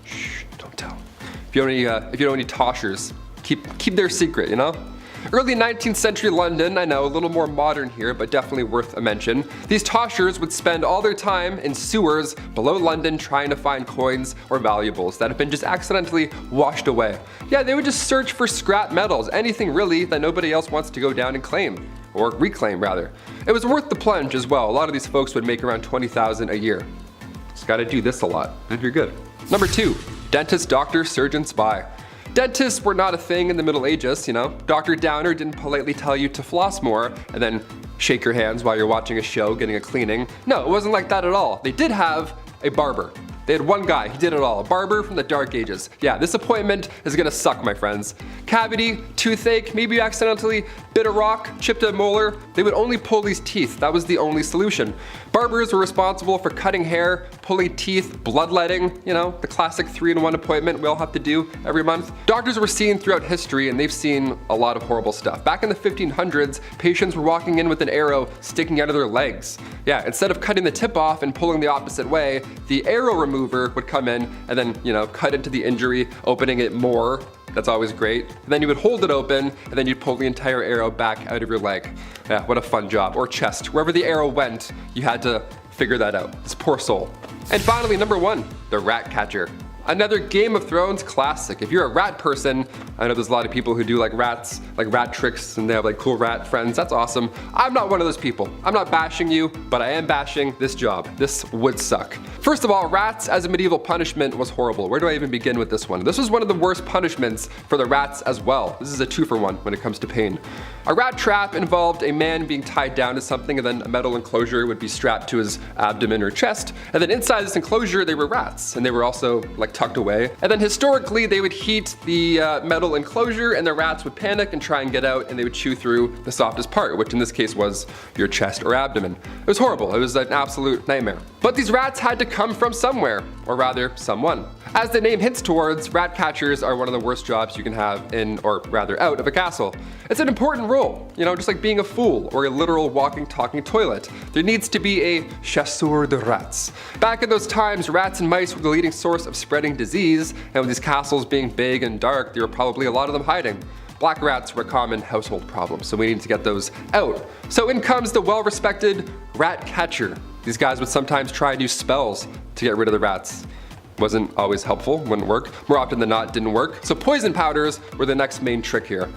Shh, don't tell. If you know any toshers, keep their secret, Early 19th century London, I know, a little more modern here, but definitely worth a mention. These toshers would spend all their time in sewers below London trying to find coins or valuables that have been just accidentally washed away. Yeah, they would just search for scrap metals, anything really that nobody else wants to go down and claim. Or reclaim, rather. It was worth the plunge as well. A lot of these folks would make around $20,000 a year. Just gotta do this a lot, and you're good. Number 2, dentist, doctor, surgeon, spy. Dentists were not a thing in the Middle Ages, Dr. Downer didn't politely tell you to floss more and then shake your hands while you're watching a show, getting a cleaning. No, it wasn't like that at all. They did have a barber. They had one guy, he did it all, a barber from the Dark Ages. Yeah, this appointment is gonna suck, my friends. Cavity, toothache, maybe you accidentally bit a rock, chipped a molar. They would only pull these teeth, that was the only solution. Barbers were responsible for cutting hair, pulling teeth, bloodletting, the classic 3-in-1 appointment we all have to do every month. Doctors were seen throughout history, and they've seen a lot of horrible stuff. Back in the 1500s, patients were walking in with an arrow sticking out of their legs. Yeah, instead of cutting the tip off and pulling the opposite way, the arrow remover would come in and then, cut into the injury, opening it more. That's always great. And then you would hold it open, and then you'd pull the entire arrow back out of your leg. Yeah, what a fun job. Or chest. Wherever the arrow went, you had to figure that out. This poor soul. And finally, number 1, the rat catcher. Another Game of Thrones classic. If you're a rat person, I know there's a lot of people who do like rats, like rat tricks, and they have like cool rat friends. That's awesome. I'm not one of those people. I'm not bashing you, but I am bashing this job. This would suck. First of all, rats as a medieval punishment was horrible. Where do I even begin with this one? This was one of the worst punishments for the rats as well. This is a 2-for-1 when it comes to pain. A rat trap involved a man being tied down to something, and then a metal enclosure would be strapped to his abdomen or chest. And then inside this enclosure, they were rats, and they were also like tucked away. And then historically, they would heat the metal enclosure, and the rats would panic and try and get out, and they would chew through the softest part, which in this case was your chest or abdomen. It was horrible. It was an absolute nightmare. But these rats had to come from somewhere, or rather, someone. As the name hints towards, rat catchers are one of the worst jobs you can have in, or rather out of a castle. It's an important role, just like being a fool or a literal walking, talking toilet. There needs to be a chasseur de rats. Back in those times, rats and mice were the leading source of spreading disease, and with these castles being big and dark, there were probably a lot of them hiding. Black rats were a common household problem, so we need to get those out. So in comes the well-respected rat catcher. These guys would sometimes try new spells to get rid of the rats. Wasn't always helpful, wouldn't work. More often than not, didn't work. So poison powders were the next main trick here.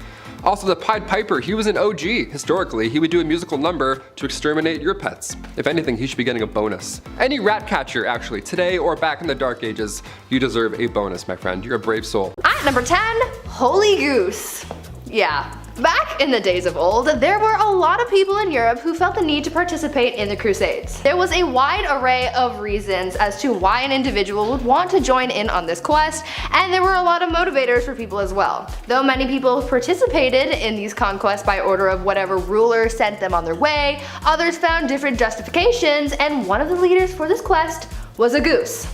Also, the Pied Piper, he was an OG. Historically, he would do a musical number to exterminate your pets. If anything, he should be getting a bonus. Any rat catcher, actually, today or back in the Dark Ages, you deserve a bonus, my friend. You're a brave soul. At number 10, Holy Goose. Yeah. Back in the days of old, there were a lot of people in Europe who felt the need to participate in the Crusades. There was a wide array of reasons as to why an individual would want to join in on this quest, and there were a lot of motivators for people as well. Though many people participated in these conquests by order of whatever ruler sent them on their way, others found different justifications, and one of the leaders for this quest was a goose.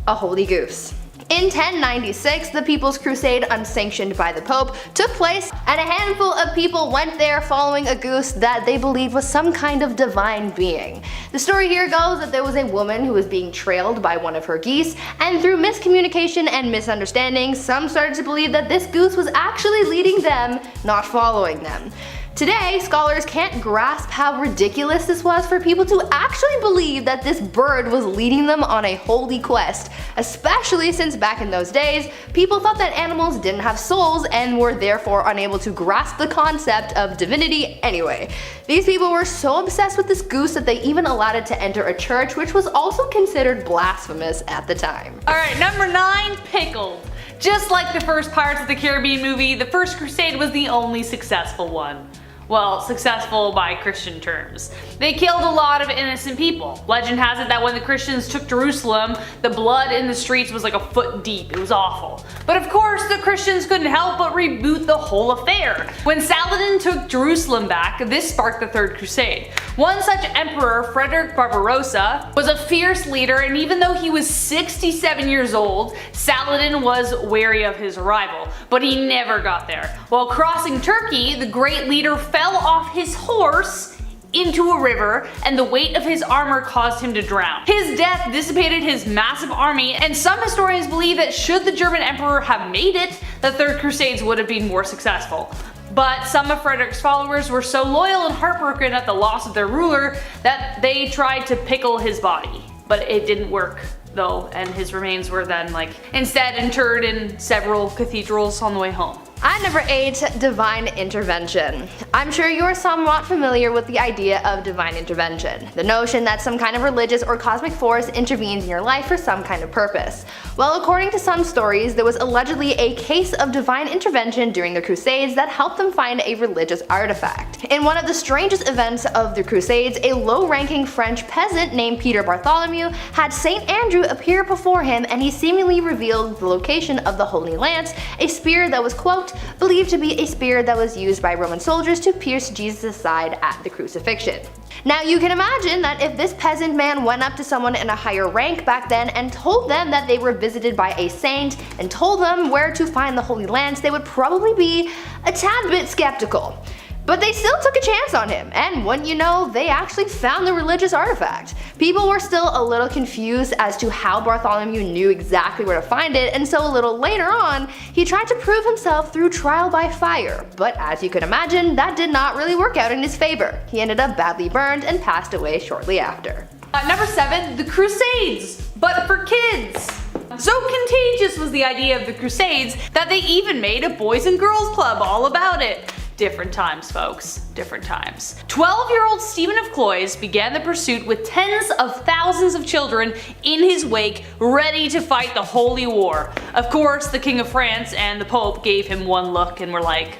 A holy goose. In 1096, the People's Crusade, unsanctioned by the Pope, took place, and a handful of people went there following a goose that they believed was some kind of divine being. The story here goes that there was a woman who was being trailed by one of her geese, and through miscommunication and misunderstanding, some started to believe that this goose was actually leading them, not following them. Today, scholars can't grasp how ridiculous this was for people to actually believe that this bird was leading them on a holy quest, especially since back in those days, people thought that animals didn't have souls and were therefore unable to grasp the concept of divinity anyway. These people were so obsessed with this goose that they even allowed it to enter a church, which was also considered blasphemous at the time. Alright, number 9, pickled. Just like the first Pirates of the Caribbean movie, the First Crusade was the only successful one. Well, successful by Christian terms. They killed a lot of innocent people. Legend has it that when the Christians took Jerusalem, the blood in the streets was like a foot deep. It was awful. But of course, the Christians couldn't help but reboot the whole affair. When Saladin took Jerusalem back, this sparked the Third Crusade. One such emperor, Frederick Barbarossa, was a fierce leader, and even though he was 67 years old, Saladin was wary of his arrival. But he never got there. While crossing Turkey, the great leader fell off his horse into a river, and the weight of his armor caused him to drown. His death dissipated his massive army, and some historians believe that should the German emperor have made it, the Third Crusades would have been more successful. But some of Frederick's followers were so loyal and heartbroken at the loss of their ruler that they tried to pickle his body. But it didn't work though, and his remains were then instead interred in several cathedrals on the way home. At number 8, divine intervention. I'm sure you're somewhat familiar with the idea of divine intervention, the notion that some kind of religious or cosmic force intervenes in your life for some kind of purpose. Well, according to some stories, there was allegedly a case of divine intervention during the Crusades that helped them find a religious artifact. In one of the strangest events of the Crusades, a low-ranking French peasant named Peter Bartholomew had St. Andrew appear before him, and he seemingly revealed the location of the Holy Lance, a spear that was, quote, believed to be a spear that was used by Roman soldiers to pierce Jesus' side at the crucifixion. Now you can imagine that if this peasant man went up to someone in a higher rank back then and told them that they were visited by a saint and told them where to find the Holy Lance, they would probably be a tad bit skeptical. But they still took a chance on him, and wouldn't you know, they actually found the religious artifact. People were still a little confused as to how Bartholomew knew exactly where to find it, and so a little later on, he tried to prove himself through trial by fire. But as you can imagine, that did not really work out in his favor. He ended up badly burned and passed away shortly after. Number 7, the Crusades, but for kids. So contagious was the idea of the Crusades that they even made a boys and girls club all about it. Different times, folks. Different times. 12-year-old Stephen of Cloyes began the pursuit with tens of thousands of children in his wake, ready to fight the Holy War. Of course, the King of France and the Pope gave him one look and were like,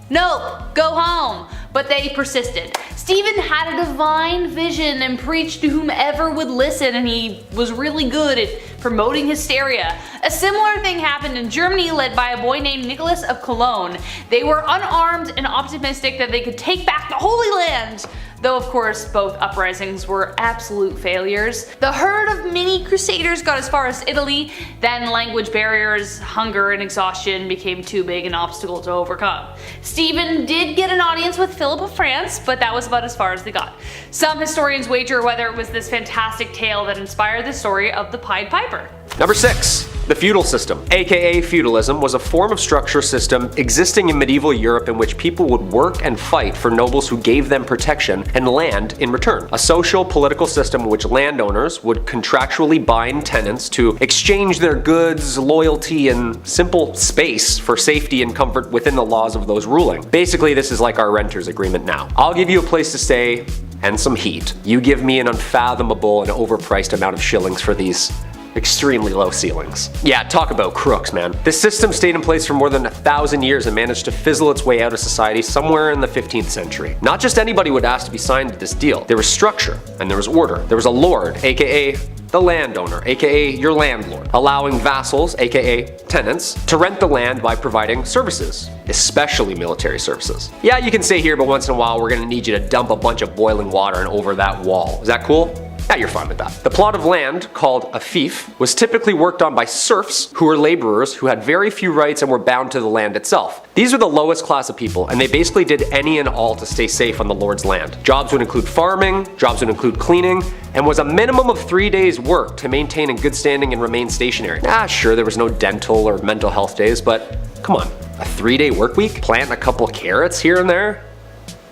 "Nope, go home." But they persisted. Stephen had a divine vision and preached to whomever would listen, and he was really good at promoting hysteria. A similar thing happened in Germany, led by a boy named Nicholas of Cologne. They were unarmed and optimistic that they could take back the Holy Land. Though of course both uprisings were absolute failures. The herd of mini crusaders got as far as Italy, then language barriers, hunger, and exhaustion became too big an obstacle to overcome. Stephen did get an audience with Philip of France, but that was about as far as they got. Some historians wager whether it was this fantastic tale that inspired the story of the Pied Piper. Number 6. The feudal system, aka feudalism, was a form of structure system existing in medieval Europe in which people would work and fight for nobles who gave them protection and land in return. A social, political system in which landowners would contractually bind tenants to exchange their goods, loyalty, and simple space for safety and comfort within the laws of those ruling. Basically, this is like our renter's agreement now. I'll give you a place to stay and some heat. You give me an unfathomable and overpriced amount of shillings for these extremely low ceilings. Yeah, talk about crooks, man. This system stayed in place for more than 1,000 years and managed to fizzle its way out of society somewhere in the 15th century. Not just anybody would ask to be signed to this deal. There was structure and there was order. There was a lord, aka the landowner, aka your landlord, allowing vassals, aka tenants, to rent the land by providing services, especially military services. Yeah, you can stay here, but once in a while we're gonna need you to dump a bunch of boiling water and over that wall. Is that cool? Yeah, you're fine with that. The plot of land, called a fief, was typically worked on by serfs, who were laborers who had very few rights and were bound to the land itself. These were the lowest class of people, and they basically did any and all to stay safe on the lord's land. Jobs would include farming, jobs would include cleaning, and was a minimum of 3 days' work to maintain in good standing and remain stationary. Sure, there was no dental or mental health days, but come on, a 3-day work week? Plant a couple carrots here and there?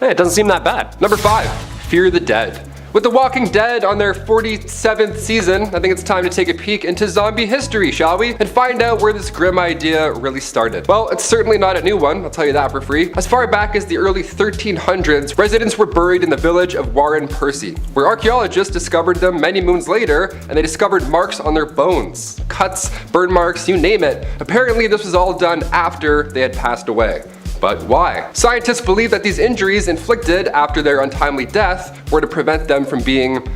It doesn't seem that bad. Number 5. Fear the Dead. With The Walking Dead on their 47th season, I think it's time to take a peek into zombie history, shall we? And find out where this grim idea really started. Well, it's certainly not a new one, I'll tell you that for free. As far back as the early 1300s, residents were buried in the village of Warren Percy, where archaeologists discovered them many moons later, and they discovered marks on their bones. Cuts, burn marks, you name it. Apparently this was all done after they had passed away. But why? Scientists believe that these injuries inflicted after their untimely death were to prevent them from being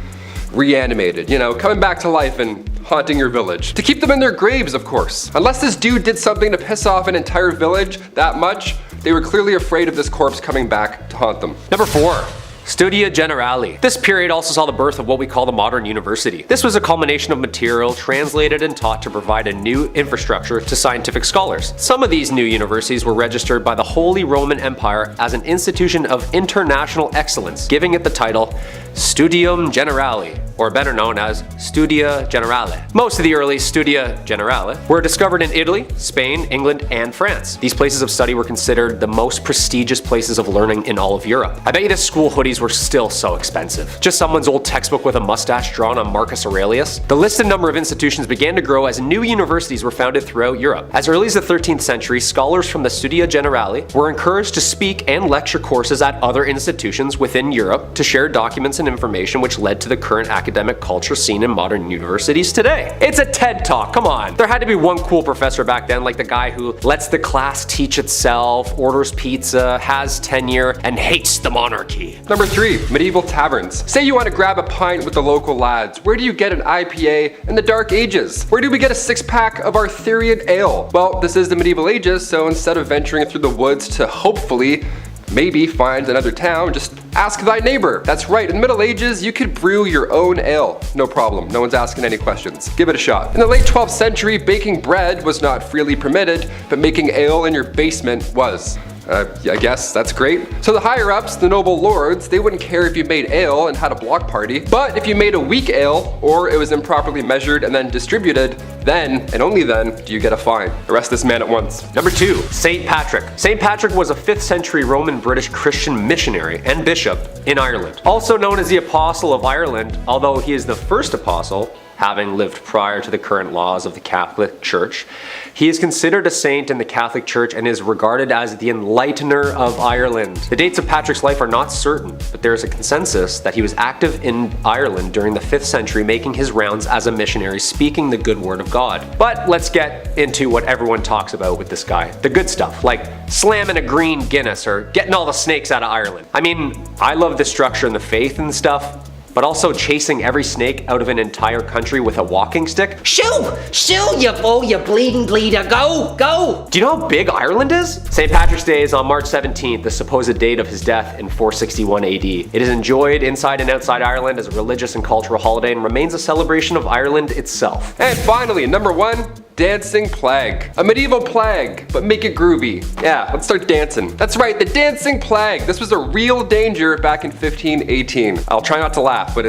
reanimated, coming back to life and haunting your village. To keep them in their graves, of course. Unless this dude did something to piss off an entire village that much, they were clearly afraid of this corpse coming back to haunt them. Number 4. Studia Generale. This period also saw the birth of what we call the modern university. This was a culmination of material translated and taught to provide a new infrastructure to scientific scholars. Some of these new universities were registered by the Holy Roman Empire as an institution of international excellence, giving it the title Studium Generale, or better known as Studia Generale. Most of the early Studia Generale were discovered in Italy, Spain, England, and France. These places of study were considered the most prestigious places of learning in all of Europe. I bet you the school hoodies were still so expensive. Just someone's old textbook with a mustache drawn on Marcus Aurelius. The list and number of institutions began to grow as new universities were founded throughout Europe. As early as the 13th century, scholars from the Studia Generale were encouraged to speak and lecture courses at other institutions within Europe to share documents and information, which led to the current academic culture seen in modern universities today. It's a TED Talk, come on. There had to be one cool professor back then, like the guy who lets the class teach itself, orders pizza, has tenure, and hates the monarchy. Number 3. Medieval taverns. Say you want to grab a pint with the local lads. Where do you get an IPA in the Dark Ages? Where do we get a 6-pack of Arthurian ale? Well, this is the medieval ages, so instead of venturing through the woods to hopefully maybe find another town, just ask thy neighbor. That's right, in the Middle Ages, you could brew your own ale. No problem, no one's asking any questions. Give it a shot. In the late 12th century, baking bread was not freely permitted, but making ale in your basement was. I guess that's great. So the higher ups, the noble lords, they wouldn't care if you made ale and had a block party, but if you made a weak ale, or it was improperly measured and then distributed, then, and only then, do you get a fine. Arrest this man at once. Number 2. St. Patrick. St. Patrick was a 5th century Roman British Christian missionary and bishop in Ireland. Also known as the Apostle of Ireland, although he is the first apostle, having lived prior to the current laws of the Catholic Church. He is considered a saint in the Catholic Church and is regarded as the enlightener of Ireland. The dates of Patrick's life are not certain, but there is a consensus that he was active in Ireland during the 5th century, making his rounds as a missionary, speaking the good word of God. But let's get into what everyone talks about with this guy. The good stuff, like slamming a green Guinness or getting all the snakes out of Ireland. I mean, I love the structure and the faith and stuff, but also chasing every snake out of an entire country with a walking stick? Shoo! Shoo, you fool, you bleeding bleeder, go, go! Do you know how big Ireland is? St. Patrick's Day is on March 17th, the supposed date of his death in 461 AD. It is enjoyed inside and outside Ireland as a religious and cultural holiday and remains a celebration of Ireland itself. And finally, number 1, dancing plague. A medieval plague, but make it groovy. Yeah, let's start dancing. That's right, the dancing plague. This was a real danger back in 1518. I'll try not to laugh, but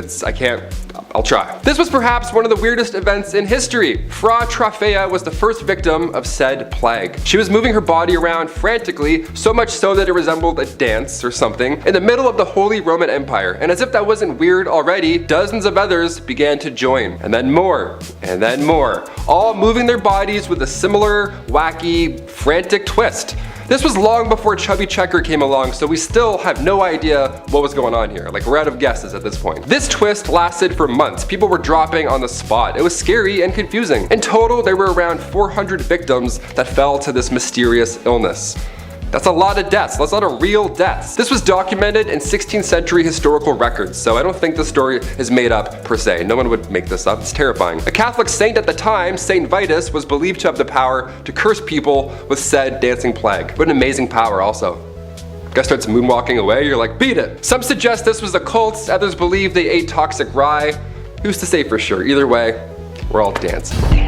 I'll try. This was perhaps one of the weirdest events in history. Fra Trafea was the first victim of said plague. She was moving her body around frantically, so much so that it resembled a dance or something, in the middle of the Holy Roman Empire. And as if that wasn't weird already, dozens of others began to join. And then more, all moving their bodies with a similar, wacky, frantic twist. This was long before Chubby Checker came along, so we still have no idea what was going on here. Like, we're out of guesses at this point. This twist lasted for months. People were dropping on the spot. It was scary and confusing. In total, there were around 400 victims that fell to this mysterious illness. That's a lot of deaths. That's a lot of real deaths. This was documented in 16th century historical records, so I don't think the story is made up per se. No one would make this up. It's terrifying. A Catholic saint at the time, Saint Vitus, was believed to have the power to curse people with said dancing plague. What an amazing power also. Guy starts moonwalking away, you're like, beat it. Some suggest this was a cult, others believe they ate toxic rye. Who's to say for sure? Either way, we're all dancing.